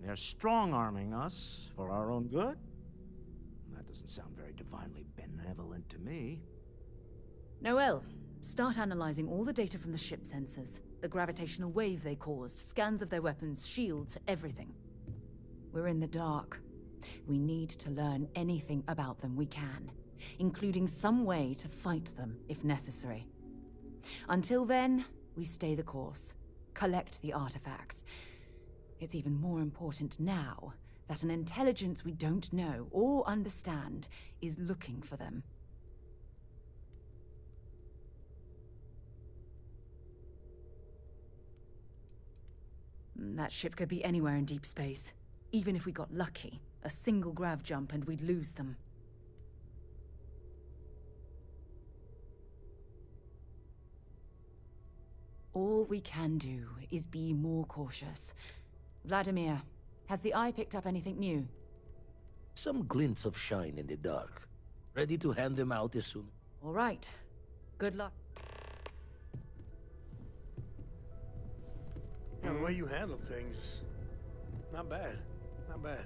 they're strong-arming us for our own good? That doesn't sound very divinely benevolent to me. Noel, start analyzing all the data from the ship sensors. The gravitational wave they caused, scans of their weapons, shields, everything. We're in the dark. We need to learn anything about them we can, including some way to fight them if necessary. Until then, we stay the course, collect the artifacts. It's even more important now that an intelligence we don't know or understand is looking for them. That ship could be anywhere in deep space. Even if we got lucky, a single grav jump and we'd lose them. All we can do is be more cautious. Vladimir, has the Eye picked up anything new? Some glints of shine in the dark. Ready to hand them out as soon. All right. Good luck. Yeah, the way you handle things, not bad. Not bad.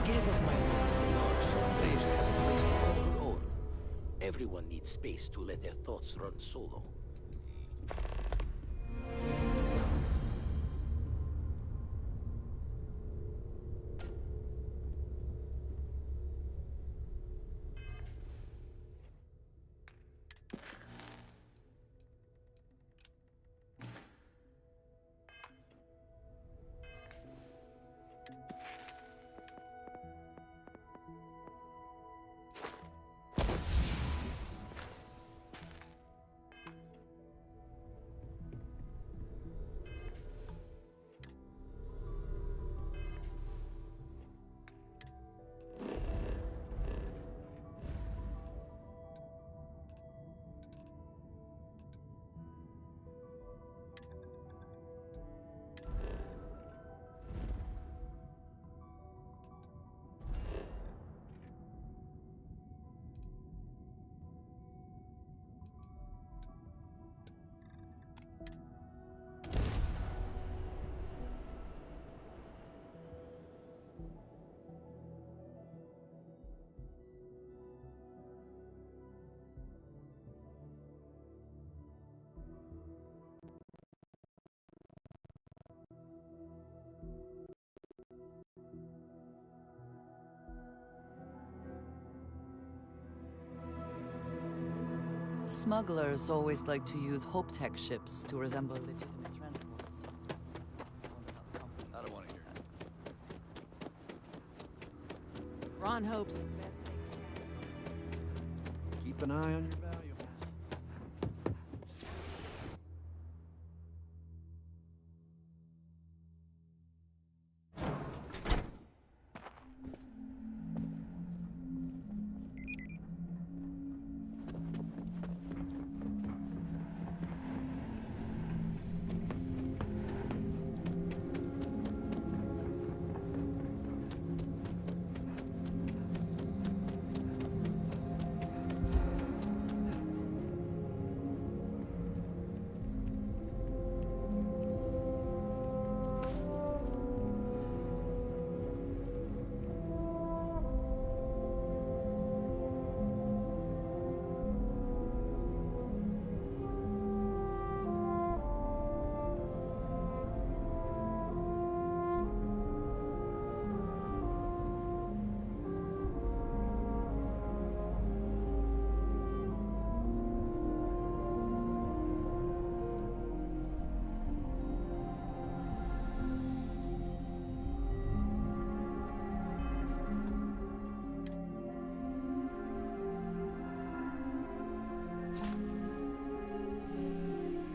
Give up my large some treasure have a place to call their own. Everyone needs space to let their thoughts run solo. Smugglers always like to use Hope Tech ships to resemble legitimate transports. I don't want to hear it. Ron hopes the best thing Keep an eye on your valuables.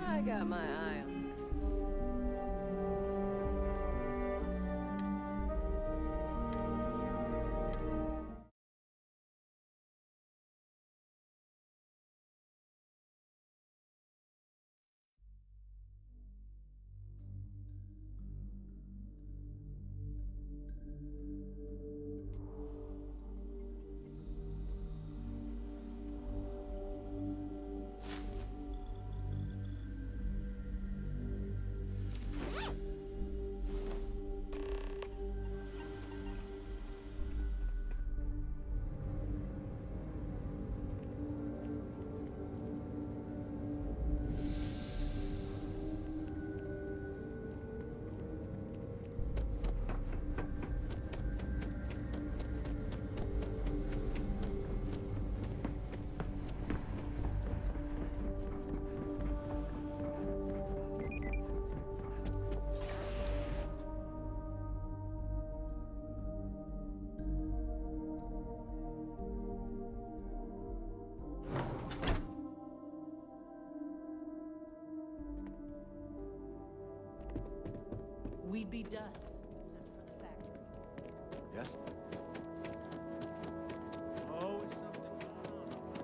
I got my eye on. We'd be dust, except for the factory. Yes? Always something going on.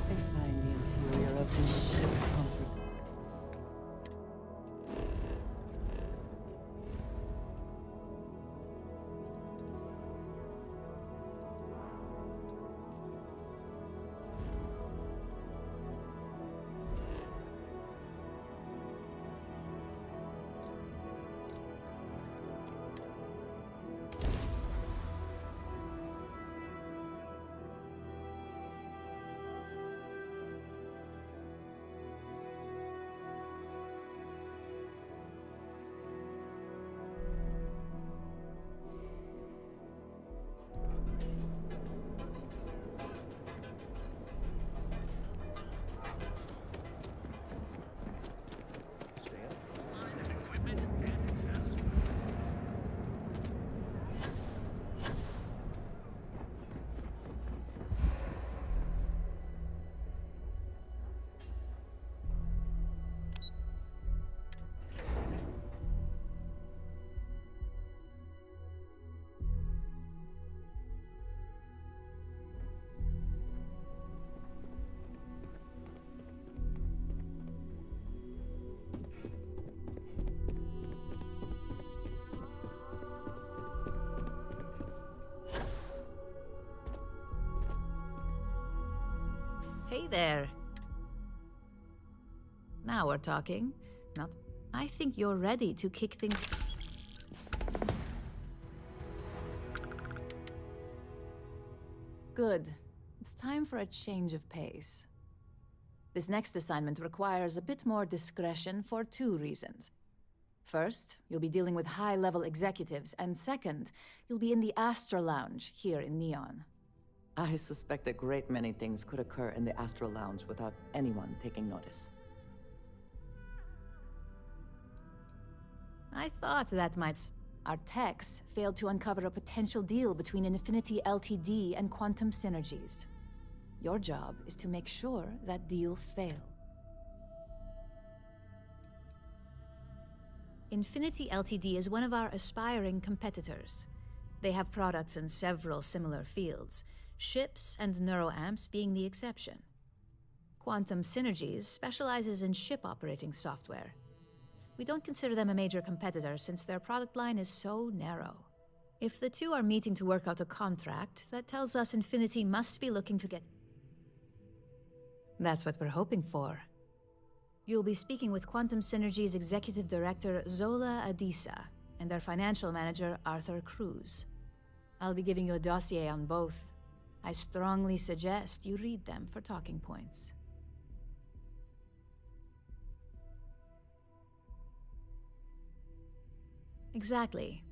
I find the interior of this ship comforting. Hey there. Now we're talking. Not. I think you're ready to kick things. Good. It's time for a change of pace. This next assignment requires a bit more discretion for 2 reasons. First, you'll be dealing with high-level executives, and second, you'll be in the Astra Lounge here in Neon. I suspect a great many things could occur in the Astral Lounge without anyone taking notice. I thought that might... Our techs failed to uncover a potential deal between Infinity Ltd. And Quantum Synergies. Your job is to make sure that deal fails. Infinity Ltd. Is one of our aspiring competitors. They have products in several similar fields, ships and neuroamps being the exception. Quantum Synergies specializes in ship operating software. We don't consider them a major competitor since their product line is so narrow. If the two are meeting to work out a contract, that tells us Infinity must be looking to get... That's what we're hoping for. You'll be speaking with Quantum Synergy's Executive Director Zola Adisa and their Financial Manager Arthur Cruz. I'll be giving you a dossier on both. I strongly suggest you read them for talking points. Exactly.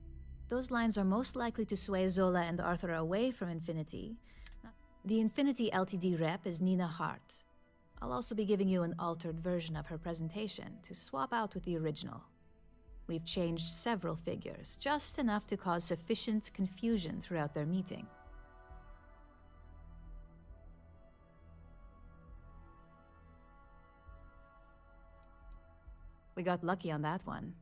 Those lines are most likely to sway Zola and Arthur away from Infinity. The Infinity Ltd. Rep is Nina Hart. I'll also be giving you an altered version of her presentation to swap out with the original. We've changed several figures, just enough to cause sufficient confusion throughout their meeting. We got lucky on that one.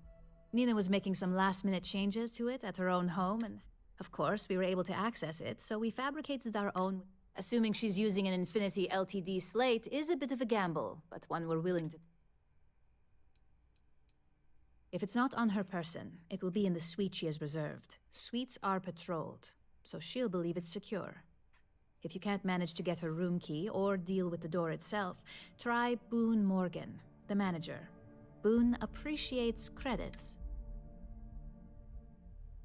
Nina was making some last-minute changes to it at her own home, and of course, we were able to access it, so we fabricated our own. Assuming she's using an Infinity Ltd. slate is a bit of a gamble, but one we're willing to... If it's not on her person, it will be in the suite she has reserved. Suites are patrolled, so she'll believe it's secure. If you can't manage to get her room key or deal with the door itself, try Boone Morgan, the manager. Boone appreciates credits.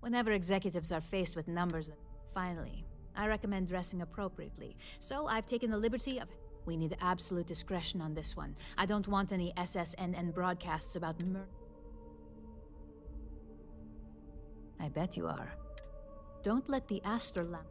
Whenever executives are faced with numbers, finally, I recommend dressing appropriately. So I've taken the liberty of... We need absolute discretion on this one. I don't want any SSNN broadcasts about murder. I bet you are. Don't let the Astral Lamp...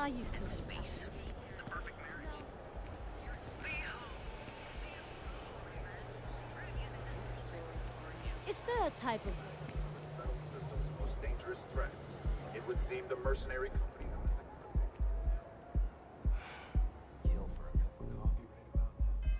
I used to. Is there a type of... System's most dangerous threats. It would seem the mercenary company knows. Kill for a cup of coffee right about now.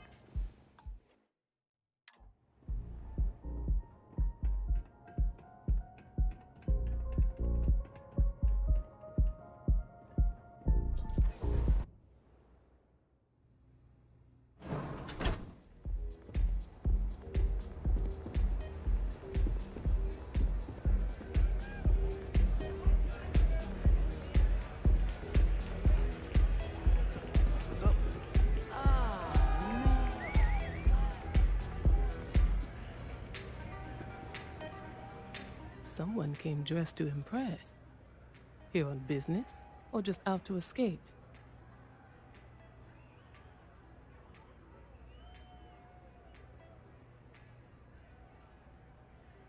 Someone came dressed to impress. Here on business, or just out to escape?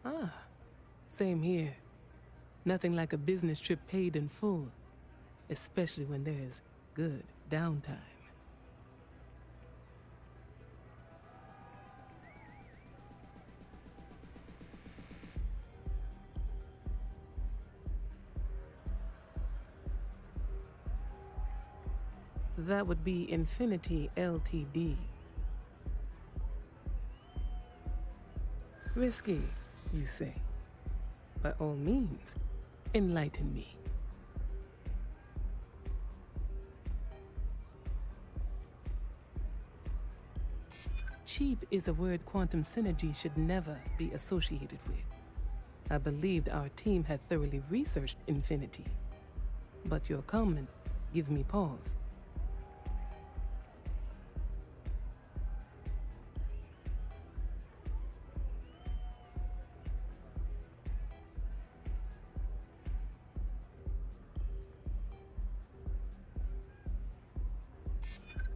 Ah, same here. Nothing like a business trip paid in full, especially when there's good downtime. That would be Infinity Ltd. Risky, you say? By all means, enlighten me. Cheap is a word Quantum Synergy should never be associated with. I believed our team had thoroughly researched Infinity, but your comment gives me pause.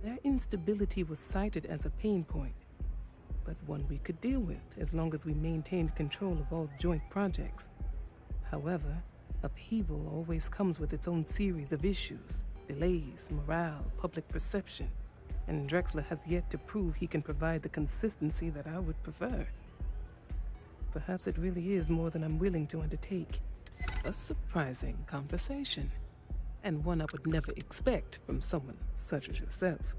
Their instability was cited as a pain point, but one we could deal with as long as we maintained control of all joint projects. However, upheaval always comes with its own series of issues, delays, morale, public perception, and Drexler has yet to prove he can provide the consistency that I would prefer. Perhaps it really is more than I'm willing to undertake. A surprising conversation, and one I would never expect from someone such as yourself.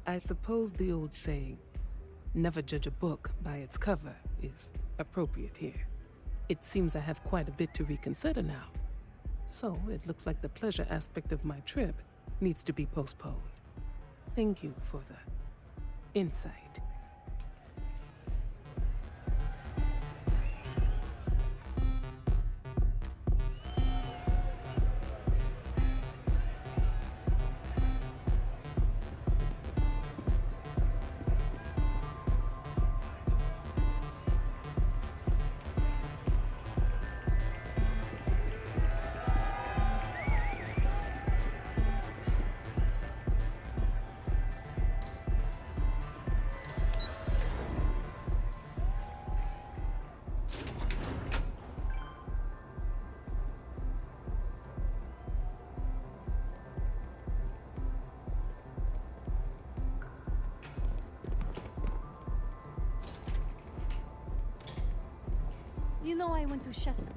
I suppose the old saying, never judge a book by its cover, is appropriate here. It seems I have quite a bit to reconsider now. So it looks like the pleasure aspect of my trip needs to be postponed. Thank you for the insight. You know I went to chef school.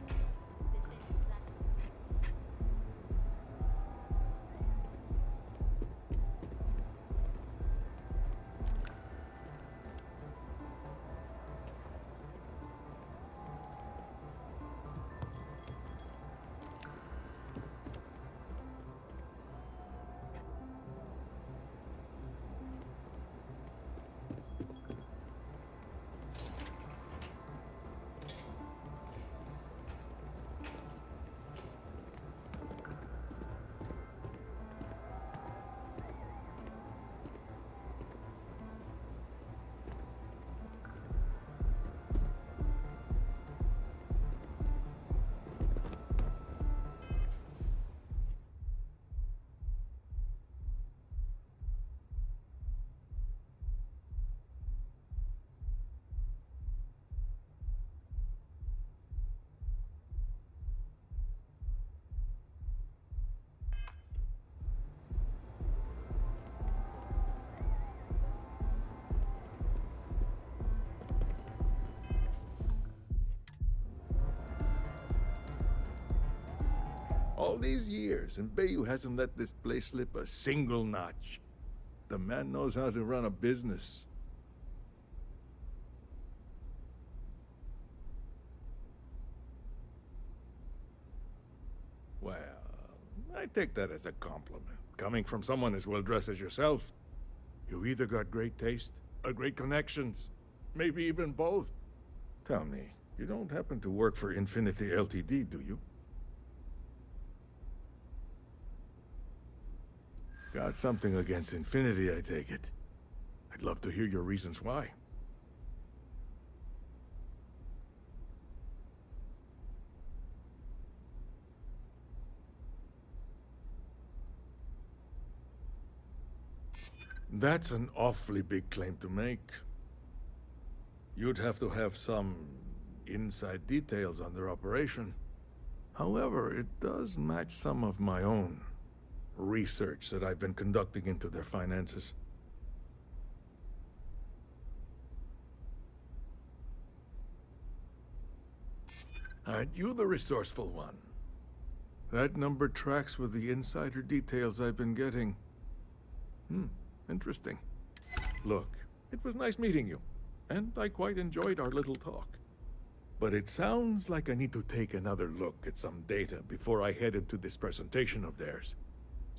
All these years, and Bayou hasn't let this place slip a single notch. The man knows how to run a business. Well, I take that as a compliment. Coming from someone as well-dressed as yourself, you either got great taste or great connections. Maybe even both. Tell me, you don't happen to work for Infinity Ltd., do you? Got something against Infinity, I take it. I'd love to hear your reasons why. That's an awfully big claim to make. You'd have to have some inside details on their operation. However, it does match some of my own research that I've been conducting into their finances. Aren't you the resourceful one? That number tracks with the insider details I've been getting. Interesting. Look, it was nice meeting you, and I quite enjoyed our little talk. But it sounds like I need to take another look at some data before I head into this presentation of theirs.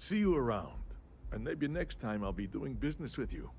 See you around, and maybe next time I'll be doing business with you.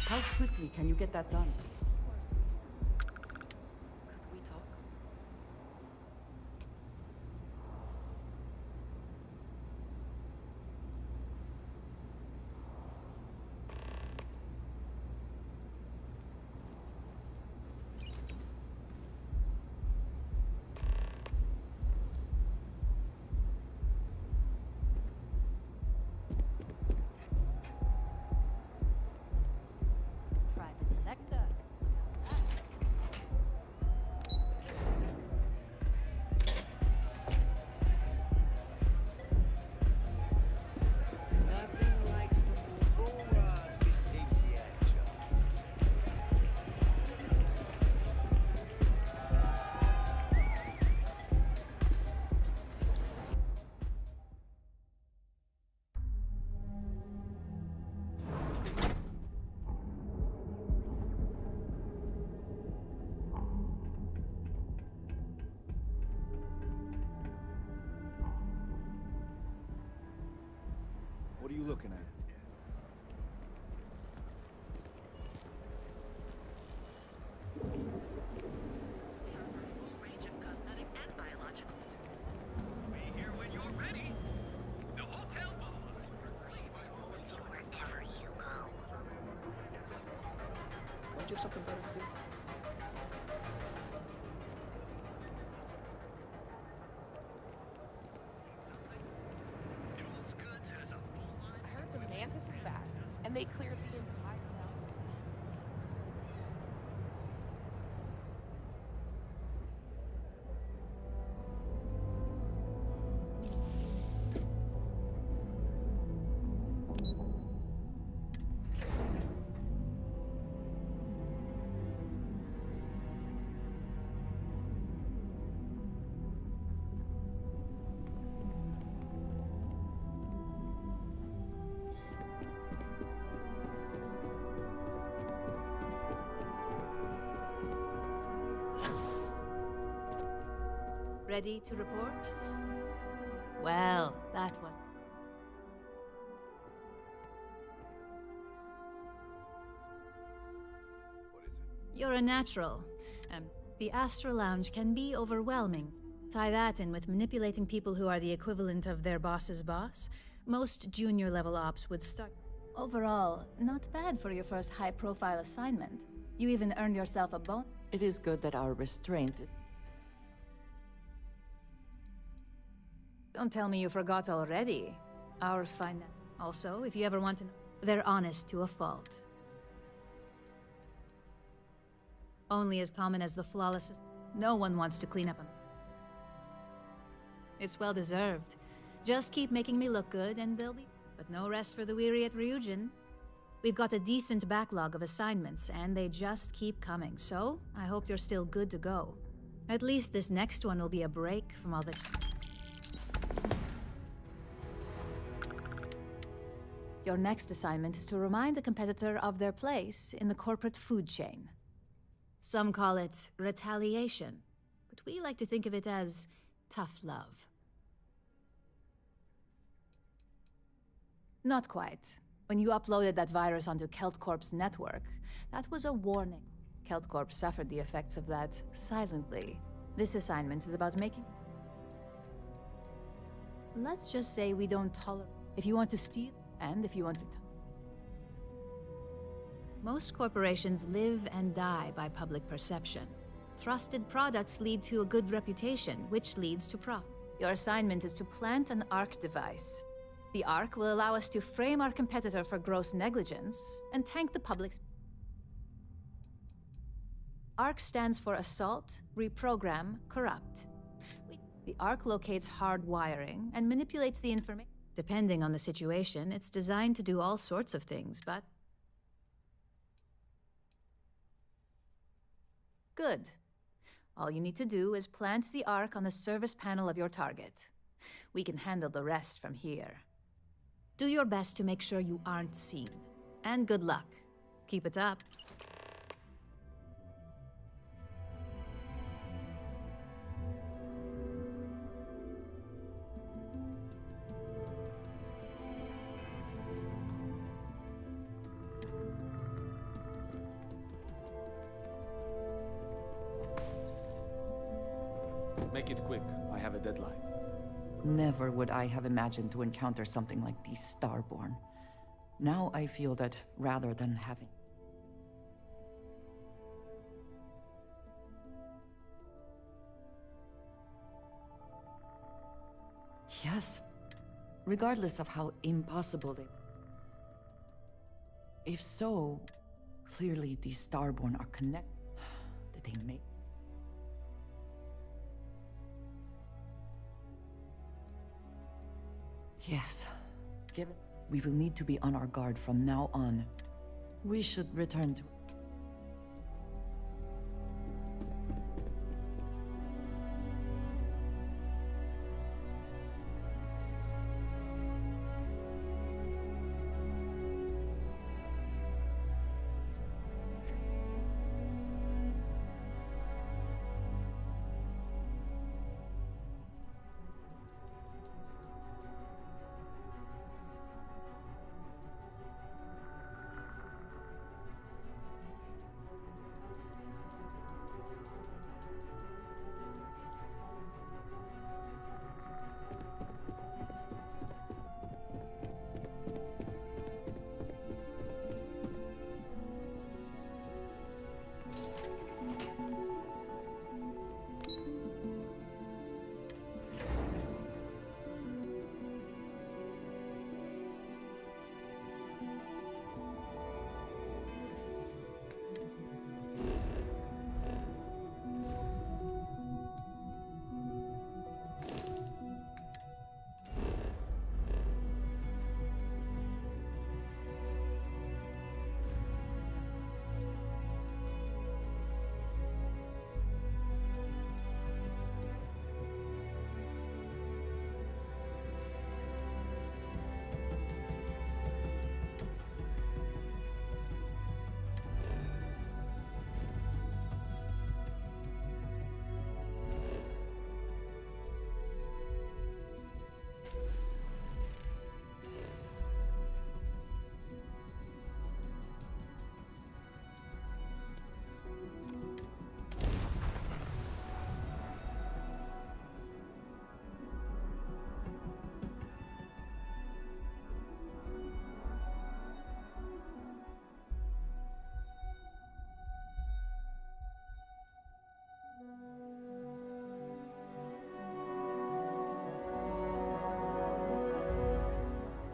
How quickly can you get that done? Could we talk? Private sector. Nothing like some bull-rod to take the action. What are you looking at? Don't you have something better to do? I heard the mantis is back, and they cleared the entire mountain. Ready to report? Well, that was... You're a natural. The Astral Lounge can be overwhelming. Tie that in with manipulating people who are the equivalent of their boss's boss. Most junior level ops would start. Overall, not bad for your first high-profile assignment. You even earned yourself a bone. It is good that our restraint is... Don't tell me you forgot already. Our fine... Also, if you ever want to know, they're honest to a fault. Only as common as the flawless... No one wants to clean up a... It's well deserved. Just keep making me look good and they'll be... But no rest for the weary at Ryujin. We've got a decent backlog of assignments, and they just keep coming, so I hope you're still good to go. At least this next one will be a break from all the... Your next assignment is to remind the competitor of their place in the corporate food chain. Some call it retaliation, but we like to think of it as tough love. Not quite. When you uploaded that virus onto KeltCorp's network, that was a warning. KeltCorp suffered the effects of that silently. This assignment is about making... Let's just say we don't tolerate... If you want to steal, and if you want to... Most corporations live and die by public perception. Trusted products lead to a good reputation, which leads to profit. Your assignment is to plant an ARC device. The ARC will allow us to frame our competitor for gross negligence and tank the public's... ARC stands for Assault, Reprogram, Corrupt. The ARC locates hard wiring and manipulates the information. Depending on the situation, it's designed to do all sorts of things, but... Good. All you need to do is plant the ARC on the service panel of your target. We can handle the rest from here. Do your best to make sure you aren't seen. And good luck. Keep it up. Make it quick. I have a deadline. Never would I have imagined to encounter something like these Starborn. Now I feel that rather than having... Yes. Regardless of how impossible they... If so, clearly these Starborn are connected. Did they make... Yes. Given we will need to be on our guard from now on. We should return to...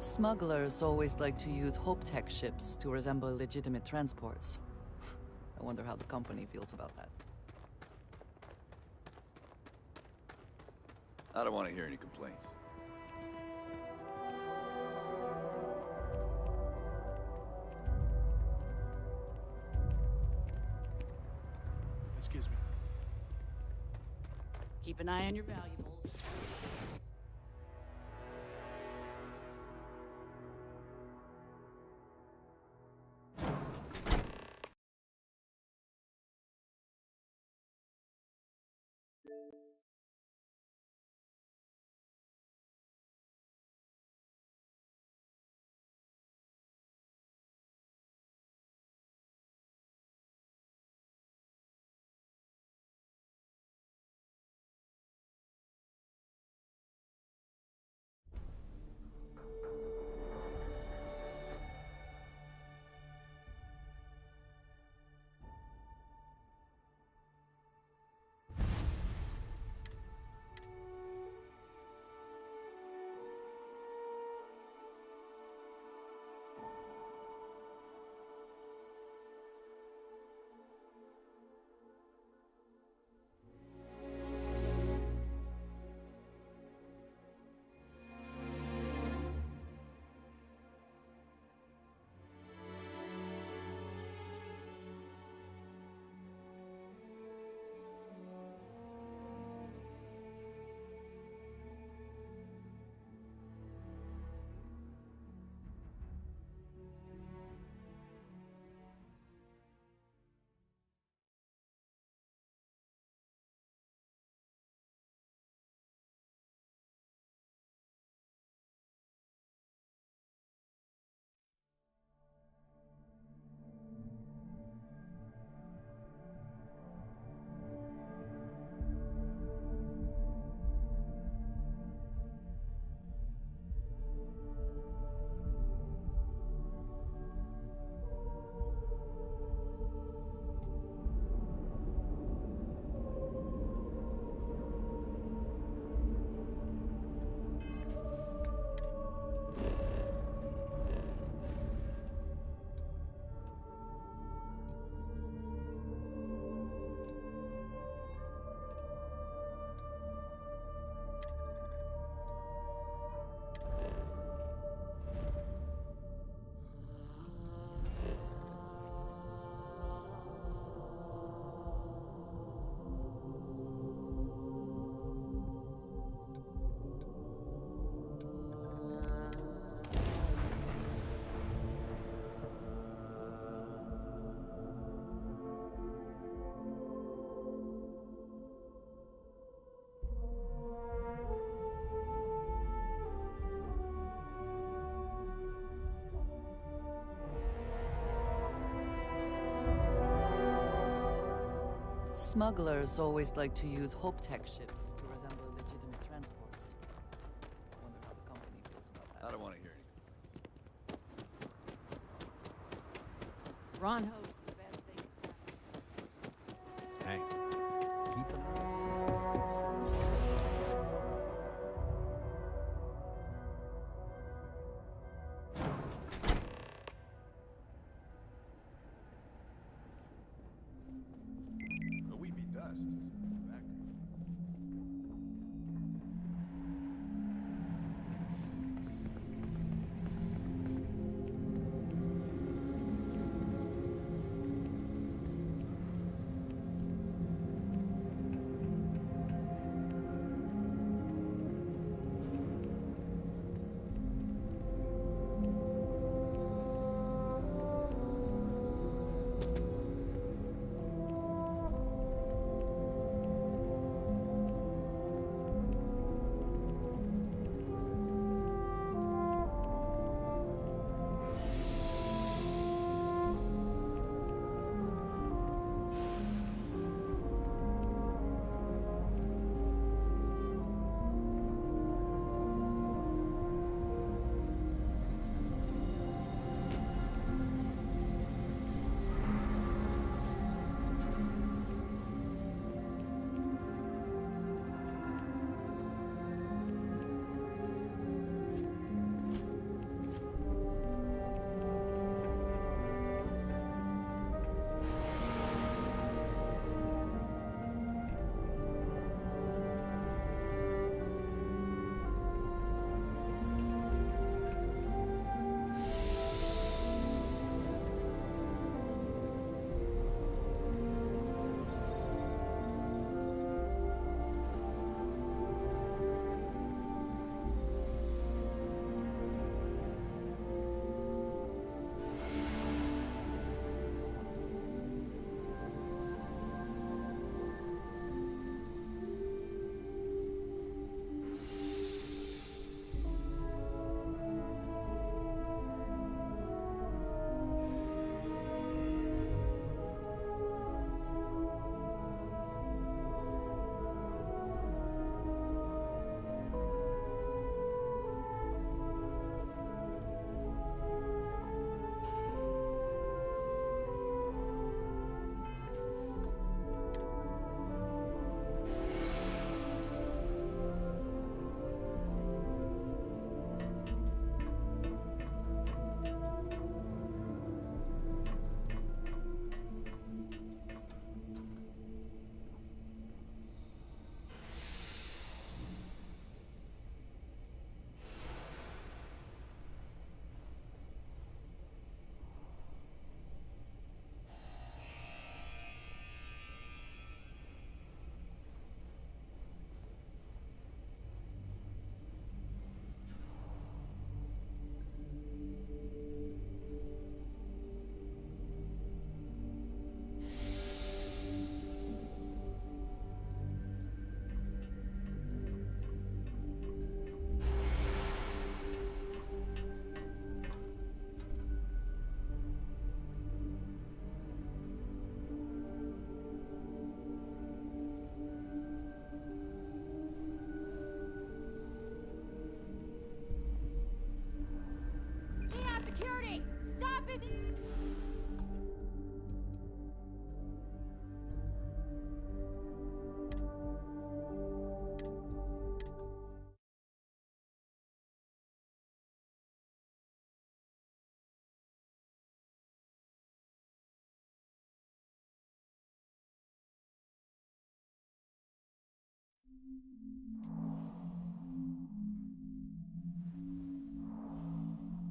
Smugglers always like to use Hope-Tech ships to resemble legitimate transports. I wonder how the company feels about that. I don't want to hear any complaints. Excuse me. Keep an eye on your valuables. Smugglers always like to use Hope-Tech ships to resemble legitimate transports. I wonder how the company feels about that. I don't want to hear any Ron hopes the best thing that's happened. Hey, keep an eye. A weepy dust. Factory.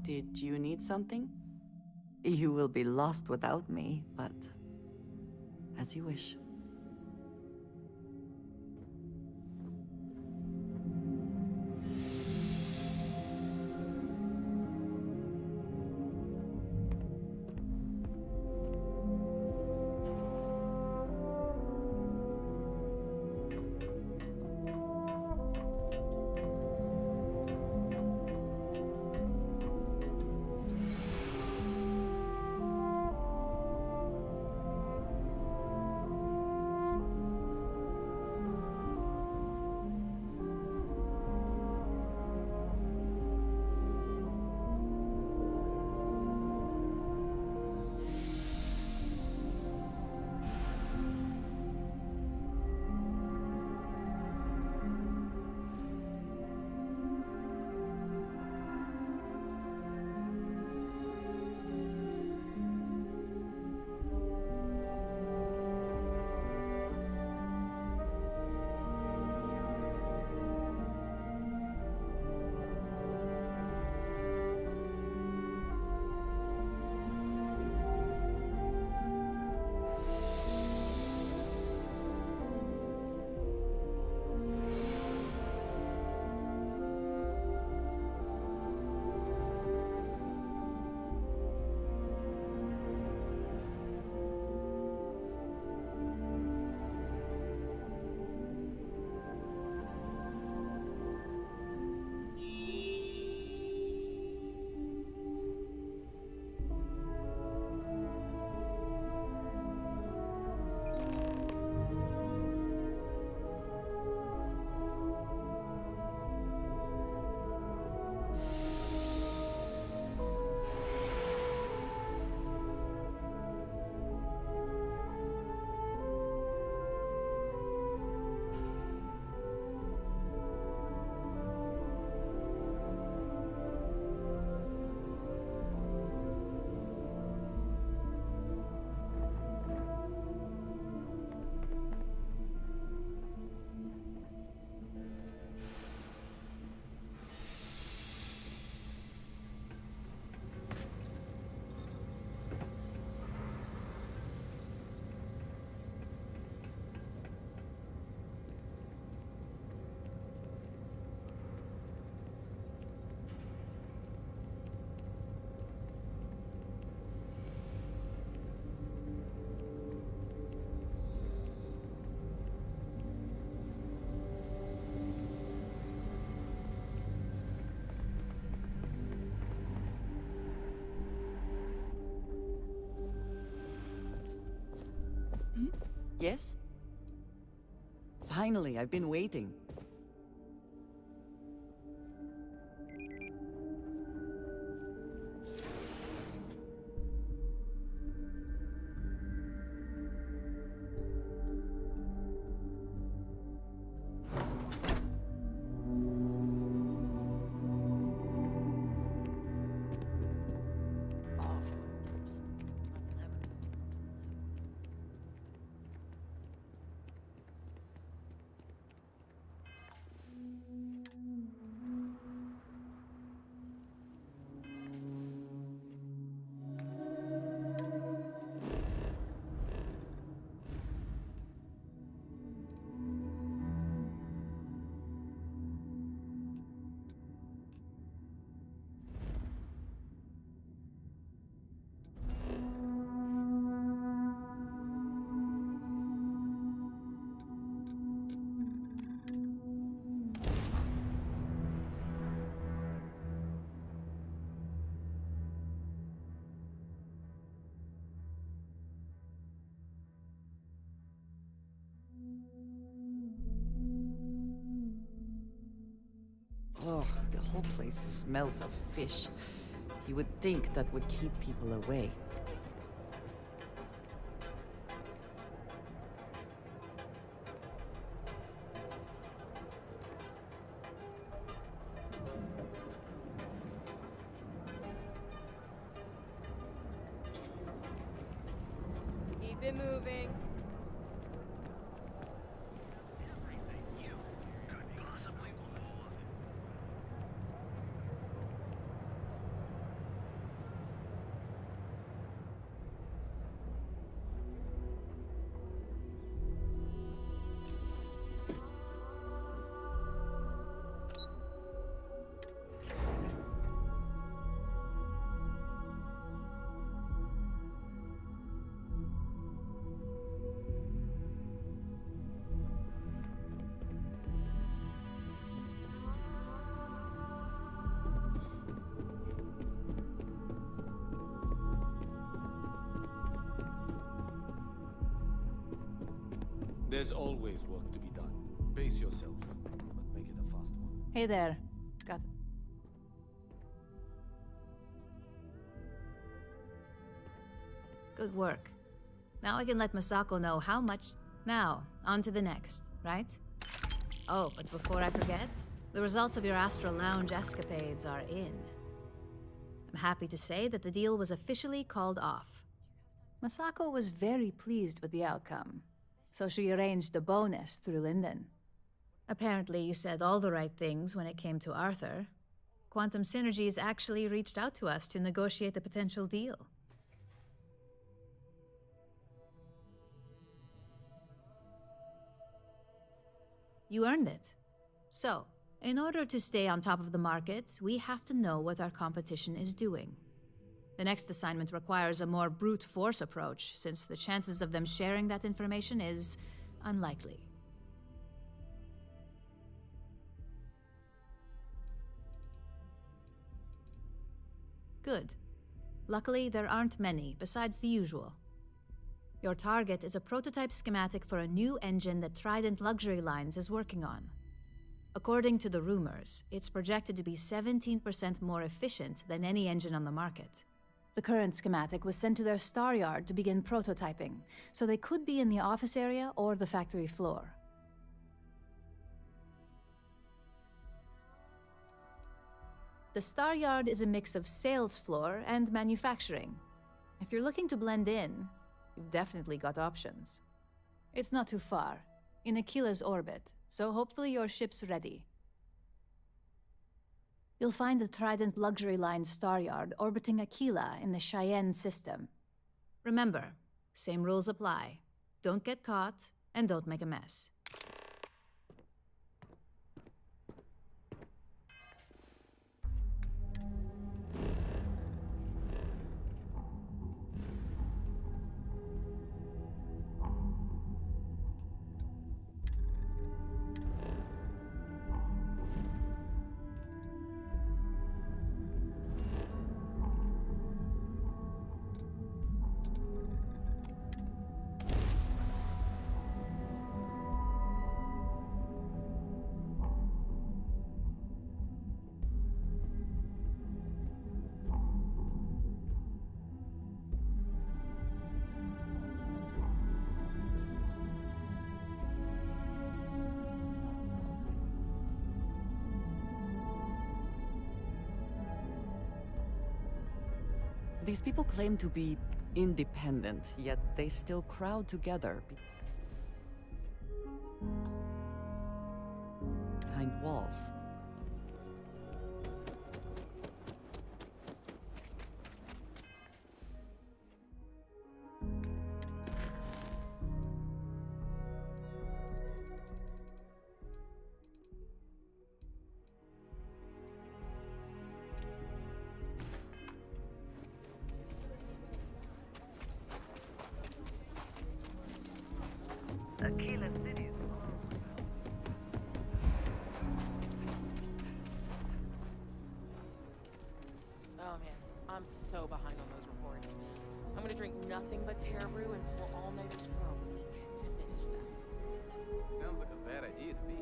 Did you need something? You will be lost without me, but as you wish. Yes? Finally, I've been waiting. Oh, the whole place smells of fish. You would think that would keep people away. Keep it moving. There's always work to be done. Pace yourself, but make it a fast one. Hey there. Got it. Good work. Now I can let Masako know how much... Now, on to the next, right? Oh, but before I forget, the results of your Astral Lounge escapades are in. I'm happy to say that the deal was officially called off. Masako was very pleased with the outcome, so she arranged a bonus through Linden. Apparently you said all the right things when it came to Arthur. Quantum Synergies actually reached out to us to negotiate the potential deal. You earned it. So, in order to stay on top of the market, we have to know what our competition is doing. The next assignment requires a more brute force approach, since the chances of them sharing that information is unlikely. Good. Luckily, there aren't many, besides the usual. Your target is a prototype schematic for a new engine that Trident Luxury Lines is working on. According to the rumors, it's projected to be 17% more efficient than any engine on the market. The current schematic was sent to their star yard to begin prototyping, so they could be in the office area or the factory floor. The star yard is a mix of sales floor and manufacturing. If you're looking to blend in, you've definitely got options. It's not too far, in Aquila's orbit, so hopefully your ship's ready. You'll find the Trident Luxury Line star yard orbiting Aquila in the Cheyenne system. Remember, same rules apply. Don't get caught, and don't make a mess. These people claim to be independent, yet they still crowd together behind walls. Oh man, I'm so behind on those reports. I'm gonna drink nothing but Terra Brew and pull all-nighters for a week to finish them. Sounds like a bad idea to me.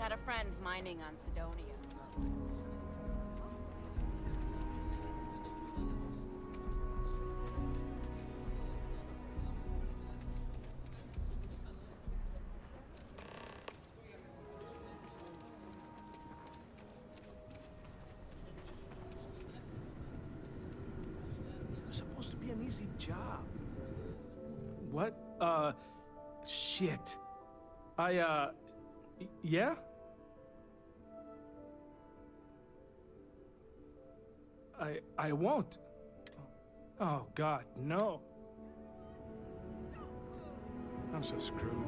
had a friend mining on Sidonia. It was supposed to be an easy job. What? Shit. Yeah? I won't. Oh, God, no. I'm so screwed.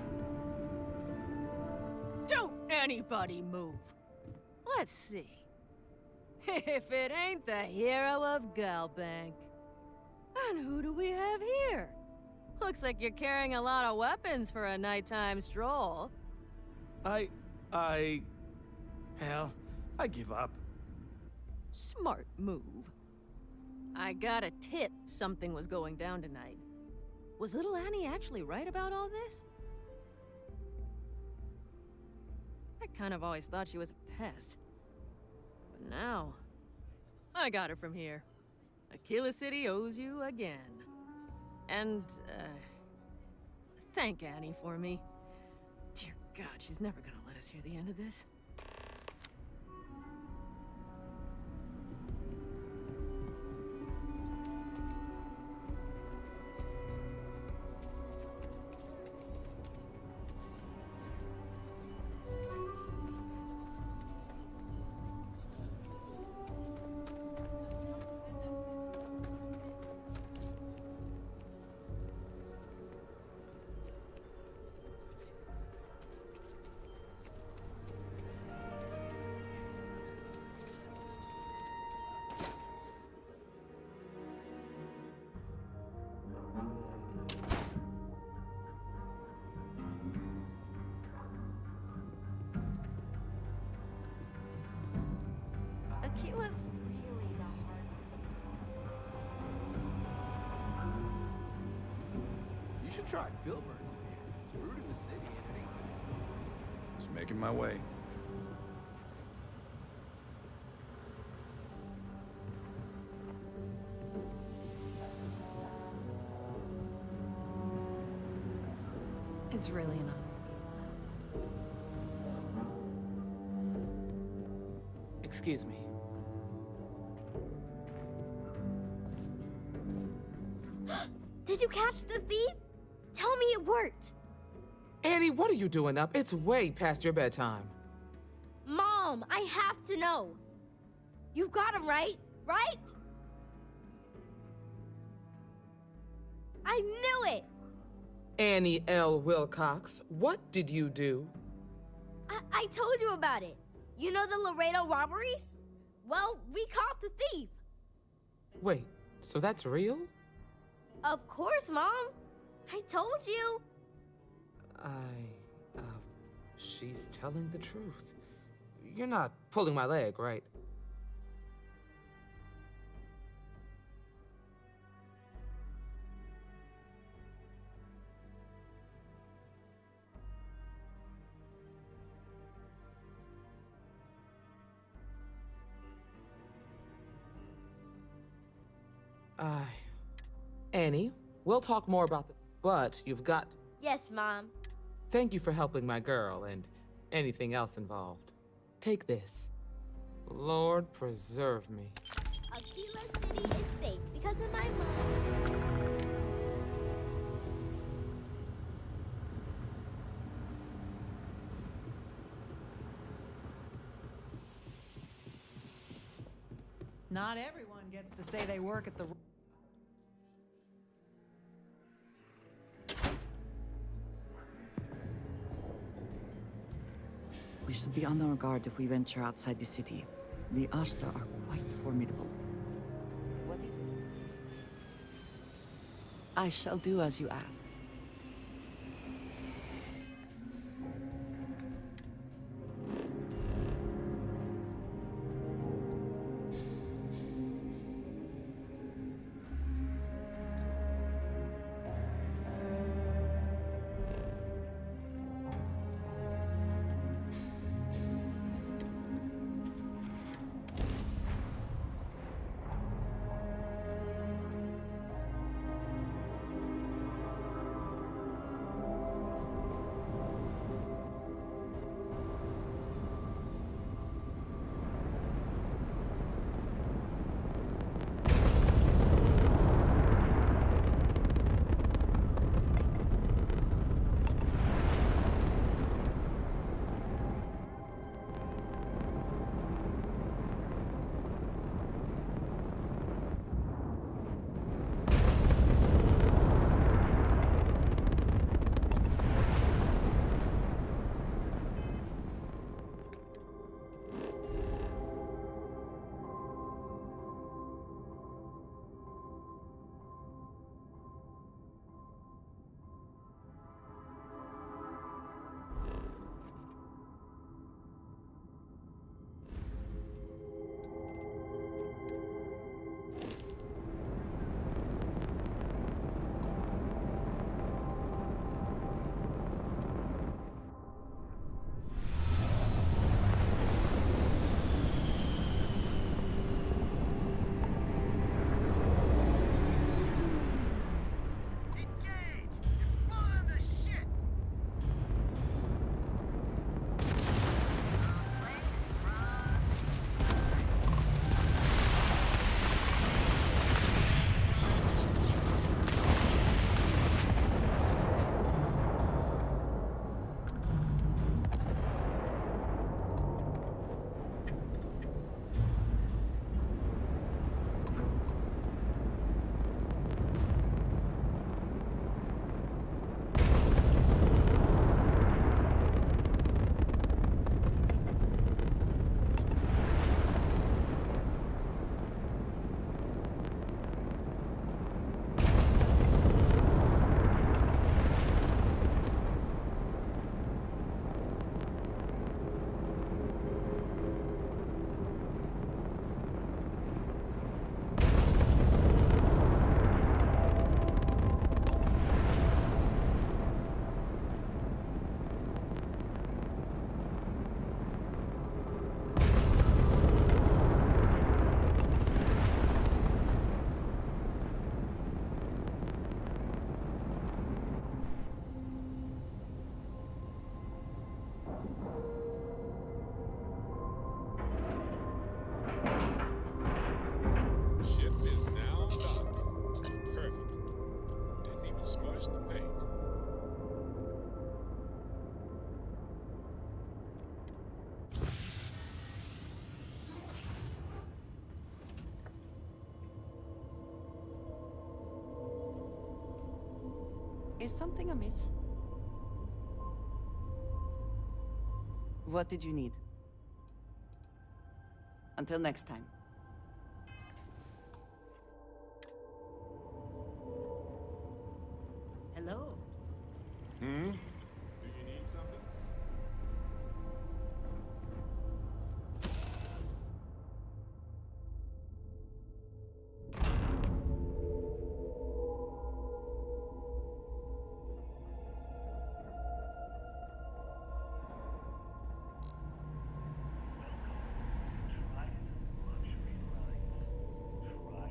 Don't anybody move. Let's see. If it ain't the hero of Galbank. And who do we have here? Looks like you're carrying a lot of weapons for a nighttime stroll. Hell, I give up. Smart move. I got a tip something was going down tonight. Was little Annie actually right about all this? I kind of always thought she was a pest. But now, I got her from here. Aquila City owes you again. And, thank Annie for me. Dear God, she's never gonna let us hear the end of this. Aquila's really the heart You should try Filburn's beer. It's brewed in the city and it ain't. Just making my way. It's really an honor. Excuse me. Did you catch the thief? Tell me it worked. Annie, what are you doing up? It's way past your bedtime. Mom, I have to know. You got him right? Right? I knew it! Annie L. Wilcox, what did you do? I told you about it. You know the Laredo robberies? Well, we caught the thief. Wait, so that's real? Of course, Mom. I told you. She's telling the truth. You're not pulling my leg, right? Annie, we'll talk more about the... But you've got... Yes, Mom. Thank you for helping my girl and anything else involved. Take this. Lord preserve me. Aquila City is safe because of my mom. Not everyone gets to say they work at the... We should be on our guard if we venture outside the city. The Ashta are quite formidable. What is it? I shall do as you ask. Is something amiss? What did you need? Until next time. Hello. Hmm? Do you need something?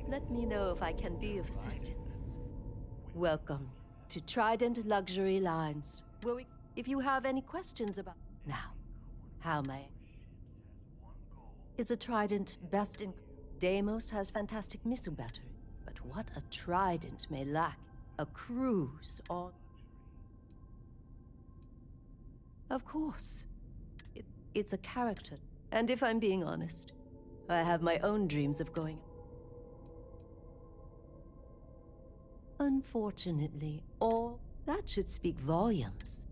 Let me know if I can be of assistance. Welcome to Trident Luxury Lines, where if you have any questions about... Now, how may... Is a Trident best in... Deimos has fantastic missile battery, but what a Trident may lack, a cruise on... Of course. It's a character, and if I'm being honest, I have my own dreams of going... Unfortunately, all that should speak volumes.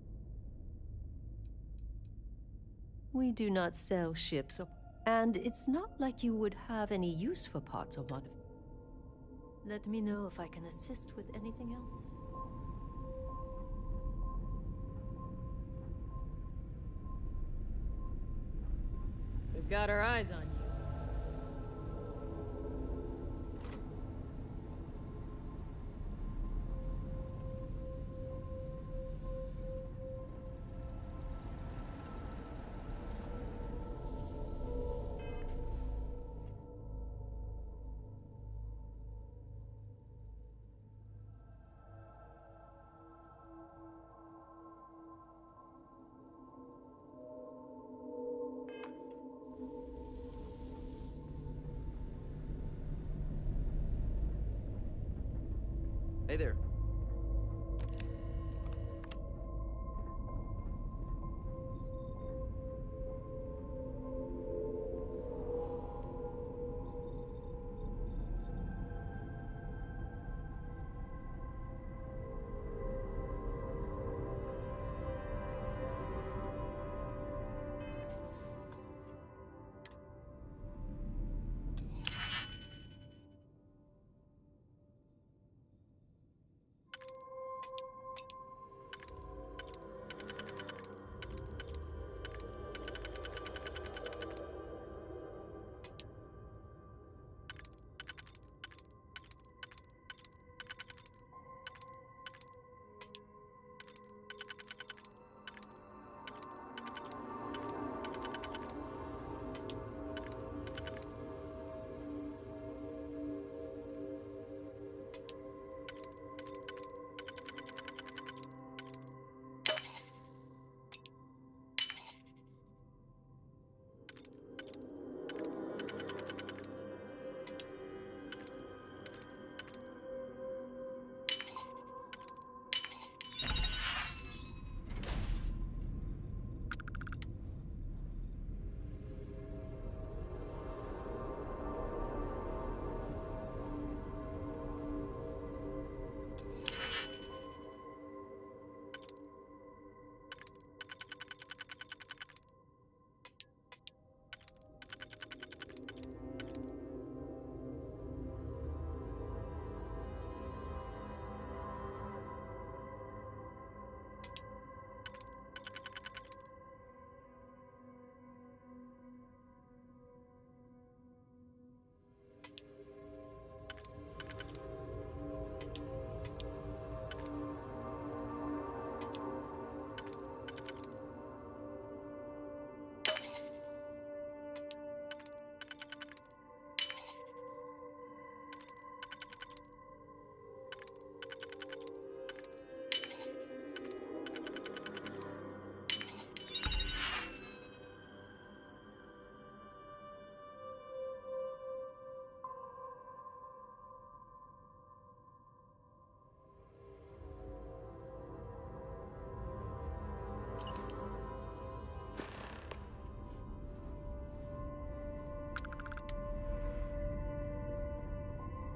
We do not sell ships, and it's not like you would have any use for parts or mod. Let me know if I can assist with anything else. We've got our eyes on you. Hey there.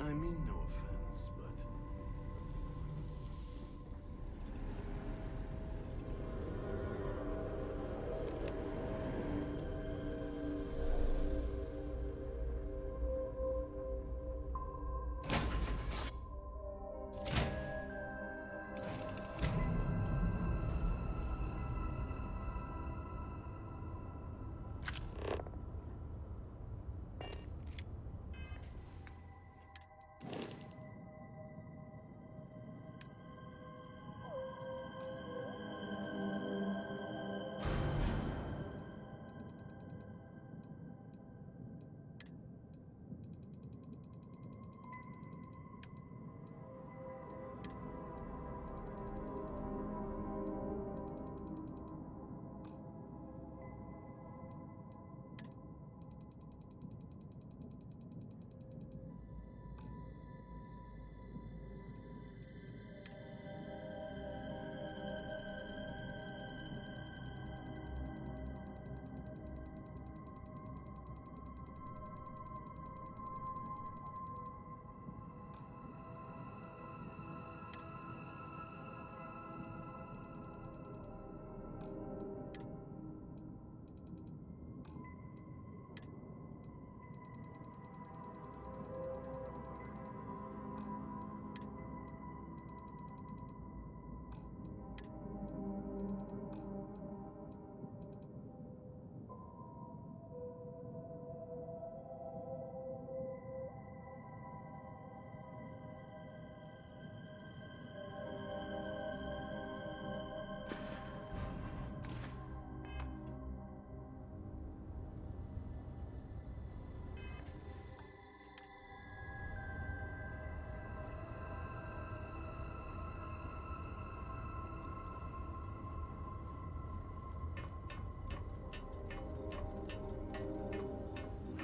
I mean no offense, but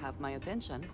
have my attention.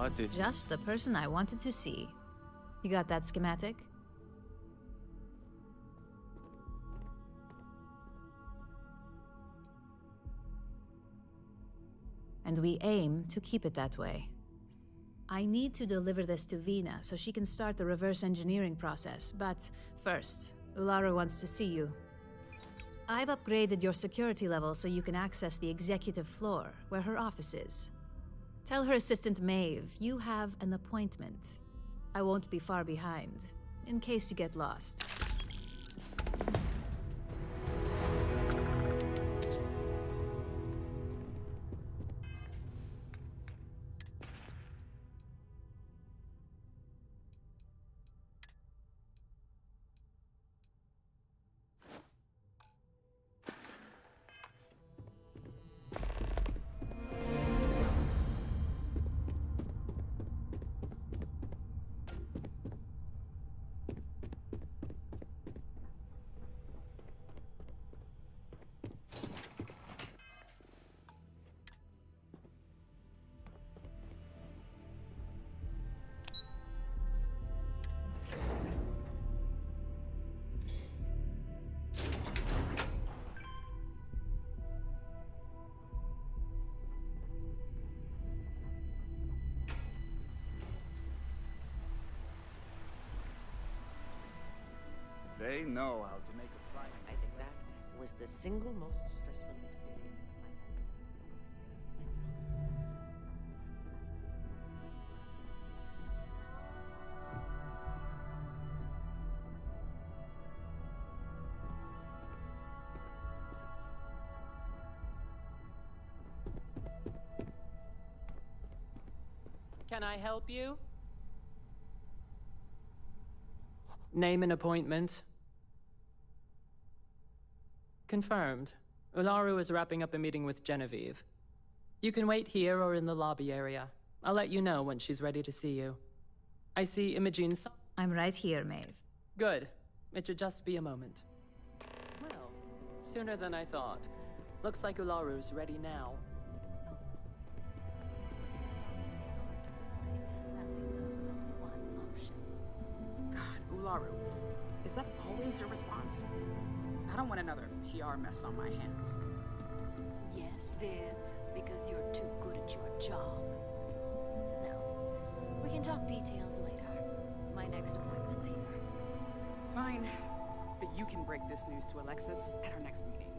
What did... Just the person I wanted to see. You got that schematic? And we aim to keep it that way. I need to deliver this to Vina so she can start the reverse engineering process, but first, Ularu wants to see you. I've upgraded your security level so you can access the executive floor, where her office is. Tell her assistant Maeve you have an appointment. I won't be far behind, in case you get lost. They know how to make a flight. I think that was the single most stressful experience of my life. Can I help you? Name and appointment. Confirmed. Ularu is wrapping up a meeting with Genevieve. You can wait here or in the lobby area. I'll let you know when she's ready to see you. I see Imogene. I'm right here, Maeve. Good. It should just be a moment. Well, sooner than I thought. Looks like Ularu's ready now. That leaves us with only one option. God, Ularu, is that always your response? I don't want another PR mess on my hands. Yes, Viv, because you're too good at your job. No, we can talk details later. My next appointment's here. Fine, but you can break this news to Alexis at our next meeting.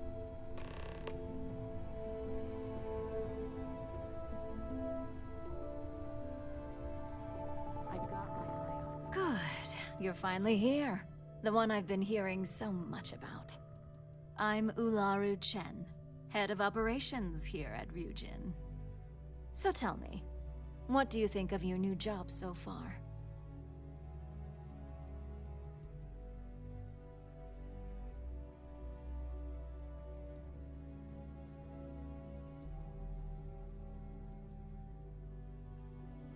I've got my eye on. Good. You're finally here. The one I've been hearing so much about. I'm Ularu Chen. head of operations here at Ryujin. So tell me, what do you think of your new job so far?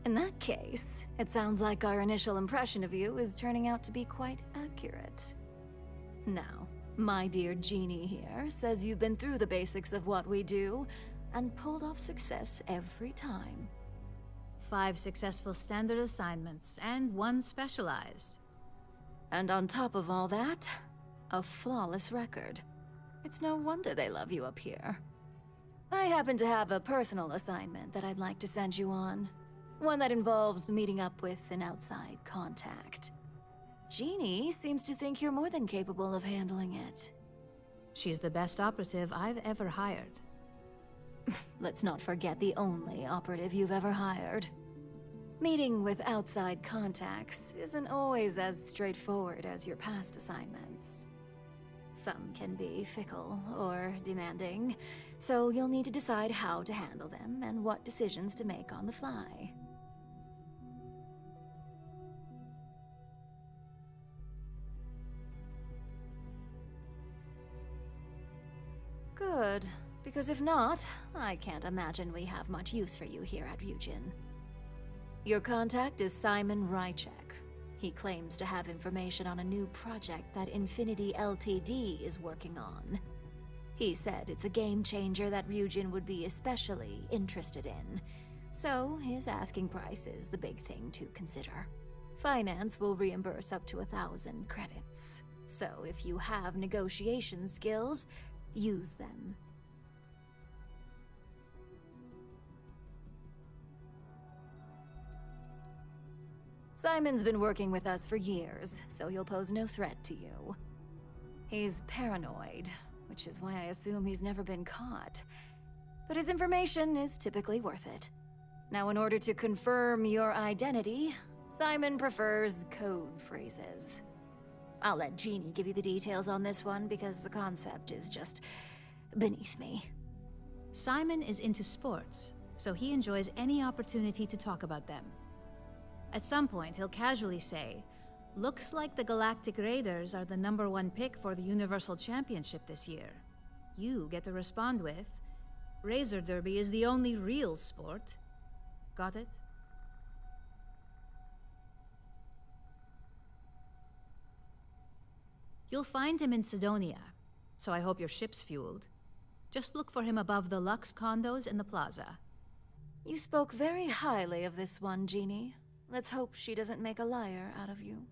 In that case, it sounds like our initial impression of you is turning out to be quite accurate. Now, my dear Jeannie here says you've been through the basics of what we do and pulled off success every time. 5 successful standard assignments and 1 specialized. And on top of all that, a flawless record. It's no wonder they love you up here. I happen to have a personal assignment that I'd like to send you on. One that involves meeting up with an outside contact. Jeannie seems to think you're more than capable of handling it. She's the best operative I've ever hired. Let's not forget the only operative you've ever hired. Meeting with outside contacts isn't always as straightforward as your past assignments. Some can be fickle or demanding, so you'll need to decide how to handle them and what decisions to make on the fly. Good, because if not, I can't imagine we have much use for you here at Ryujin. Your contact is Simon Rychek. He claims to have information on a new project that Infinity Ltd is working on. He said it's a game changer that Ryujin would be especially interested in, so his asking price is the big thing to consider. Finance will reimburse up to 1,000 credits, so if you have negotiation skills, use them. Simon's been working with us for years, so he'll pose no threat to you. He's paranoid, which is why I assume he's never been caught. But his information is typically worth it. Now, in order to confirm your identity, Simon prefers code phrases. I'll let Jeannie give you the details on this one because the concept is just beneath me. Simon is into sports, so he enjoys any opportunity to talk about them. At some point, he'll casually say, "Looks like the Galactic Raiders are the #1 pick for the Universal Championship this year." You get to respond with, "Razor Derby is the only real sport." Got it? You'll find him in Sidonia, so I hope your ship's fueled. Just look for him above the Lux condos in the plaza. You spoke very highly of this one, Jeannie. Let's hope she doesn't make a liar out of you.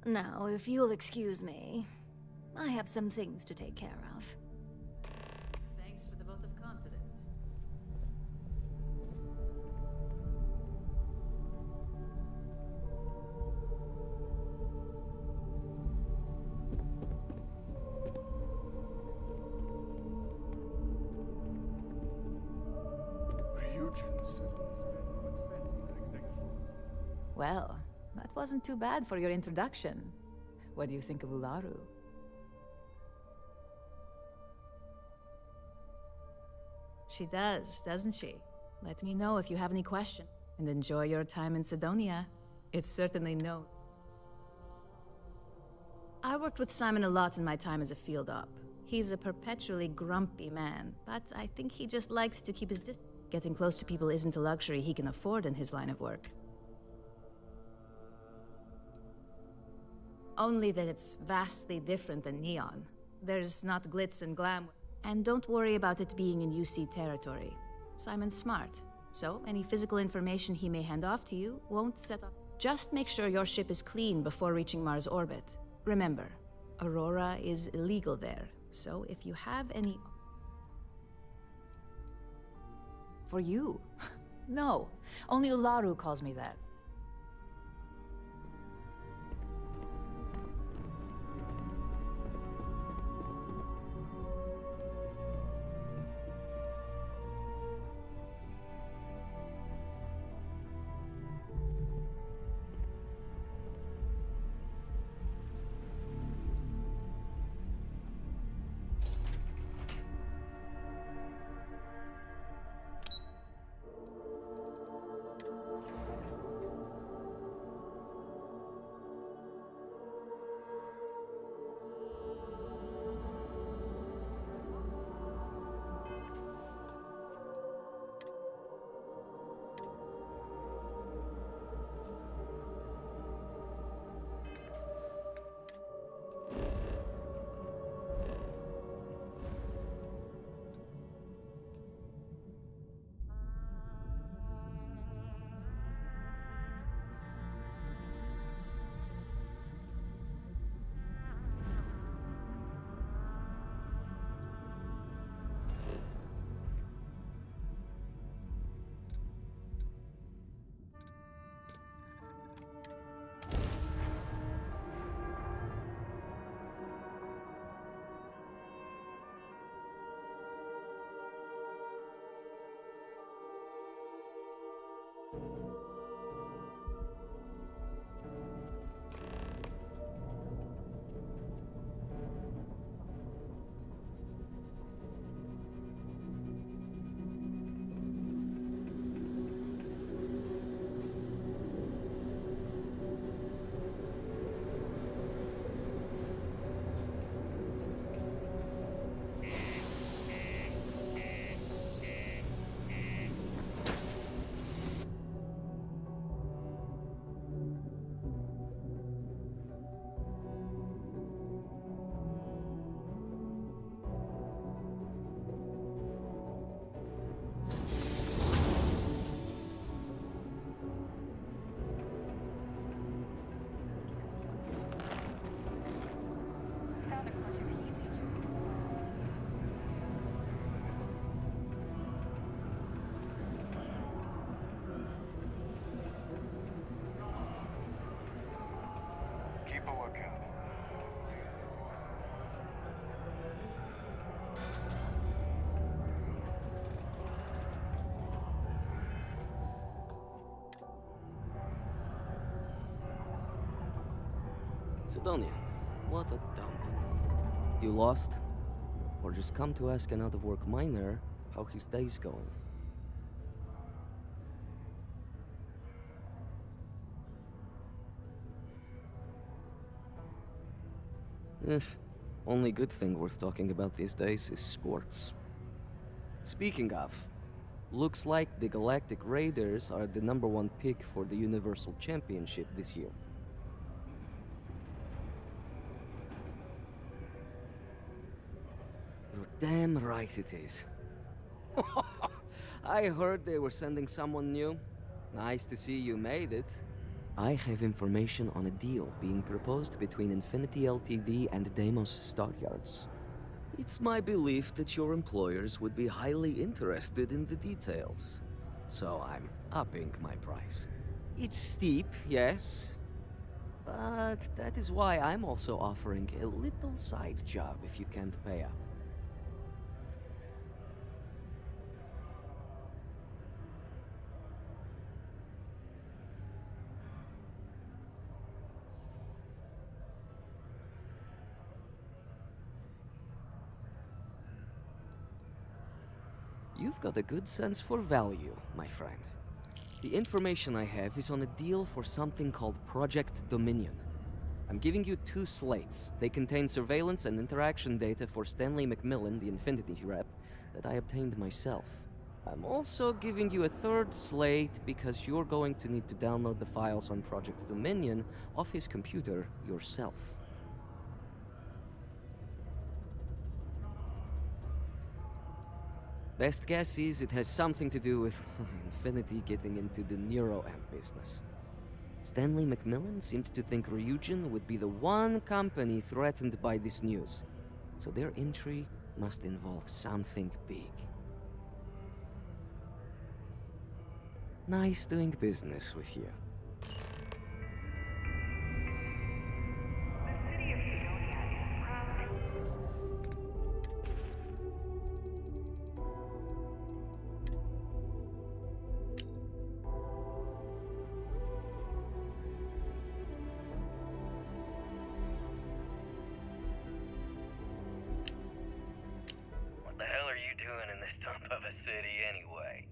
Now, if you'll excuse me, I have some things to take care of. Thanks for the vote of confidence. Well, that wasn't too bad for your introduction. What do you think of Ularu? She does, doesn't she? Let me know if you have any questions. And enjoy your time in Sidonia. It's certainly no... I worked with Simon a lot in my time as a field op. He's a perpetually grumpy man, but I think he just likes to keep his distance. Getting close to people isn't a luxury he can afford in his line of work. Only that it's vastly different than Neon. There's not glitz and glam. And don't worry about it being in UC territory. Simon's smart, so any physical information he may hand off to you won't set up. Just make sure your ship is clean before reaching Mars orbit. Remember, Aurora is illegal there, so if you have any... For you? No, only Ularu calls me that. keep a lookout. Sidonia, what a dump. You lost? Or just come to ask an out-of-work miner how his day's going? Only good thing worth talking about these days is sports. Speaking of, looks like the Galactic Raiders are the #1 pick for the Universal Championship this year. You're damn right it is. I heard they were sending someone new. Nice to see you made it. I have information on a deal being proposed between Infinity Ltd and Deimos Stockyards. It's my belief that your employers would be highly interested in the details. So I'm upping my price. It's steep, yes. But that is why I'm also offering a little side job if you can't pay up. You've got a good sense for value, my friend. The information I have is on a deal for something called Project Dominion. I'm giving you 2 slates. They contain surveillance and interaction data for Stanley McMillan, the Infinity rep, that I obtained myself. I'm also giving you a 3rd slate because you're going to need to download the files on Project Dominion off his computer yourself. Best guess is it has something to do with Infinity getting into the neuroamp business. Stanley McMillan seemed to think Ryujin would be the one company threatened by this news, so their entry must involve something big. Nice doing business with you. What the hell are you doing in this dump of a city anyway?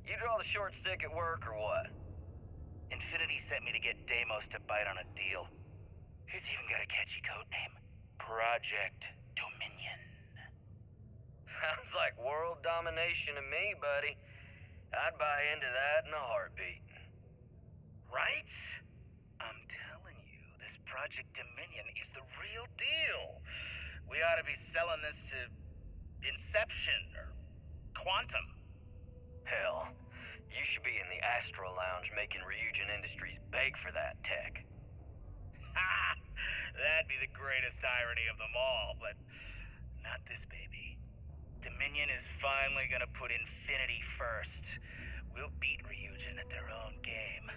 You draw the short stick at work or what? Infinity sent me to get Deimos to bite on a deal. He's even got a catchy code name. Project Dominion. Sounds like world domination to me, buddy. I'd buy into that in a heartbeat. Right? I'm telling you, this Project Dominion is the real deal. We ought to be selling this to Inception or Quantum. Hell, you should be in the Astro Lounge making Ryujin Industries beg for that tech. Ha! That'd be the greatest irony of them all, but not this baby. Dominion is finally gonna put Infinity first. We'll beat Ryujin at their own game.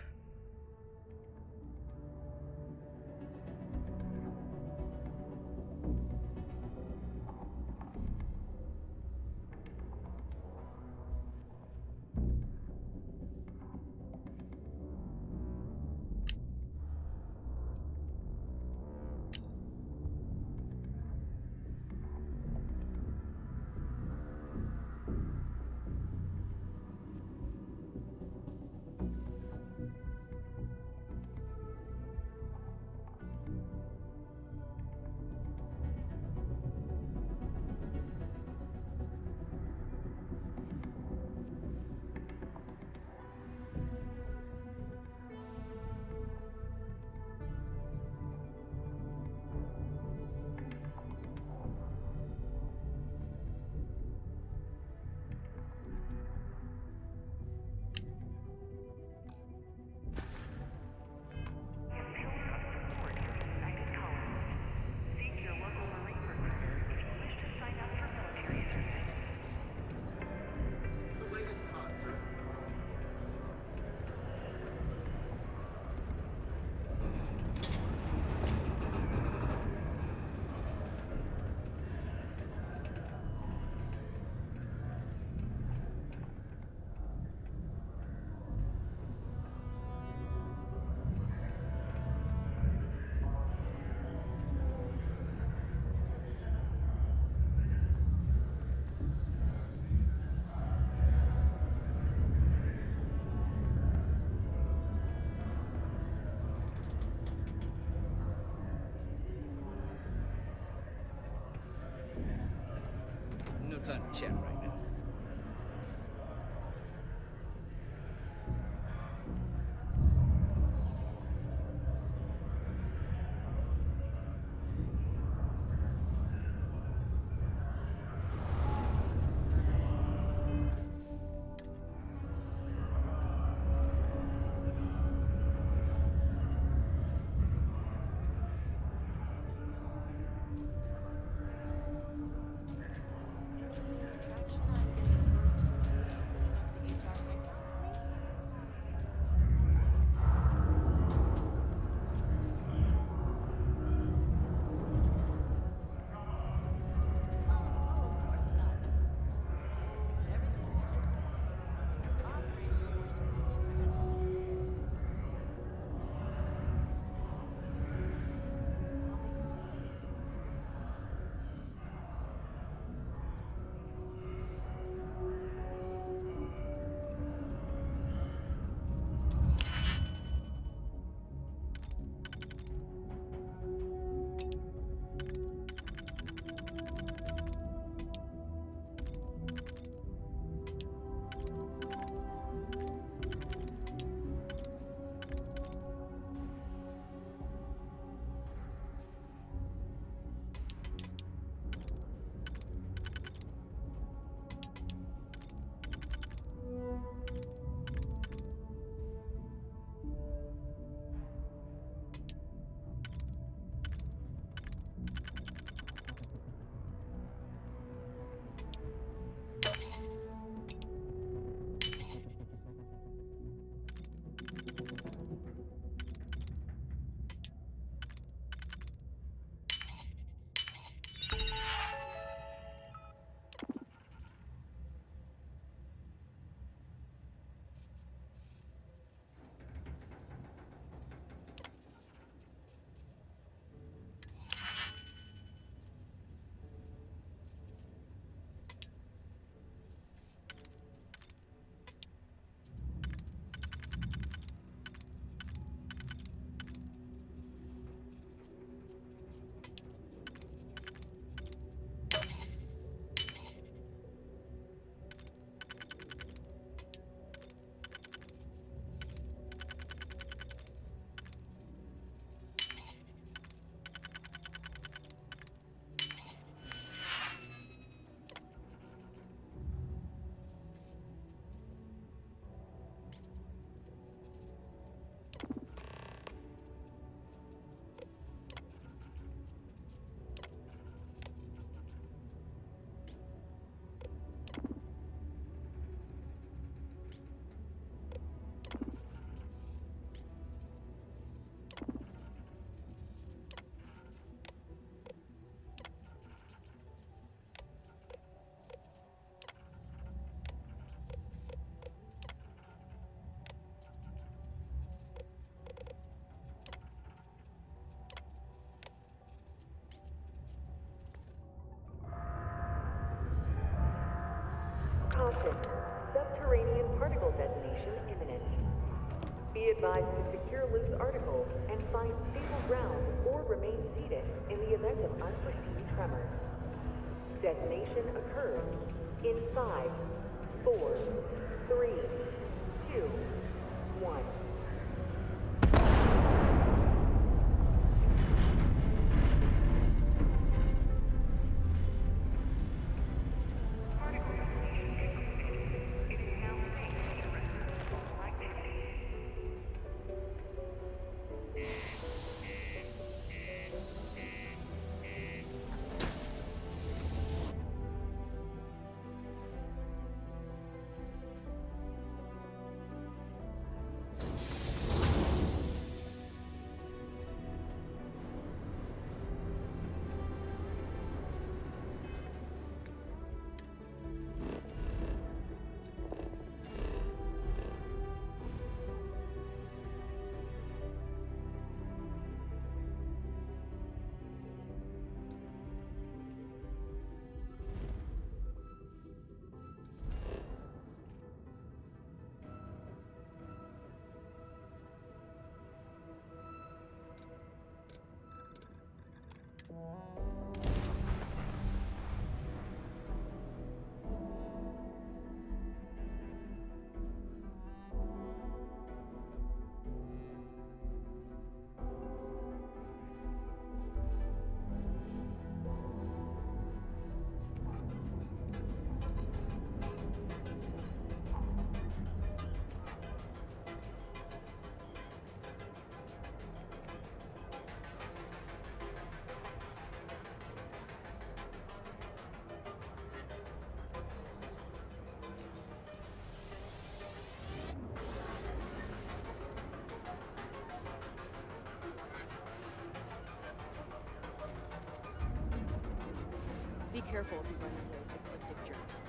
no time to chat right now. Caution. Subterranean particle detonation imminent. Be advised to secure loose articles and find stable ground or remain seated in the event of unforeseen tremors. Detonation occurs in 5, 4, 3, 2, 1. Be careful if you run into those ecliptic jerks.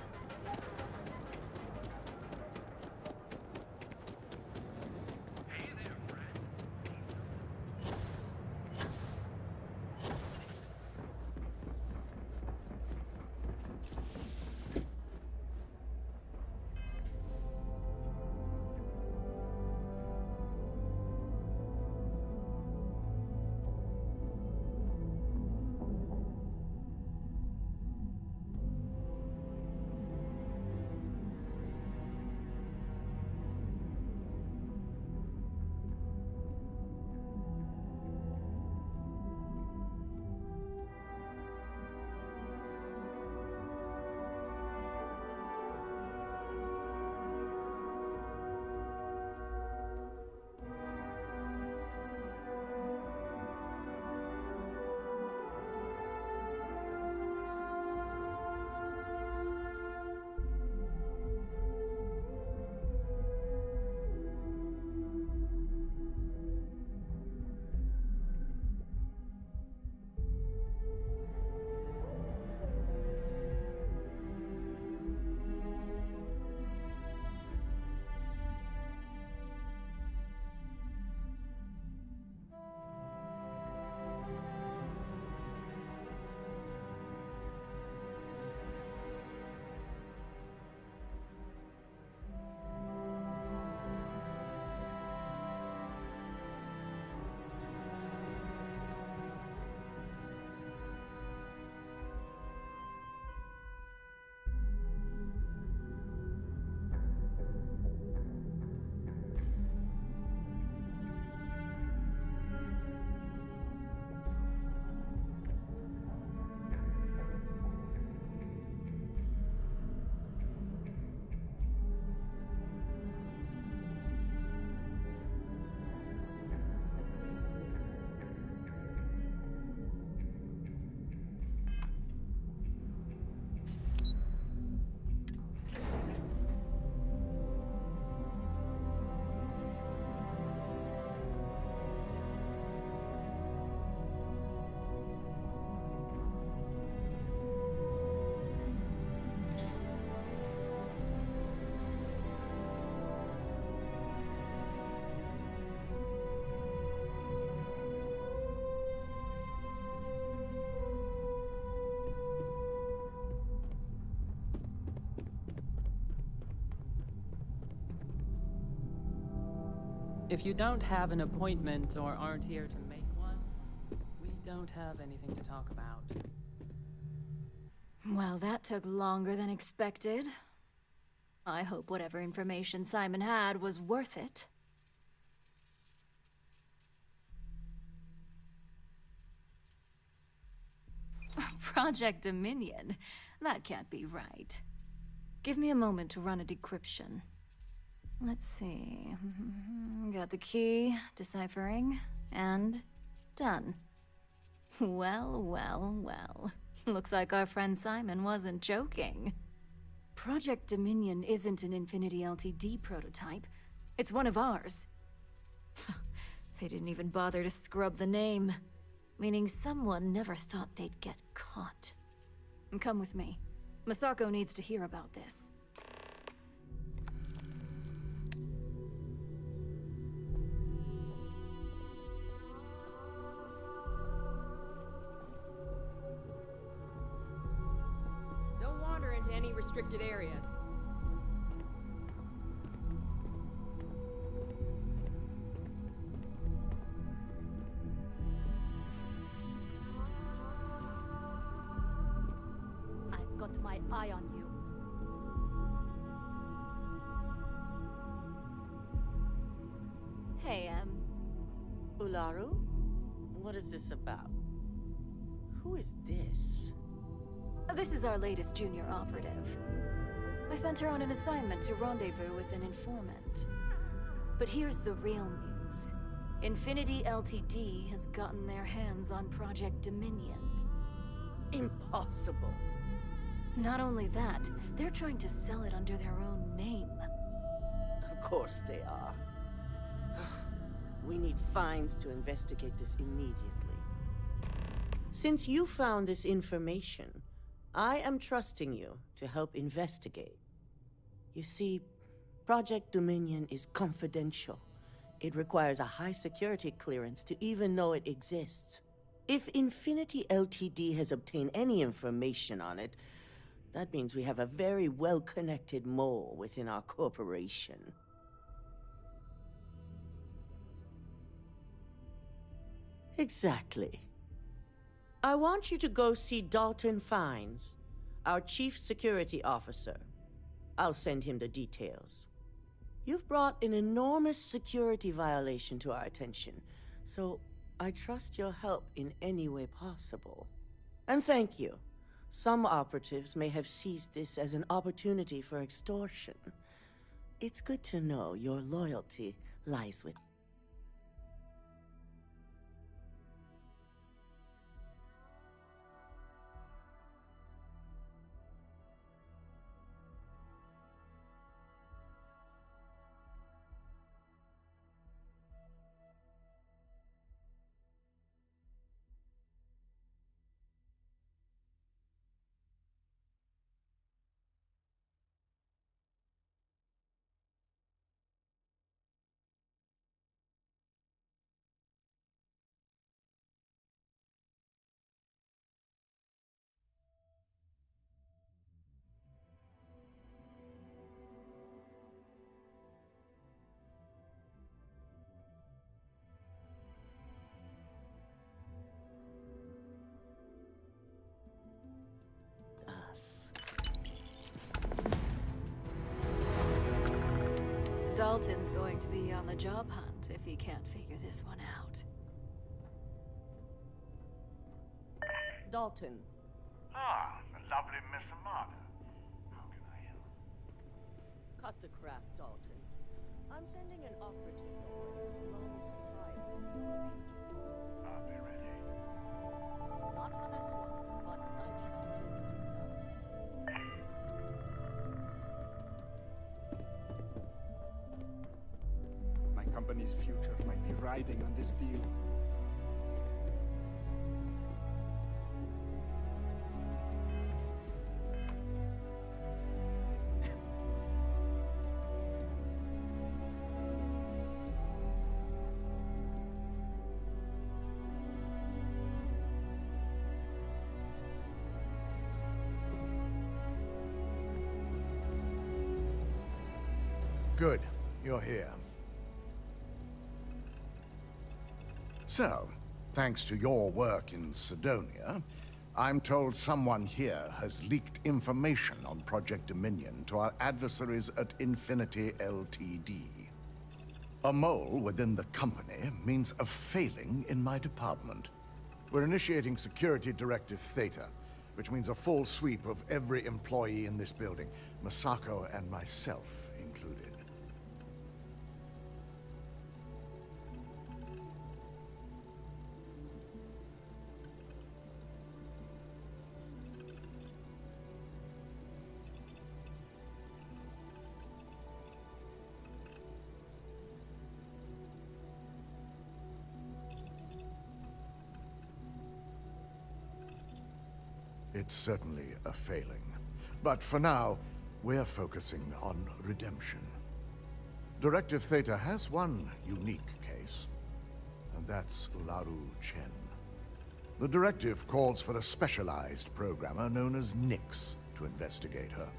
If you don't have an appointment or aren't here to make one, we don't have anything to talk about. Well, that took longer than expected. I hope whatever information Simon had was worth it. Project Dominion? That can't be right. Give me a moment to run a decryption. Let's see. Got the key, deciphering, and done. Well, well, well. Looks like our friend Simon wasn't joking. Project Dominion isn't an Infinity LTD prototype. It's one of ours. They didn't even bother to scrub the name, meaning someone never thought they'd get caught. Come with me. Masako needs to hear about this. Don't wander into any restricted areas. I've got my eye on you. Hey, Ularu? What is this about? Who is this? This is our latest junior operative. I sent her on an assignment to rendezvous with an informant. But here's the real news. Infinity LTD has gotten their hands on Project Dominion. Impossible. Not only that, they're trying to sell it under their own name. Of course they are. We need fines to investigate this immediately. Since you found this information, I am trusting you to help investigate. You see, Project Dominion is confidential. It requires a high security clearance to even know it exists. If Infinity LTD has obtained any information on it, that means we have a very well-connected mole within our corporation. Exactly. I want you to go see Dalton Fines, our Chief Security Officer. I'll send him the details. You've brought an enormous security violation to our attention, so I trust your help in any way possible. And thank you. Some operatives may have seized this as an opportunity for extortion. It's good to know your loyalty lies with. Dalton's going to be on the job hunt if he can't figure this one out. Dalton. Ah, the lovely Miss Amada. How can I help? Cut the crap, Dalton. I'm sending an operative over along with some files to your computer. Are they ready? Not for this one, but I trust you'll get it done. My company's future might be riding on this deal. Good. You're here. So, thanks to your work in Sidonia, I'm told someone here has leaked information on Project Dominion to our adversaries at Infinity LTD. A mole within the company means a failing in my department. We're initiating Security Directive Theta, which means a full sweep of every employee in this building, Masako and myself included. It's certainly a failing. But for now, we're focusing on redemption. Directive Theta has one unique case, and that's Ularu Chen. The directive calls for a specialized programmer known as Nix to investigate her.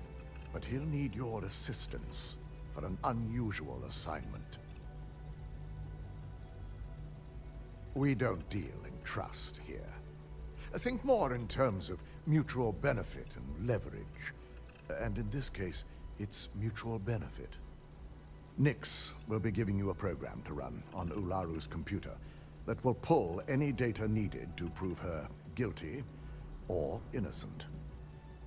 But he'll need your assistance for an unusual assignment. We don't deal in trust here. Think more in terms of mutual benefit and leverage. And in this case, it's mutual benefit. Nix will be giving you a program to run on Ularu's computer that will pull any data needed to prove her guilty or innocent.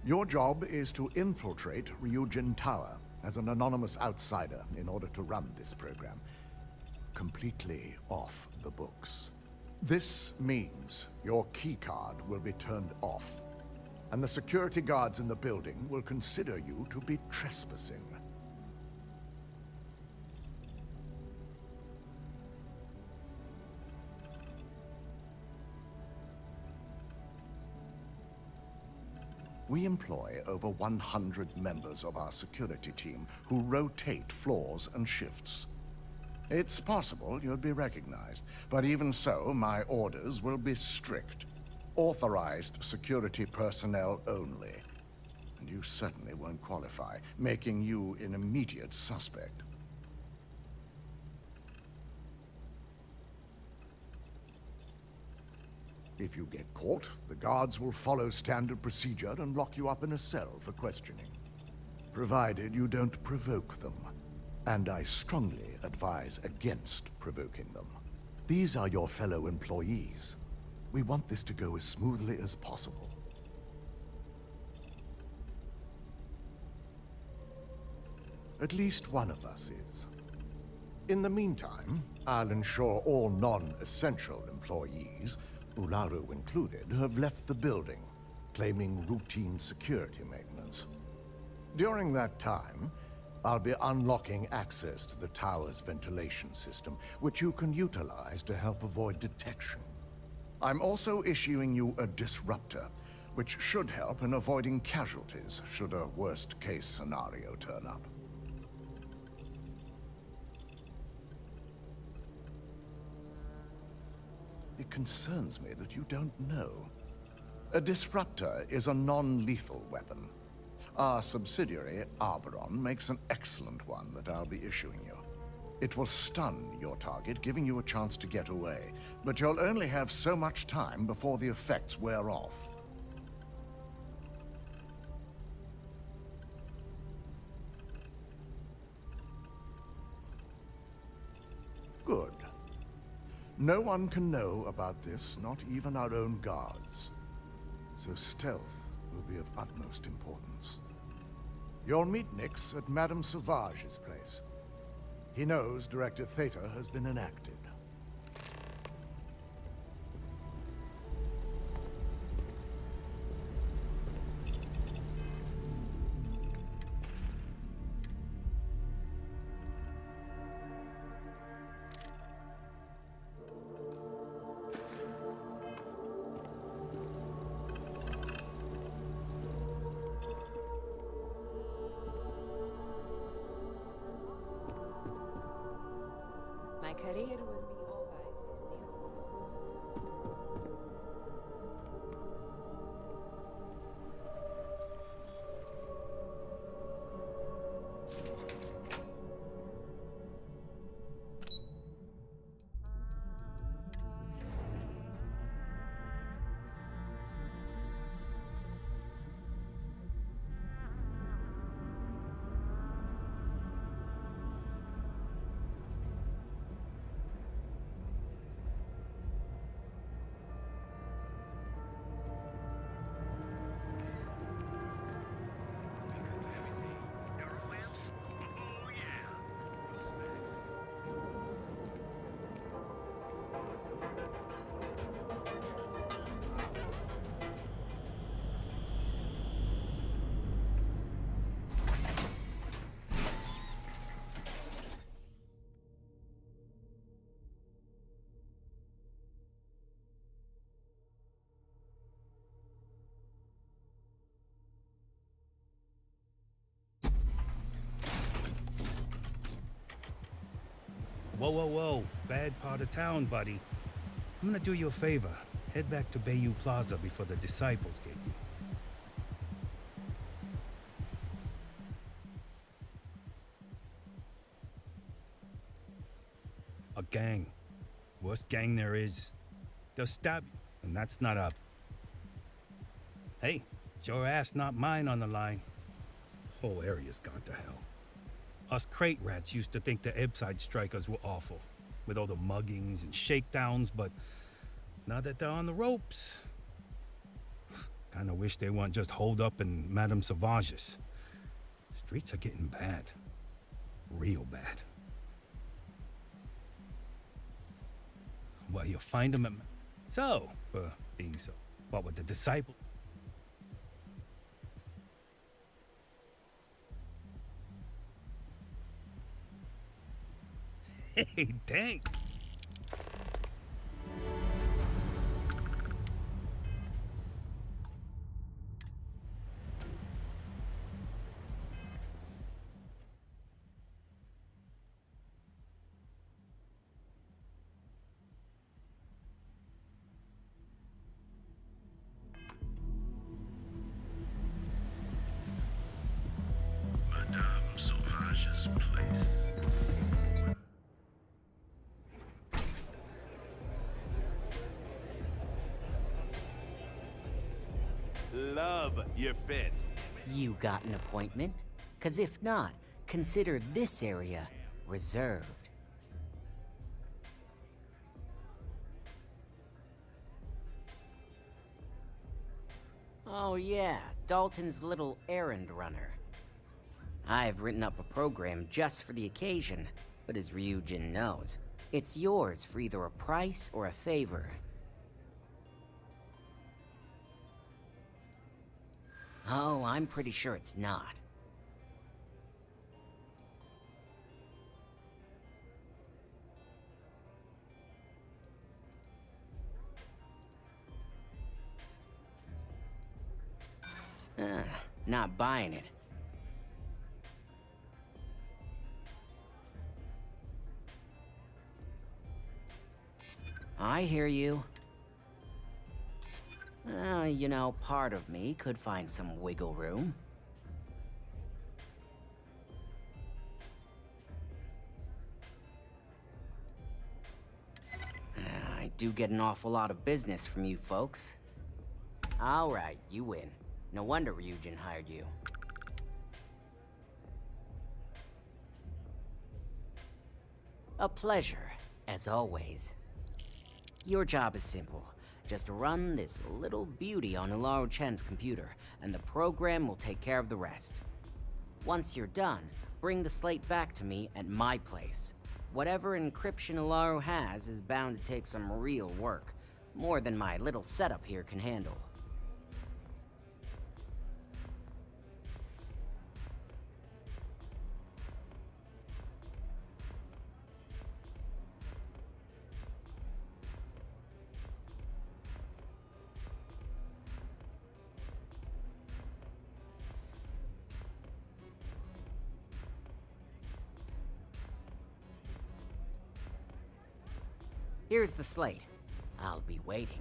Your job is to infiltrate Ryujin Tower as an anonymous outsider in order to run this program completely off the books. This means your keycard will be turned off, and the security guards in the building will consider you to be trespassing. We employ over 100 members of our security team who rotate floors and shifts. It's possible you'd be recognized, but even so, my orders will be strict. Authorized security personnel only. And you certainly won't qualify, making you an immediate suspect. If you get caught, the guards will follow standard procedure and lock you up in a cell for questioning. Provided you don't provoke them. And I strongly advise against provoking them. These are your fellow employees. We want this to go as smoothly as possible. At least one of us is. In the meantime, I'll ensure all non-essential employees, Ularu included, have left the building, claiming routine security maintenance. During that time, I'll be unlocking access to the tower's ventilation system, which you can utilize to help avoid detection. I'm also issuing you a disruptor, which should help in avoiding casualties should a worst-case scenario turn up. It concerns me that you don't know. A disruptor is a non-lethal weapon. Our subsidiary, Arboron, makes an excellent one that I'll be issuing you. It will stun your target, giving you a chance to get away, but you'll only have so much time before the effects wear off. Good. No one can know about this, not even our own guards. So stealth will be of utmost importance. You'll meet Nix at Madame Sauvage's place. He knows Directive Theta has been enacted. My career will be over if this deal falls. Whoa, whoa, whoa. Bad part of town, buddy. I'm gonna do you a favor. Head back to Bayou Plaza before the disciples get you. A gang. Worst gang there is. They'll stab you, and that's not up. Hey, it's your ass, not mine on the line. Whole area's gone to hell. Us crate rats used to think the Ebbside strikers were awful, with all the muggings and shakedowns, but now that they're on the ropes, kinda wish they weren't just holed up in Madame Sauvage's. Streets are getting bad. Real bad. Well, you'll find them at... So, for being so, what with the disciple... Hey, dang. Love your fit. You got an appointment? 'Cause if not, consider this area reserved. Oh yeah, Dalton's little errand runner. I've written up a program just for the occasion, but as Ryujin knows, it's yours for either a price or a favor. Oh, I'm pretty sure it's not. Not buying it. I hear you. You know, part of me could find some wiggle room. I do get an awful lot of business from you folks. Alright, you win. No wonder Ryujin hired you. A pleasure, as always. Your job is simple. Just run this little beauty on Ularu Chen's computer, and the program will take care of the rest. Once you're done, bring the slate back to me at my place. Whatever encryption Ularu has is bound to take some real work. More than my little setup here can handle. Here's the slate. I'll be waiting.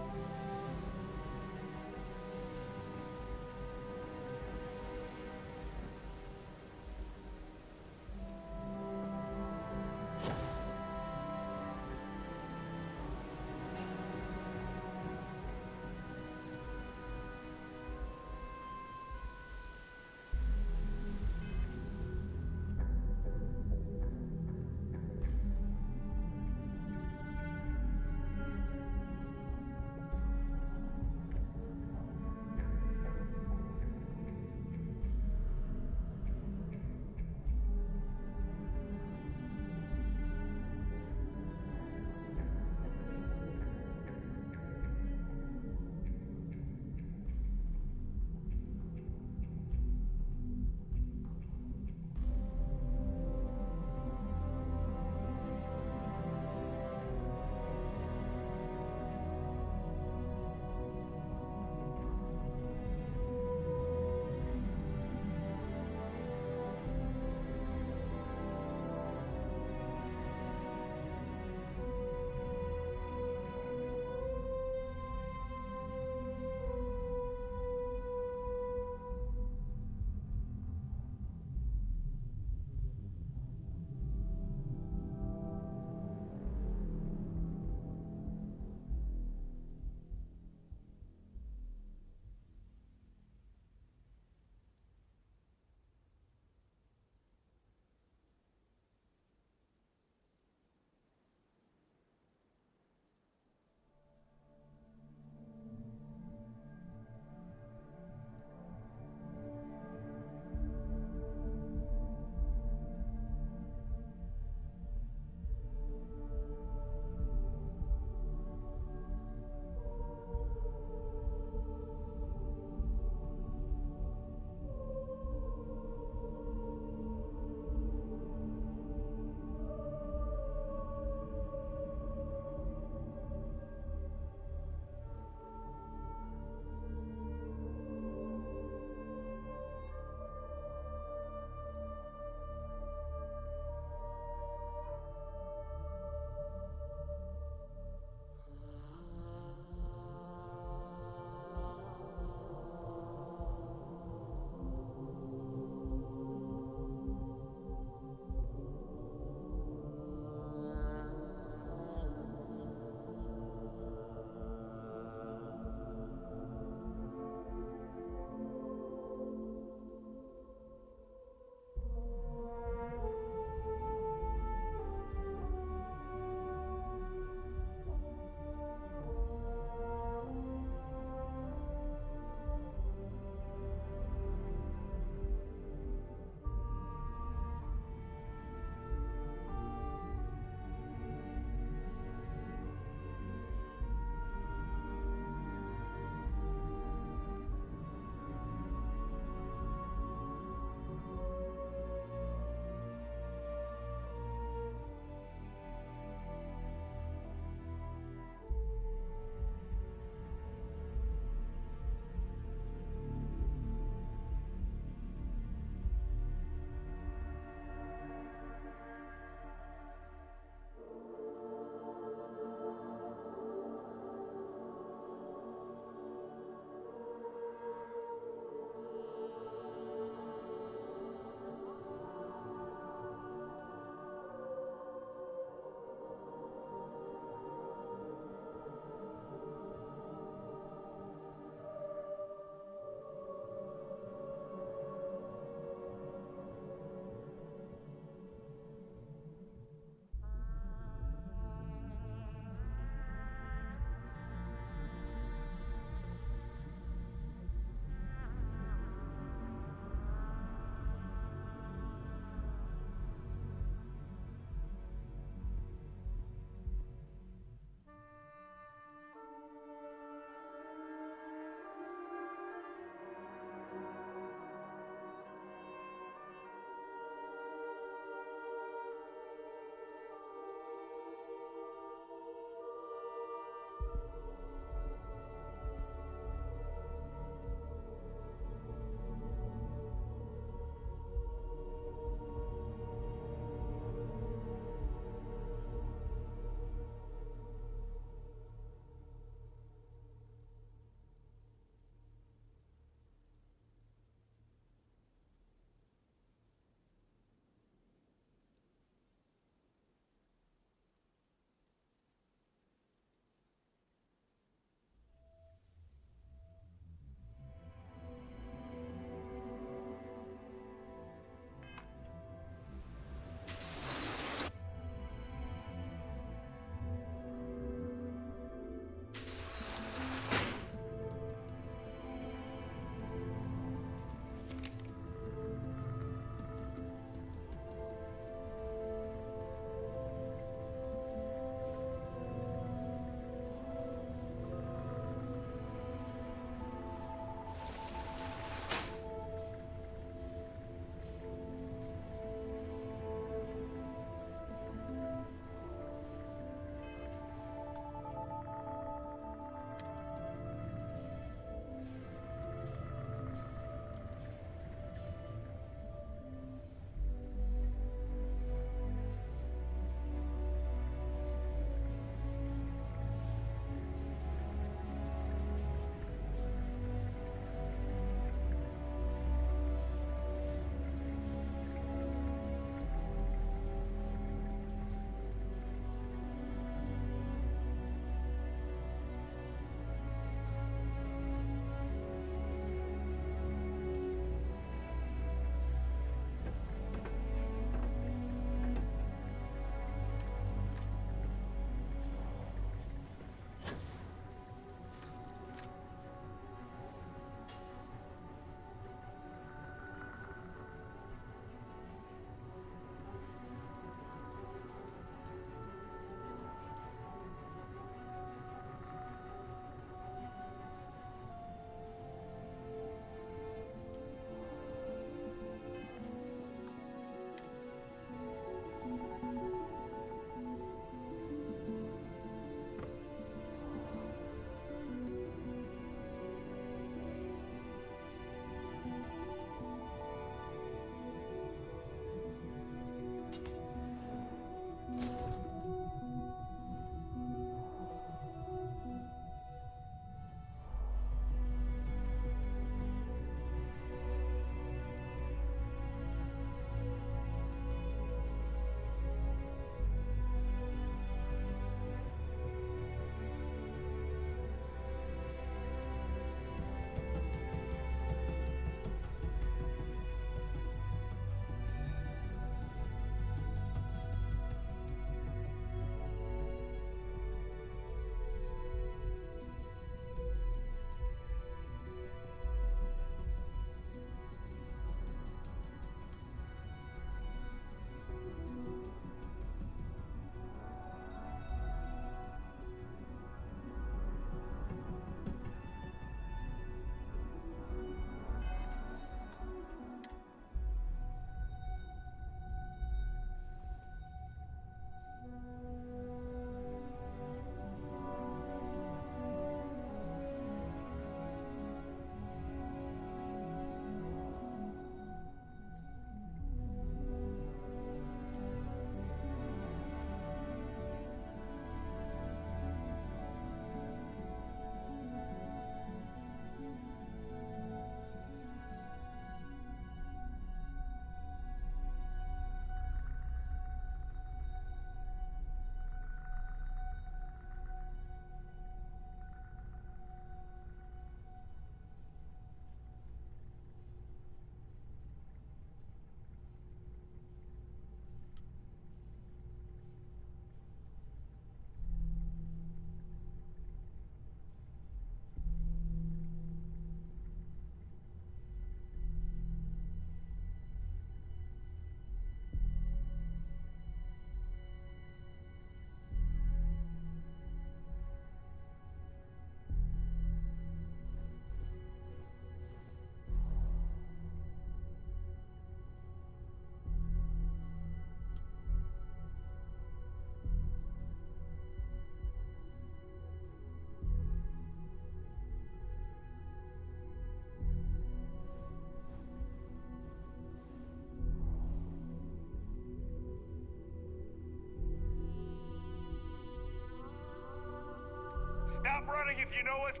Stop running if you know what's...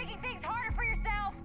making things harder for yourself!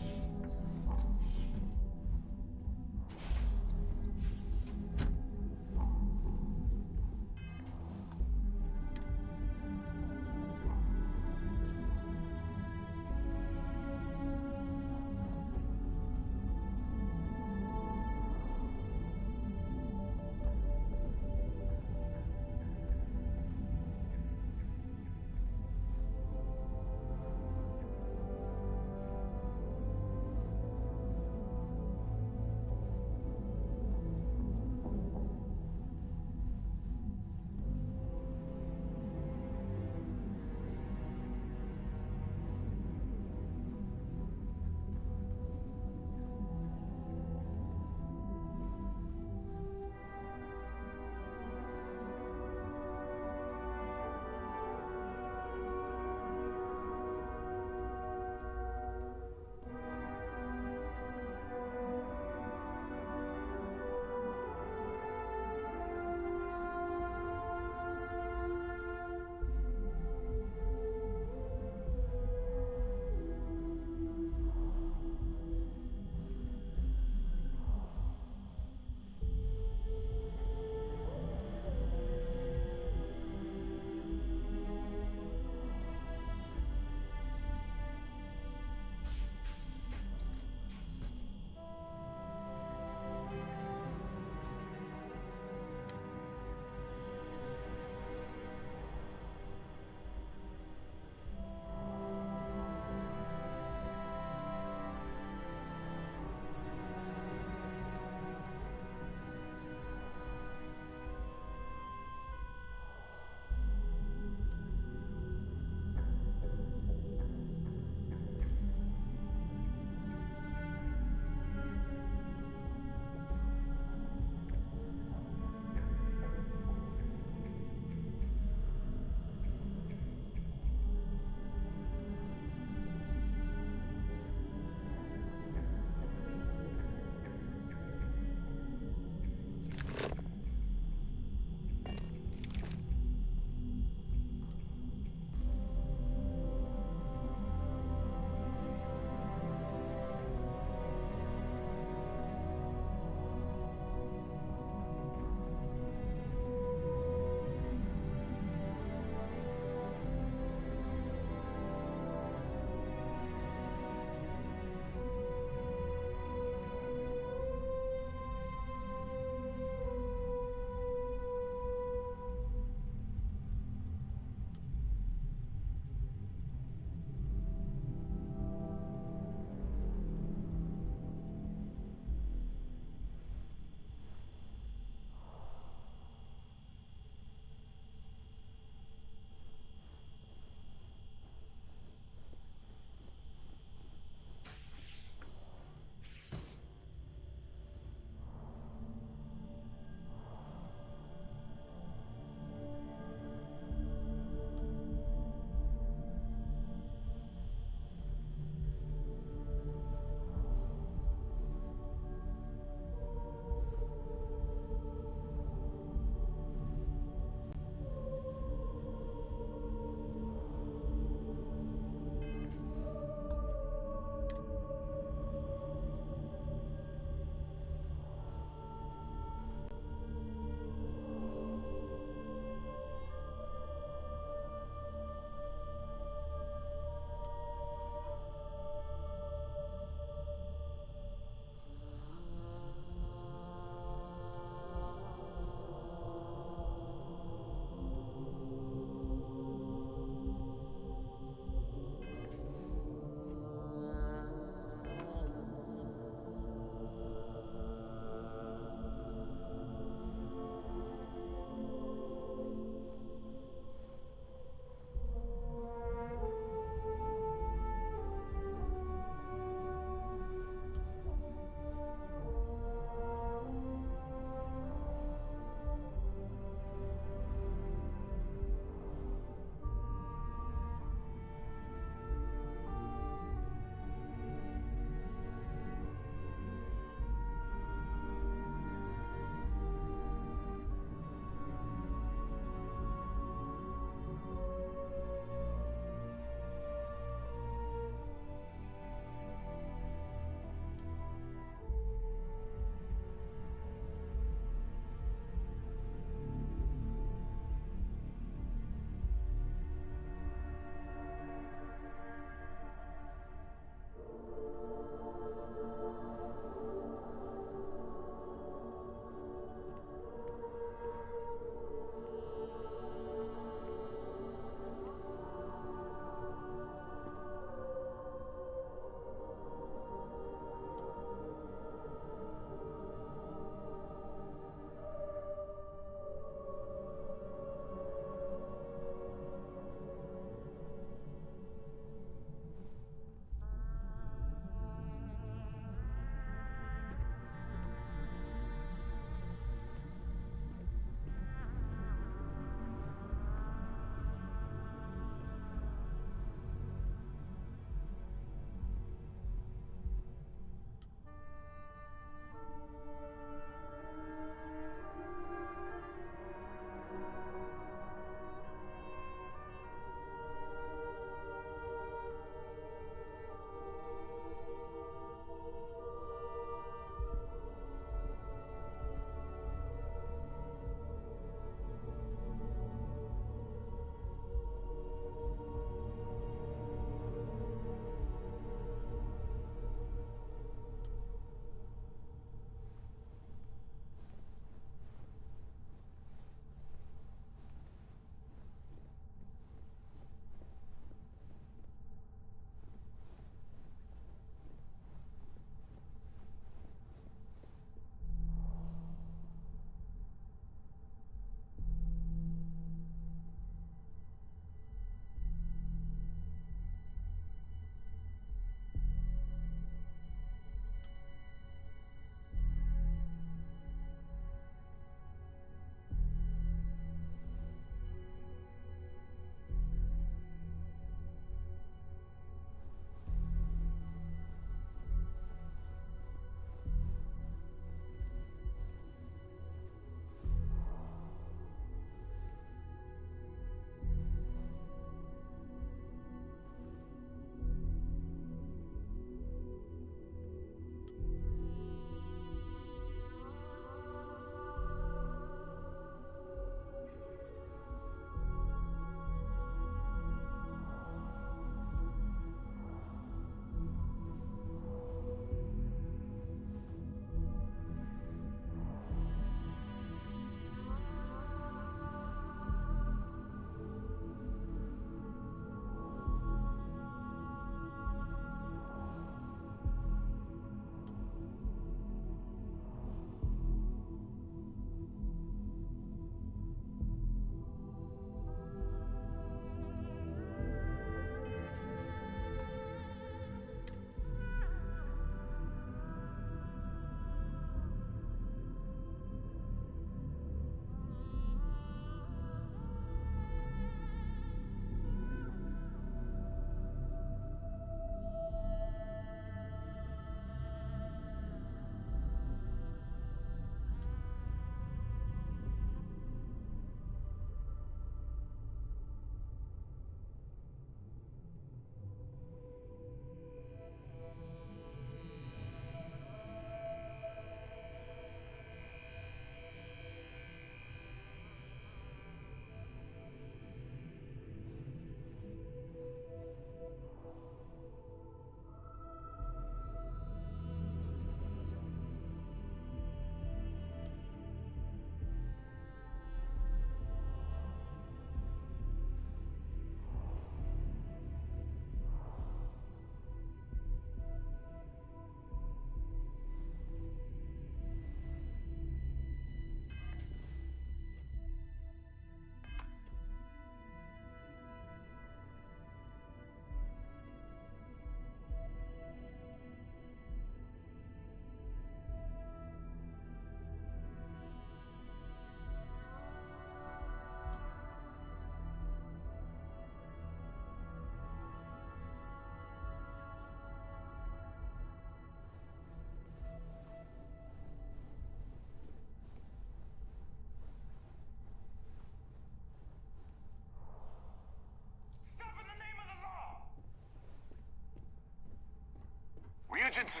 Emergency.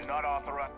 Do not authorize.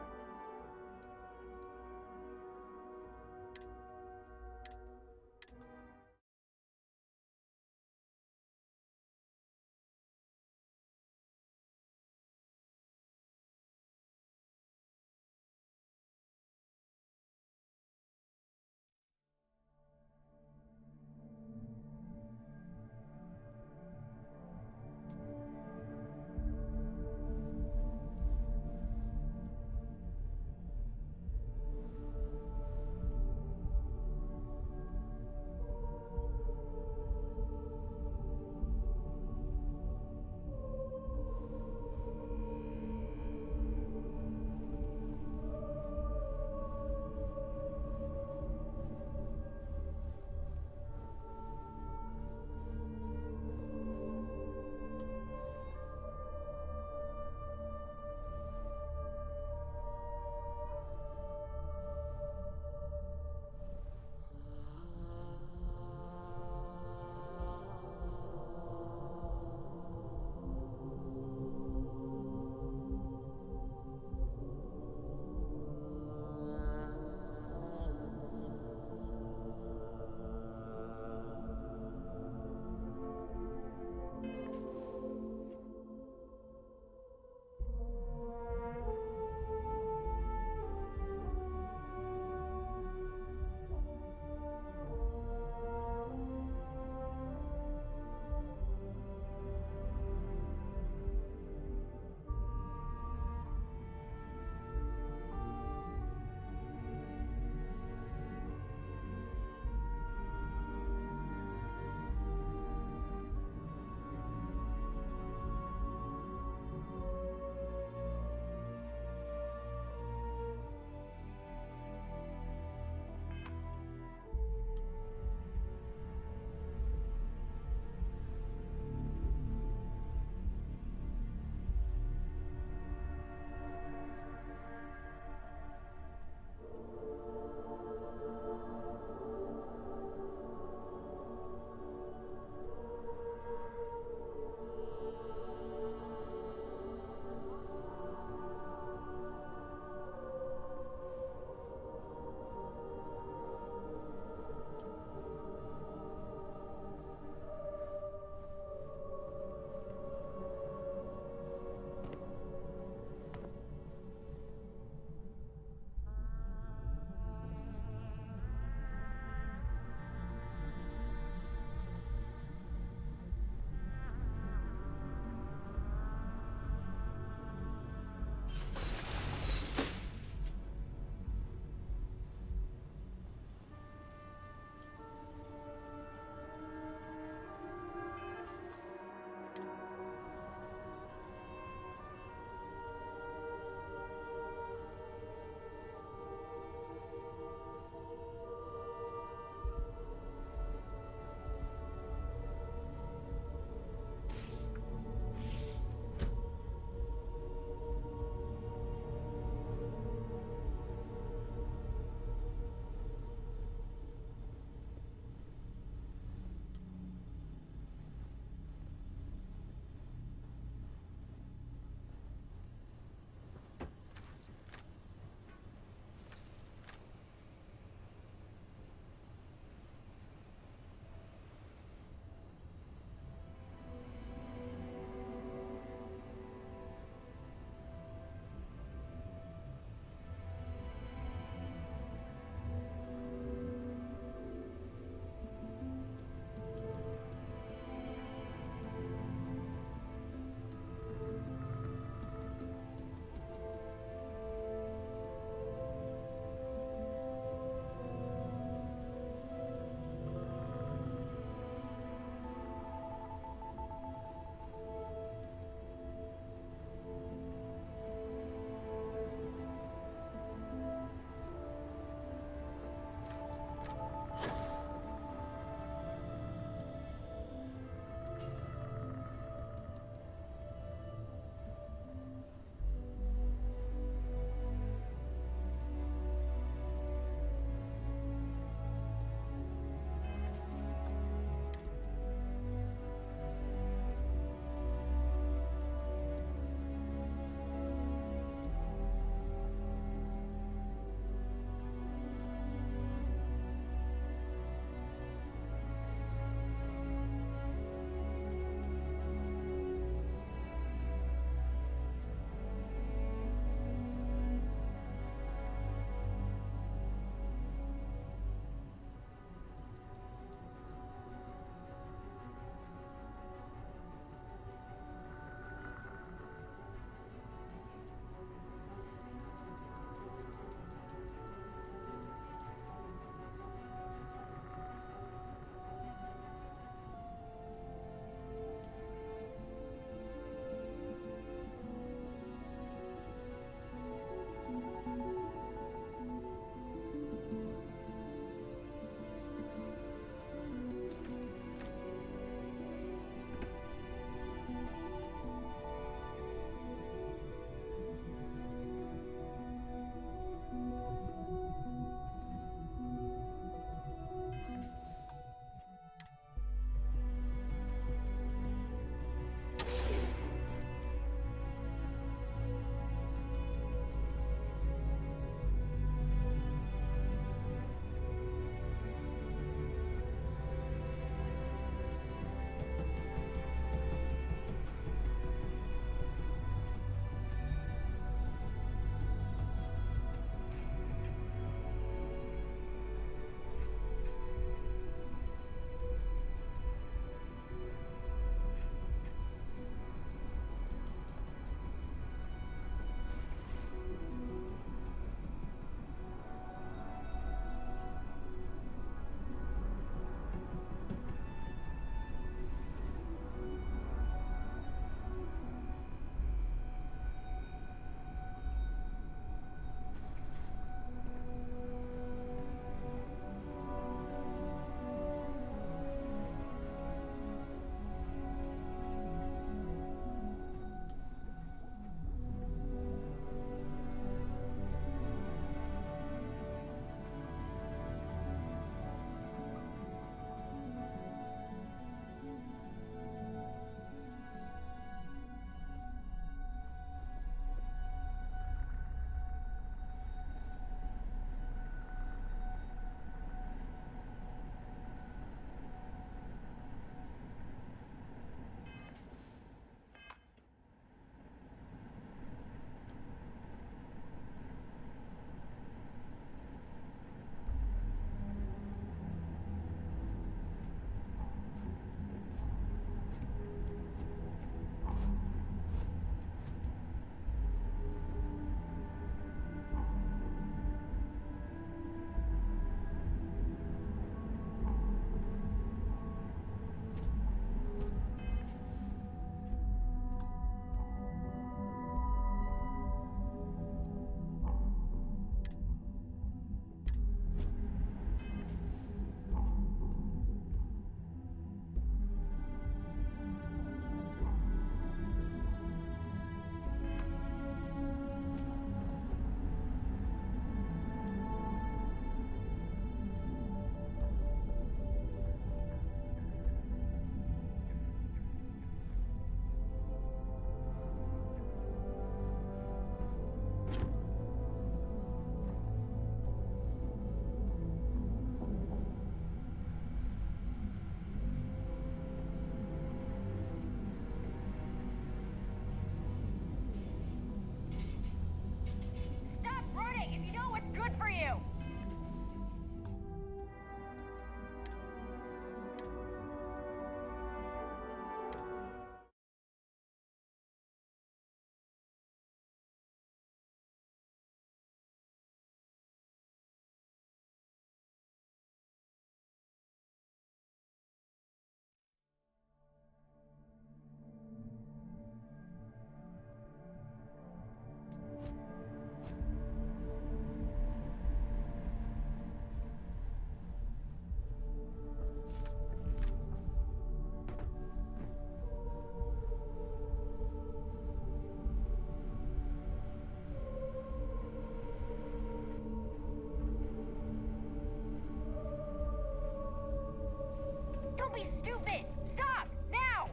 be stupid! Stop! Now!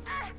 Ah!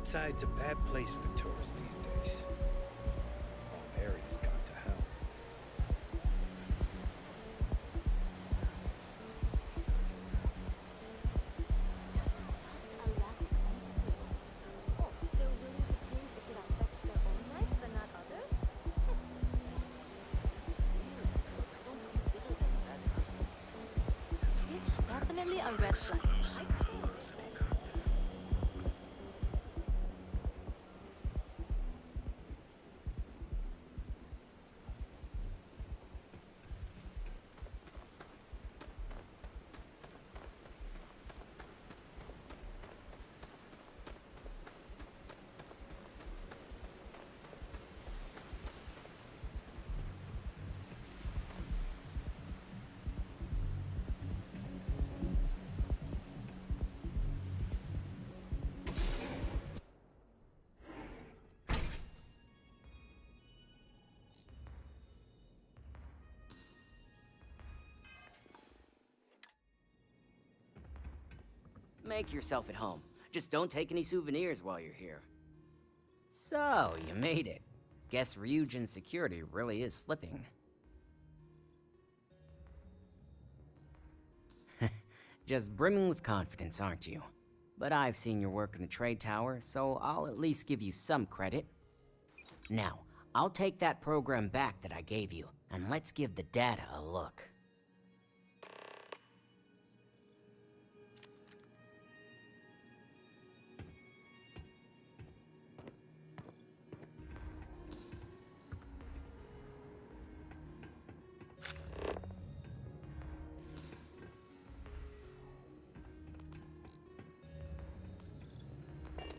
Epside's a bad place for tourists these days. Whole area's gone to hell. Definitely a red flag. Make yourself at home. Just don't take any souvenirs while you're here. So, you made it. Guess Ryujin's security really is slipping. Just brimming with confidence, aren't you? But I've seen your work in the trade tower, so I'll at least give you some credit. Now, I'll take that program back that I gave you, and let's give the data a look.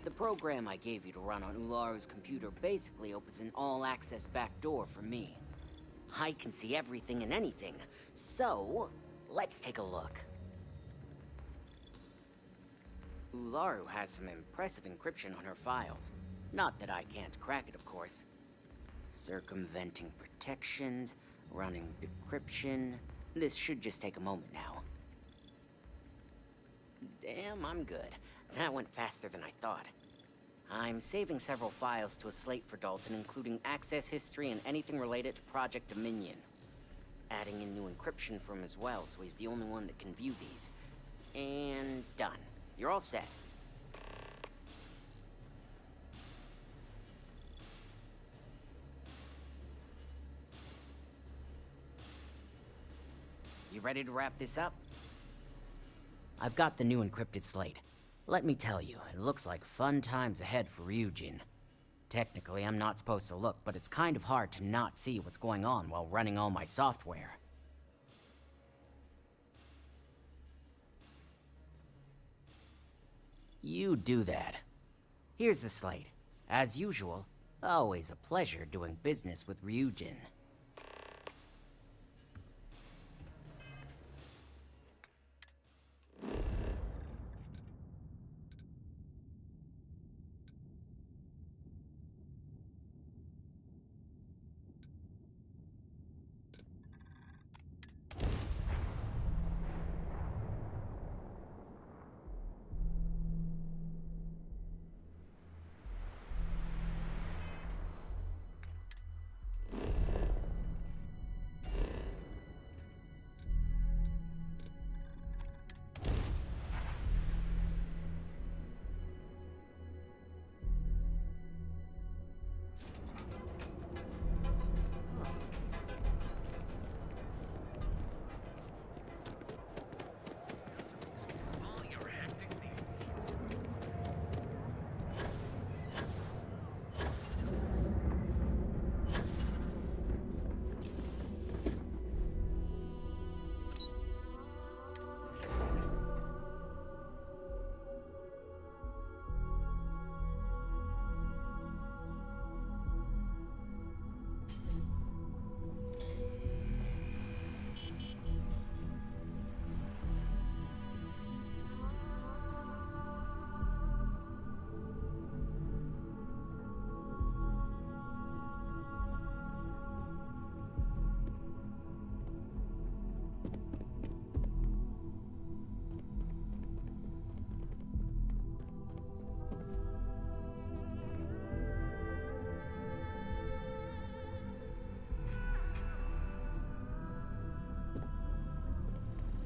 The program I gave you to run on Ularu's computer basically opens an all-access backdoor for me. I can see everything and anything, so let's take a look. Ularu has some impressive encryption on her files. Not that I can't crack it, of course. Circumventing protections, running decryption. This should just take a moment now. Damn, I'm good. That went faster than I thought. I'm saving several files to a slate for Dalton, including access history and anything related to Project Dominion. Adding in new encryption for him as well, so he's the only one that can view these. And done. You're all set. You ready to wrap this up? I've got the new encrypted slate. Let me tell you, it looks like fun times ahead for Ryujin. Technically, I'm not supposed to look, but it's kind of hard to not see what's going on while running all my software. You do that. Here's the slate. As usual, always a pleasure doing business with Ryujin.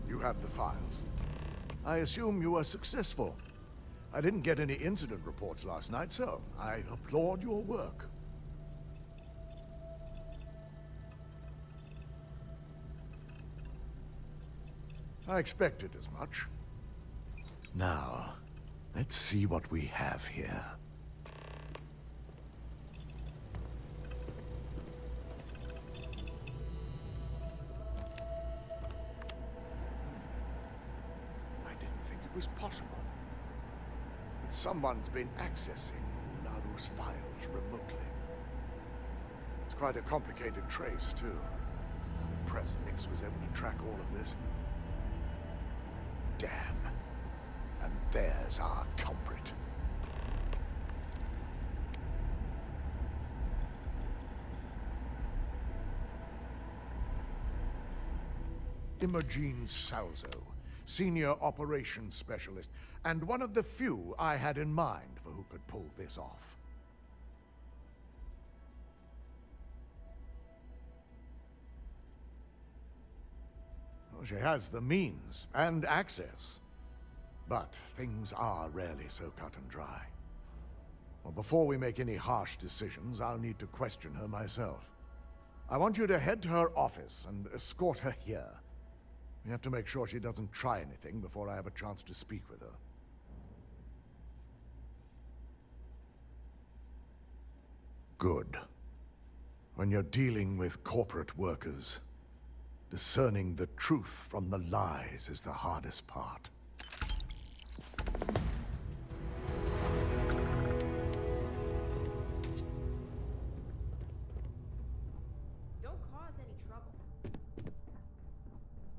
You have the files. I assume you were successful. I didn't get any incident reports last night, so I applaud your work. I expected as much. Now, let's see what we have here. Was possible. But someone's been accessing Ularu's files remotely. It's quite a complicated trace, too. I'm impressed Nix was able to track all of this. Damn. And there's our culprit. Imogen Salzo. senior operations specialist, and one of the few I had in mind for who could pull this off. Well, she has the means and access, but things are rarely so cut and dry. Well, before we make any harsh decisions, I'll need to question her myself. I want you to head to her office and escort her here. We have to make sure she doesn't try anything before I have a chance to speak with her. Good. When you're dealing with corporate workers, discerning the truth from the lies is the hardest part.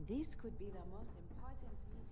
This could be the most important meeting.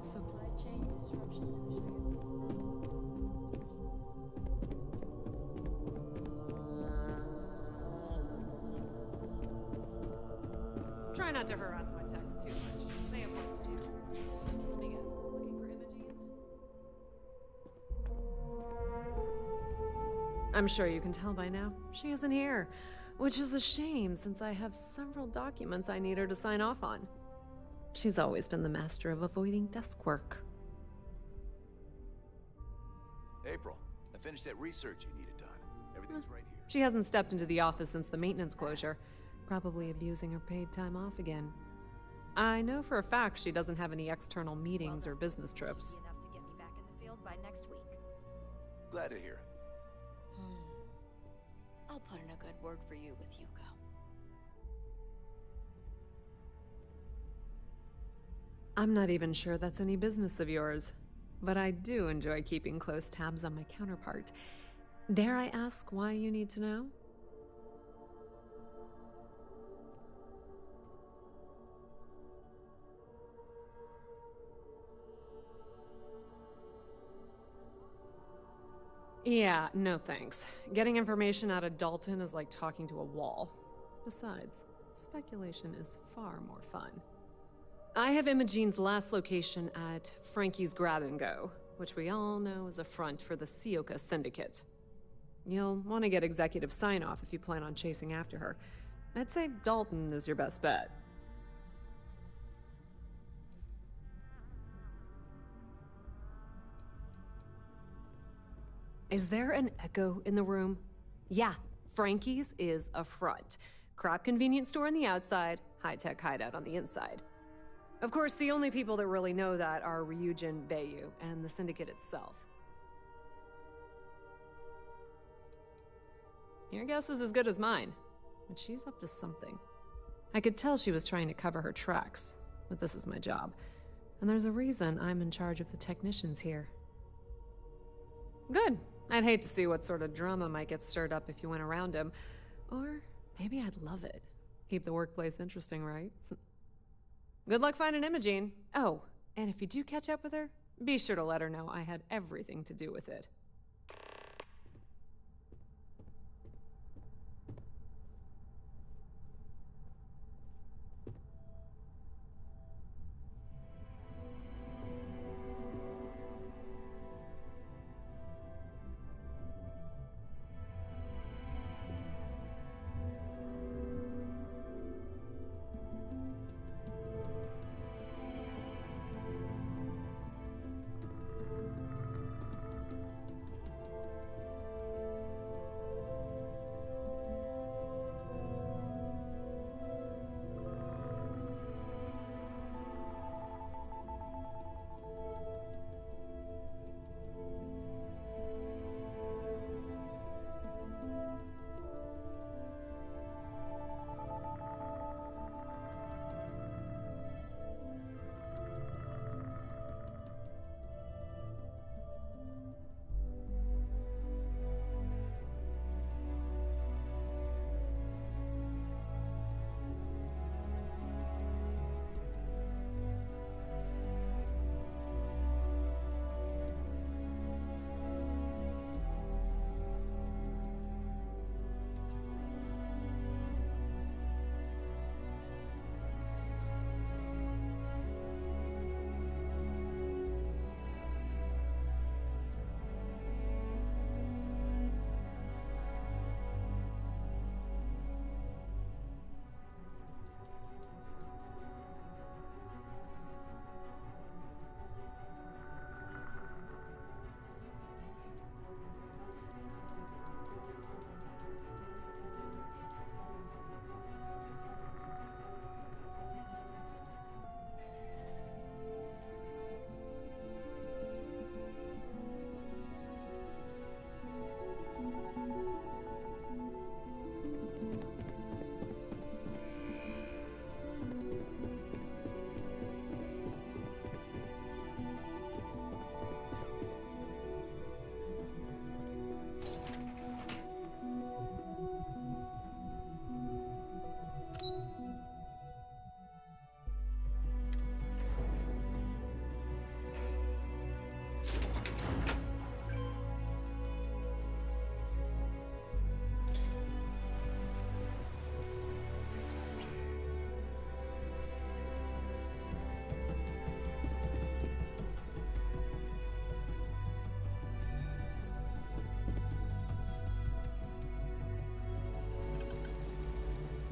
Supply chain disruptions and Try not to harass my text too much. They have work to do. Let me guess. Looking for Imogene? I'm sure you can tell by now. She isn't here, which is a shame since I have several documents I need her to sign off on. She's always been the master of avoiding desk work. April, I finished that research you needed done. Everything's right here. She hasn't stepped into the office since the maintenance closure, probably abusing her paid time off again. I know for a fact she doesn't have any external meetings or business trips. Enough to get me back in the field by next week. Glad to hear it. I'll put in a good word for you with Hugo. I'm not even sure that's any business of yours, but I do enjoy keeping close tabs on my counterpart. Dare I ask why you need to know? Yeah, no thanks. Getting information out of Dalton is like talking to a wall. Besides, speculation is far more fun. I have Imogene's last location at Frankie's Grab and Go, which we all know is a front for the Sioka Syndicate. You'll want to get executive sign-off if you plan on chasing after her. I'd say Dalton is your best bet. Is there an echo in the room? Yeah, Frankie's is a front. Crap convenience store on the outside, high-tech hideout on the inside. Of course, the only people that really know that are Ryujin Bayu and the Syndicate itself. Your guess is as good as mine, but she's up to something. I could tell she was trying to cover her tracks, but this is my job. And there's a reason I'm in charge of the technicians here. Good. I'd hate to see what sort of drama might get stirred up if you went around him. Or maybe I'd love it. Keep the workplace interesting, right? Good luck finding Imogene. Oh, and if you do catch up with her, be sure to let her know I had everything to do with it.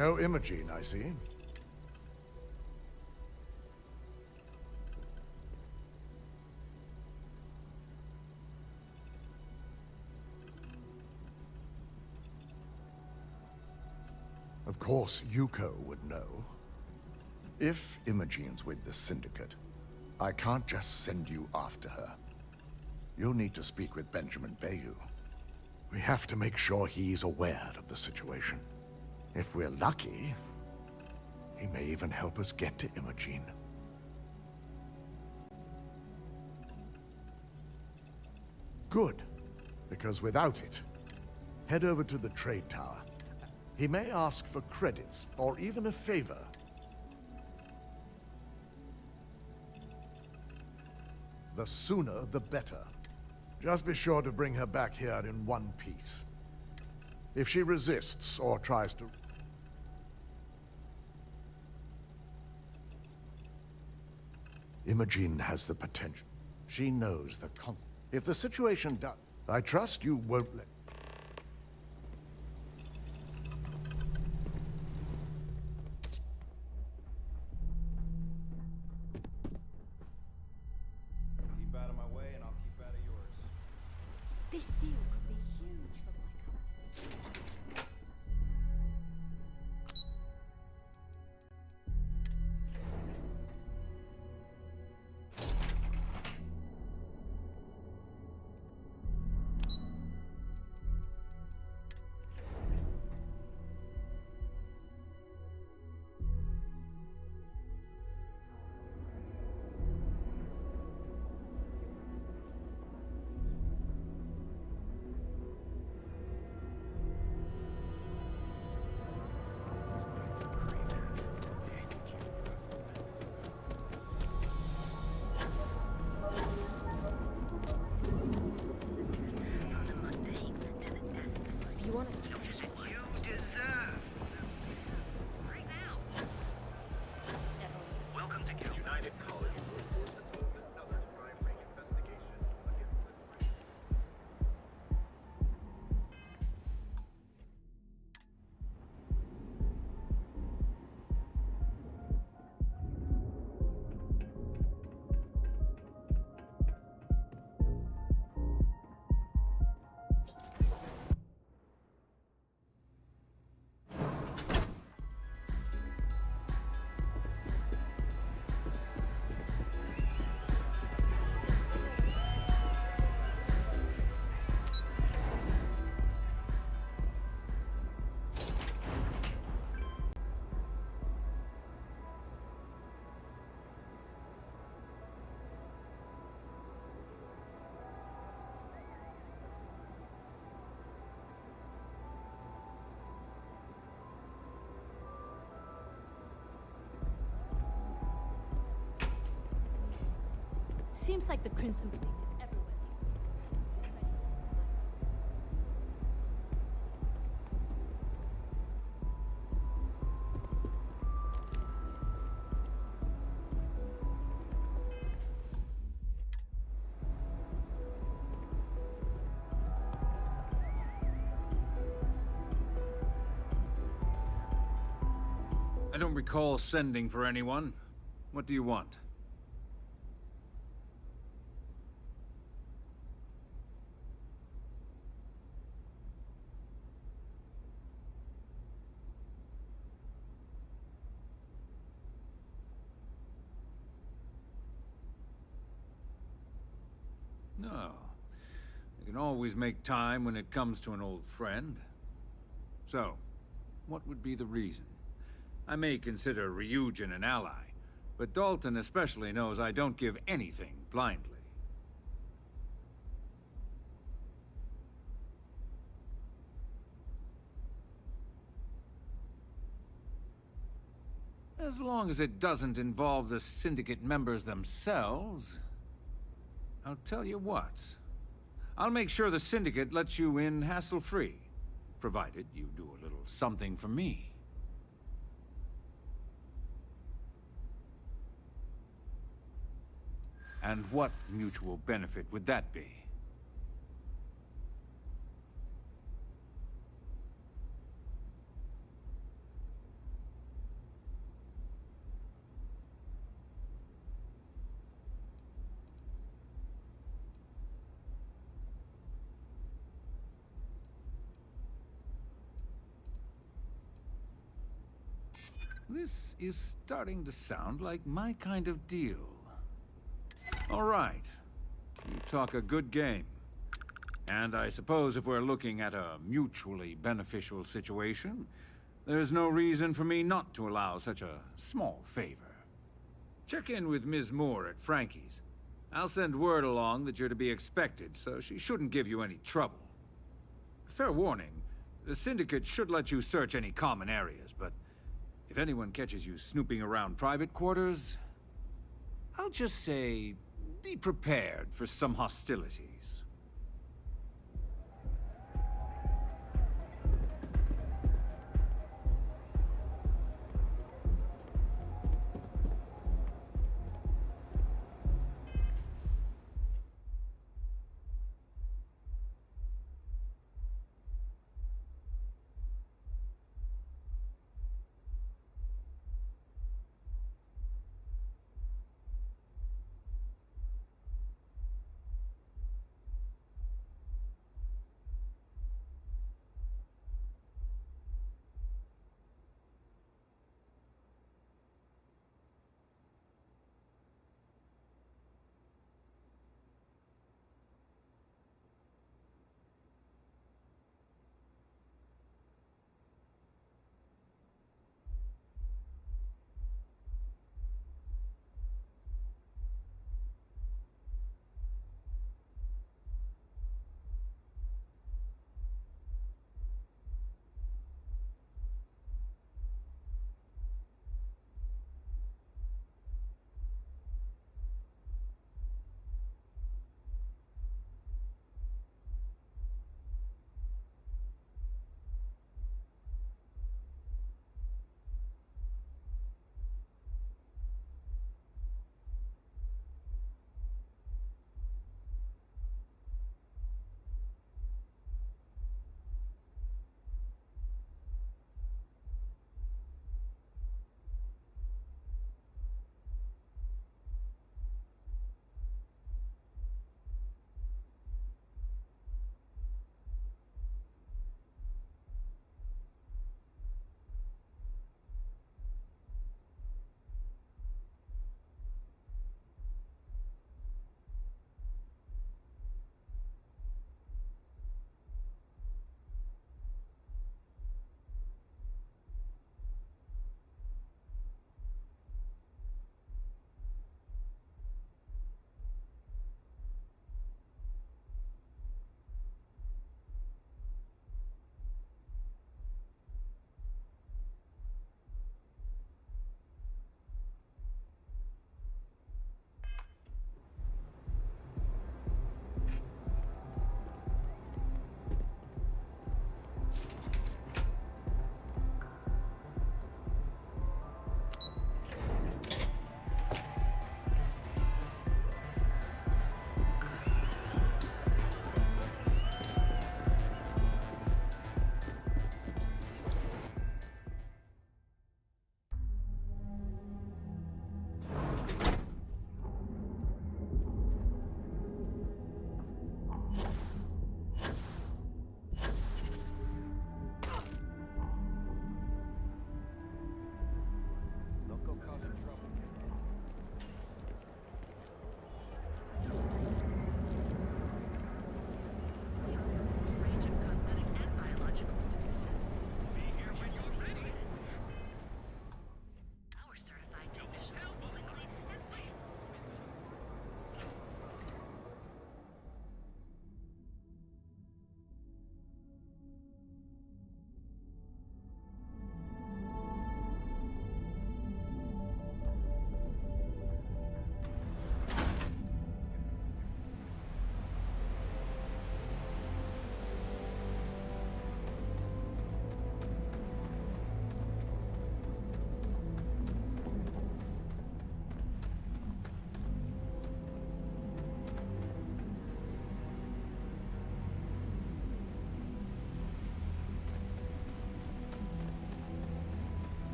No Imogene, I see. Of course, Yuko would know. If Imogene's with the Syndicate, I can't just send you after her. You'll need to speak with Benjamin Bayou. We have to make sure he's aware of the situation. If we're lucky, he may even help us get to Imogene. Good, because without it, head over to the trade tower. He may ask for credits, or even a favor. The sooner, the better. Just be sure to bring her back here in one piece. If she resists or tries to... Imogene has the potential. She knows the If the situation does... I trust you won't let... Keep out of my way and I'll keep out of yours. This deal could be huge for my company. Seems like the Crimson Fleet is everywhere these days. I don't recall sending for anyone. What do you want? No. I can always make time when it comes to an old friend. So, what would be the reason? I may consider Ryujin an ally, but Dalton especially knows I don't give anything blindly. As long as it doesn't involve the Syndicate members themselves, I'll tell you what. I'll make sure the Syndicate lets you in hassle-free, provided you do a little something for me. And what mutual benefit would that be? This is starting to sound like my kind of deal. All right. You talk a good game. And I suppose if we're looking at a mutually beneficial situation, there's no reason for me not to allow such a small favor. Check in with Ms. Moore at Frankie's. I'll send word along that you're to be expected, so she shouldn't give you any trouble. Fair warning, the Syndicate should let you search any common areas, but if anyone catches you snooping around private quarters, I'll just say, be prepared for some hostilities.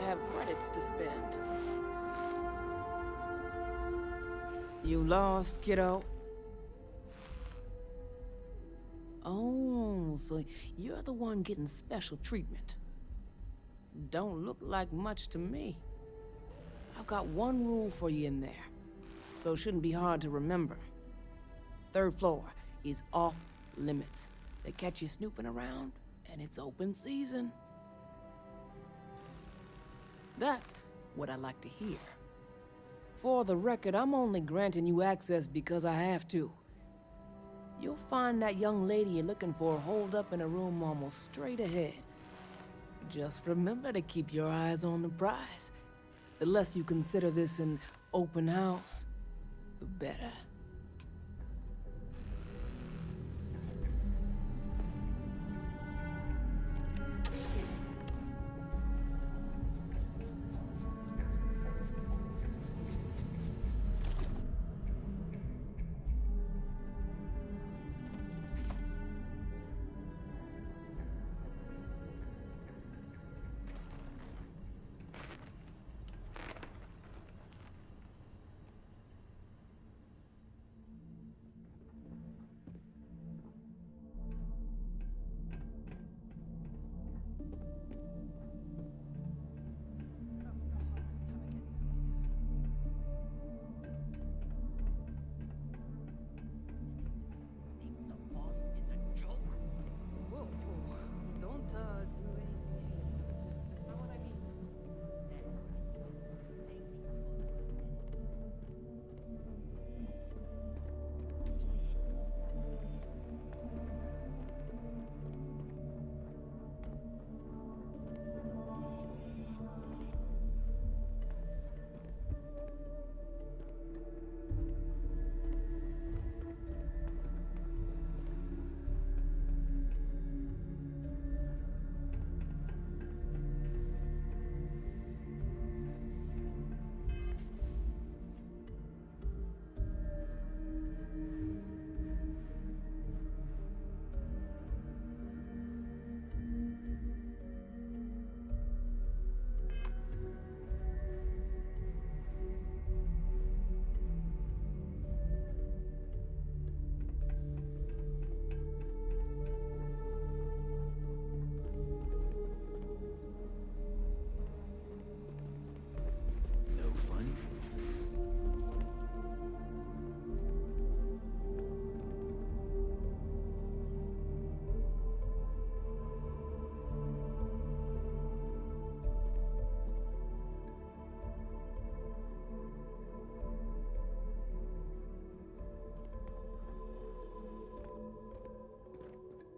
have credits to spend. You lost, kiddo? Oh, so you're the one getting special treatment. Don't look like much to me. I've got one rule for you in there, so it shouldn't be hard to remember. 3rd floor is off limits. They catch you snooping around, and it's open season. That's what I like to hear. For the record, I'm only granting you access because I have to. You'll find that young lady you're looking for holed up in a room almost straight ahead. Just remember to keep your eyes on the prize. The less you consider this an open house, the better.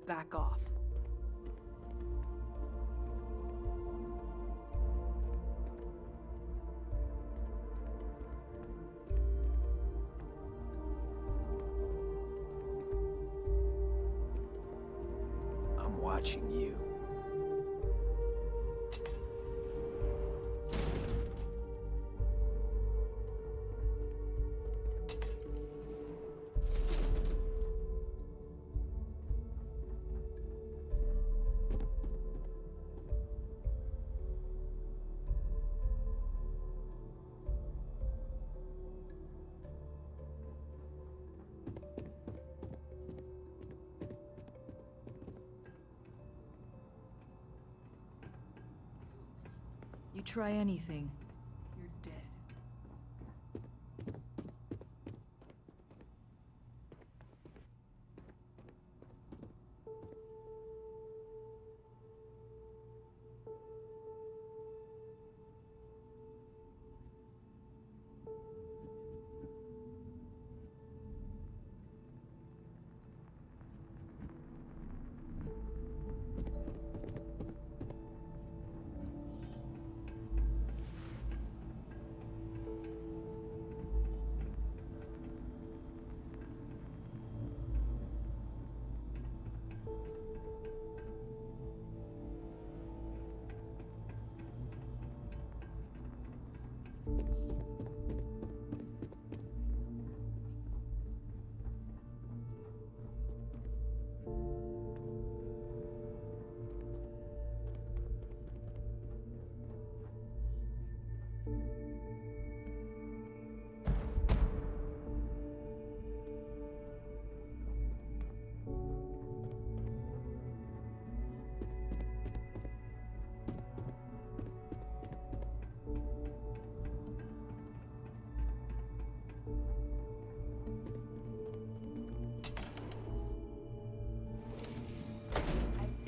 Back off. I'm watching you. You try anything, you're dead.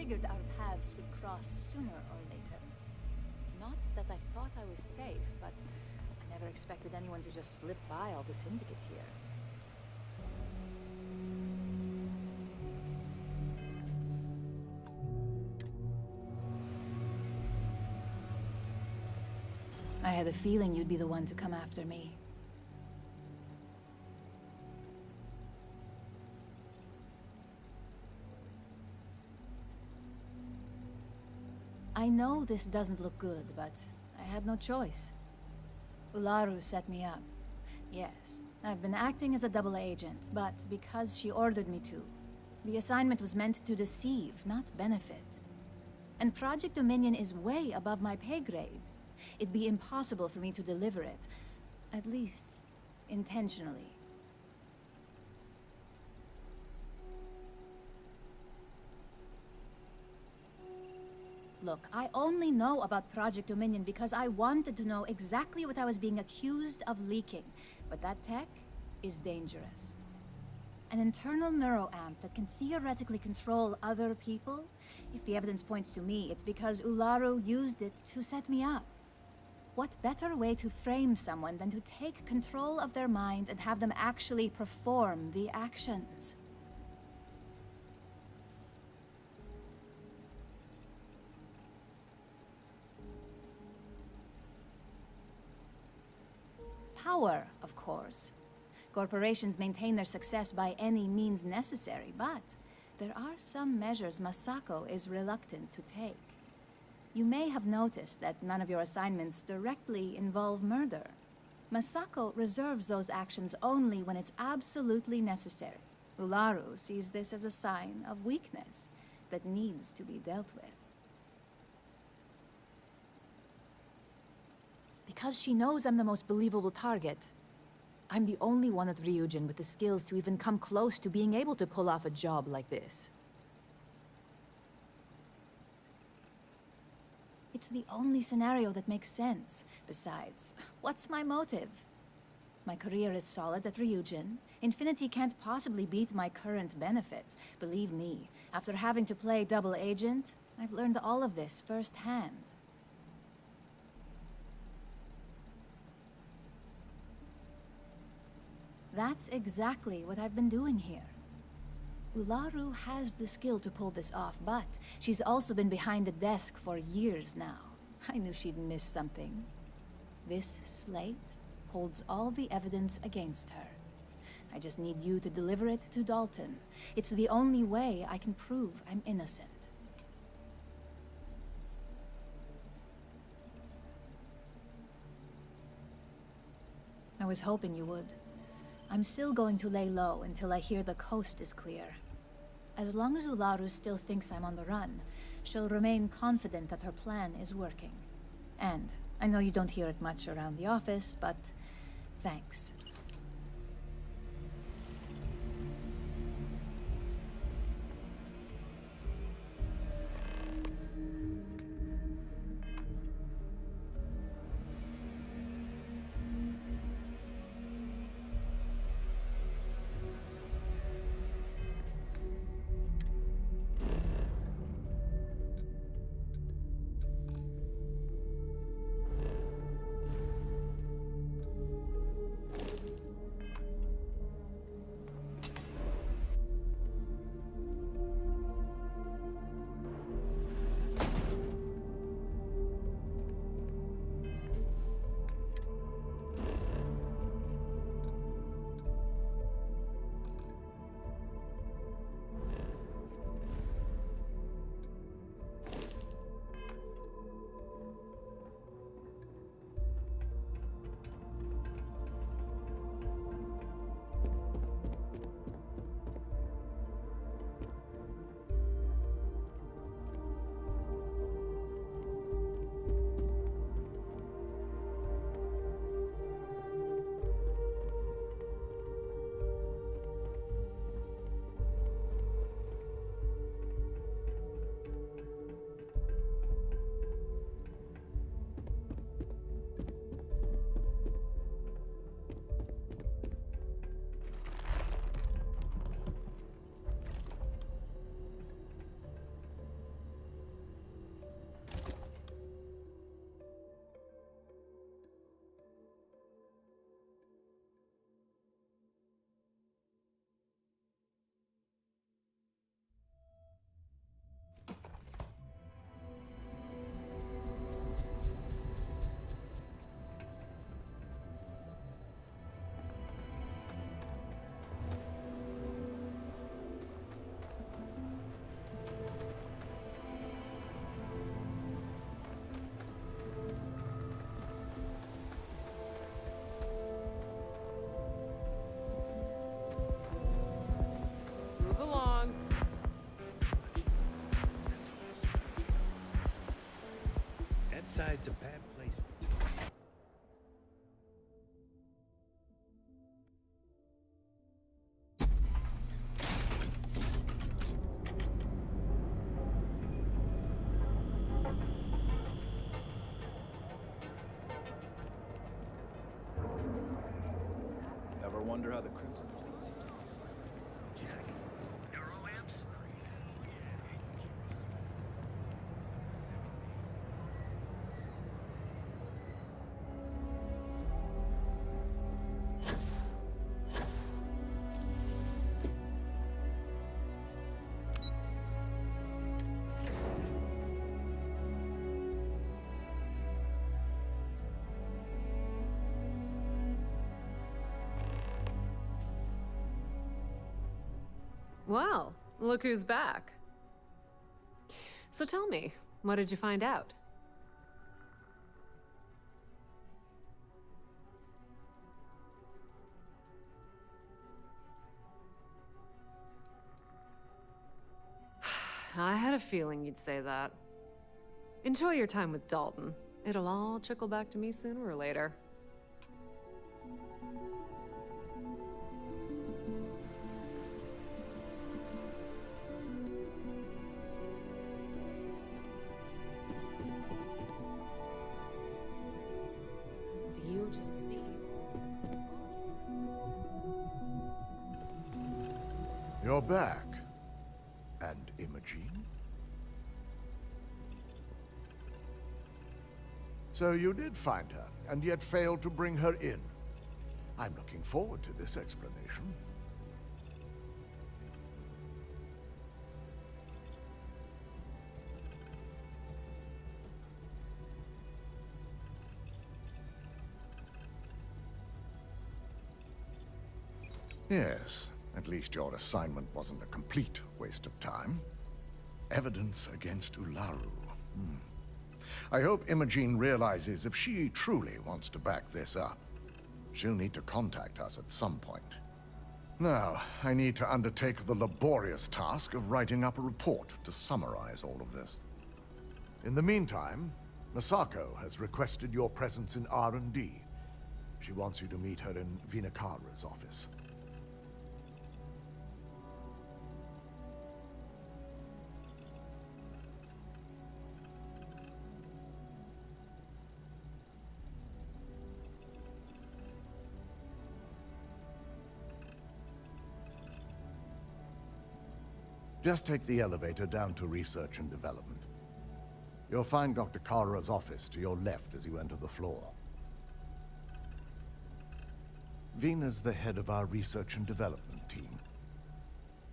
figured our paths would cross sooner or later. Not that I thought I was safe, but I never expected anyone to just slip by all the Syndicate here. I had a feeling you'd be the one to come after me. I know this doesn't look good, but I had no choice. Ularu set me up. Yes, I've been acting as a double agent, but because she ordered me to. The assignment was meant to deceive, not benefit. And Project Dominion is way above my pay grade. It'd be impossible for me to deliver it. At least, intentionally. Look, I only know about Project Dominion because I wanted to know exactly what I was being accused of leaking. But that tech is dangerous. An internal neuroamp that can theoretically control other people? If the evidence points to me, it's because Ularu used it to set me up. What better way to frame someone than to take control of their mind and have them actually perform the actions? Power, of course. Corporations maintain their success by any means necessary, but there are some measures Masako is reluctant to take. You may have noticed that none of your assignments directly involve murder. Masako reserves those actions only when it's absolutely necessary. Ularu sees this as a sign of weakness that needs to be dealt with. Because she knows I'm the most believable target, I'm the only one at Ryujin with the skills to even come close to being able to pull off a job like this. It's the only scenario that makes sense. Besides, what's my motive? My career is solid at Ryujin. Infinity can't possibly beat my current benefits. Believe me, after having to play double agent, I've learned all of this firsthand. That's exactly what I've been doing here. Ularu has the skill to pull this off, but she's also been behind the desk for years now. I knew she'd miss something. This slate holds all the evidence against her. I just need you to deliver it to Dalton. It's the only way I can prove I'm innocent. I was hoping you would. I'm still going to lay low until I hear the coast is clear. As long as Ularu still thinks I'm on the run, she'll remain confident that her plan is working. And I know you don't hear it much around the office, but thanks. Eastside's a bad place for talking. Ever wonder how the Crimson Fleet seems to... Well, look who's back. So tell me, what did you find out? I had a feeling you'd say that. Enjoy your time with Dalton. It'll all trickle back to me sooner or later. You're back. And Imogene? So you did find her, and yet failed to bring her in. I'm looking forward to this explanation. Yes, at least your assignment wasn't a complete waste of time. Evidence against Ularu. I hope Imogene realizes if she truly wants to back this up, she'll need to contact us at some point. Now, I need to undertake the laborious task of writing up a report to summarize all of this. In the meantime, Masako has requested your presence in R&D. She wants you to meet her in Vinakara's office. Just take the elevator down to Research and Development. You'll find Dr. Kara's office to your left as you enter the floor. Vina's the head of our Research and Development team.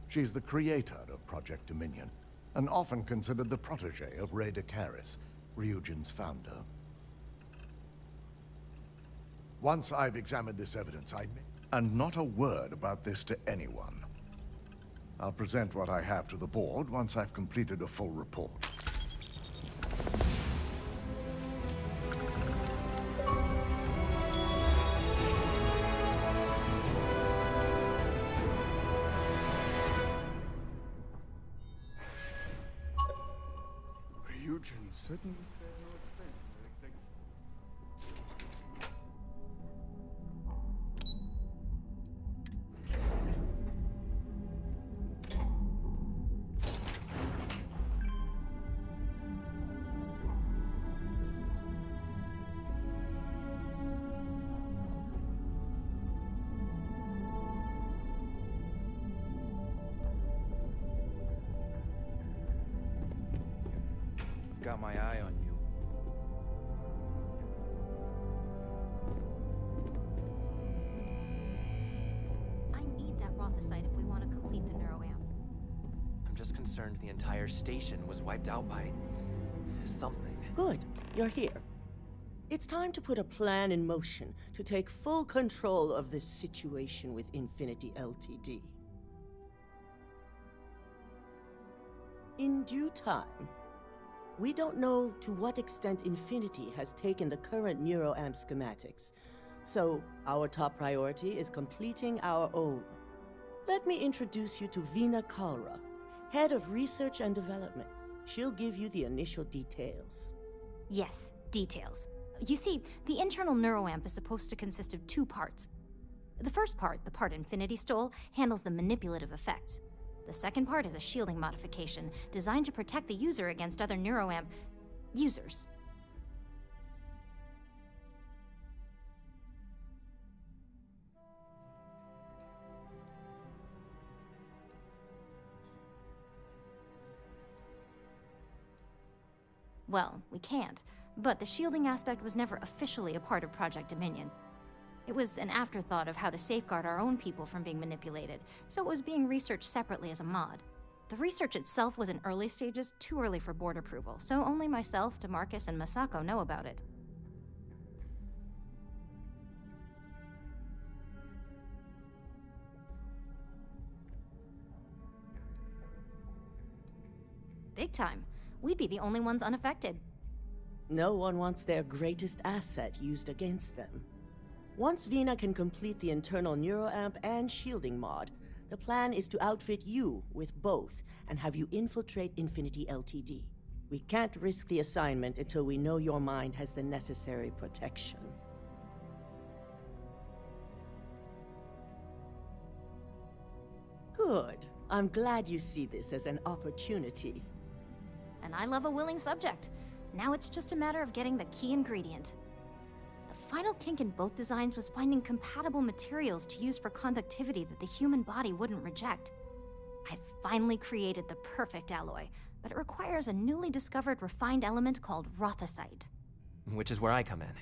She's the creator of Project Dominion, and often considered the protege of Ray Decaris, Ryujin's founder. Once I've examined this evidence, and not a word about this to anyone. I'll present what I have to the board once I've completed a full report. Ryujin certainly spared no expense in their executive. Got my eye on you. I need that Rothicite if we want to complete the neuroamp. I'm just concerned the entire station was wiped out by... something. Good, you're here. It's time to put a plan in motion to take full control of this situation with Infinity Ltd. In due time. We don't know to what extent Infinity has taken the current neuroamp schematics, so our top priority is completing our own. Let me introduce you to Vina Kalra, Head of Research and Development. She'll give you the initial details. Yes, Details. You see, the internal neuroamp is supposed to consist of two parts. The first part, the part Infinity stole, handles the manipulative effects. The second part is a shielding modification designed to protect the user against other neuroamp users. Well, we can't, but the shielding aspect was never officially a part of Project Dominion. It was an afterthought of how to safeguard our own people from being manipulated, so it was being researched separately as a mod. The research itself was in early stages, too early for board approval, so only myself, DeMarcus, and Masako know about it. Big time. We'd be the only ones unaffected. No one wants their greatest asset used against them. Once Vina can complete the internal neuroamp and shielding mod, the plan is to outfit you with both and have you infiltrate Infinity Ltd. We can't risk the assignment until we know your mind has the necessary protection. Good. I'm glad you see this as an opportunity. And I love a willing subject. Now it's just a matter of getting the key ingredient. The final kink in both designs was finding compatible materials to use for conductivity that the human body wouldn't reject. I finally created the perfect alloy, but it requires a newly discovered refined element called rothicite. Which is where I come in.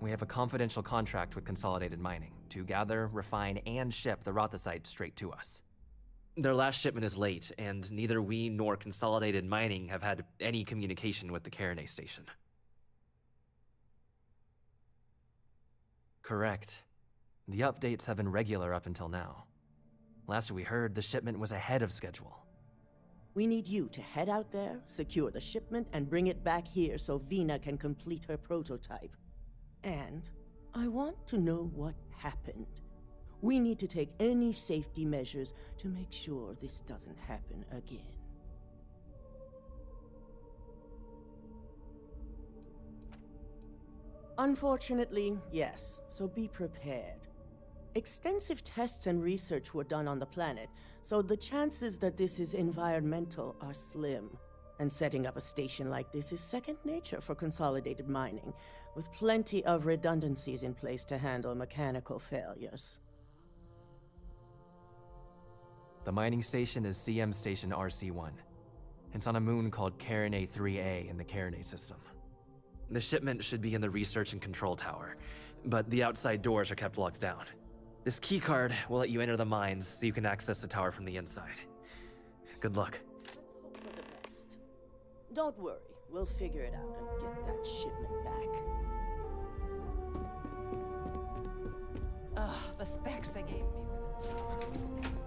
We have a confidential contract with Consolidated Mining to gather, refine, and ship the rothicite straight to us. Their last shipment is late, and neither we nor Consolidated Mining have had any communication with the Carinay station. Correct. The updates have been regular up until now. Last we heard, the shipment was ahead of schedule. We need you to head out there, secure the shipment, and bring it back here so Vina can complete her prototype. And I want to know what happened. We need to take any safety measures to make sure this doesn't happen again. Unfortunately, yes, so be prepared. Extensive tests and research were done on the planet, so the chances that this is environmental are slim. And setting up a station like this is second nature for Consolidated Mining, with plenty of redundancies in place to handle mechanical failures. The mining station is CM Station RC-1. It's on a moon called Carinay 3A in the Carinay system. The shipment should be in the research and control tower, but the outside doors are kept locked down. This keycard will let you enter the mines so you can access the tower from the inside. Good luck. Let's hope for the best. Don't worry, we'll figure it out and get that shipment back. Ugh, the specs they gave me for this job.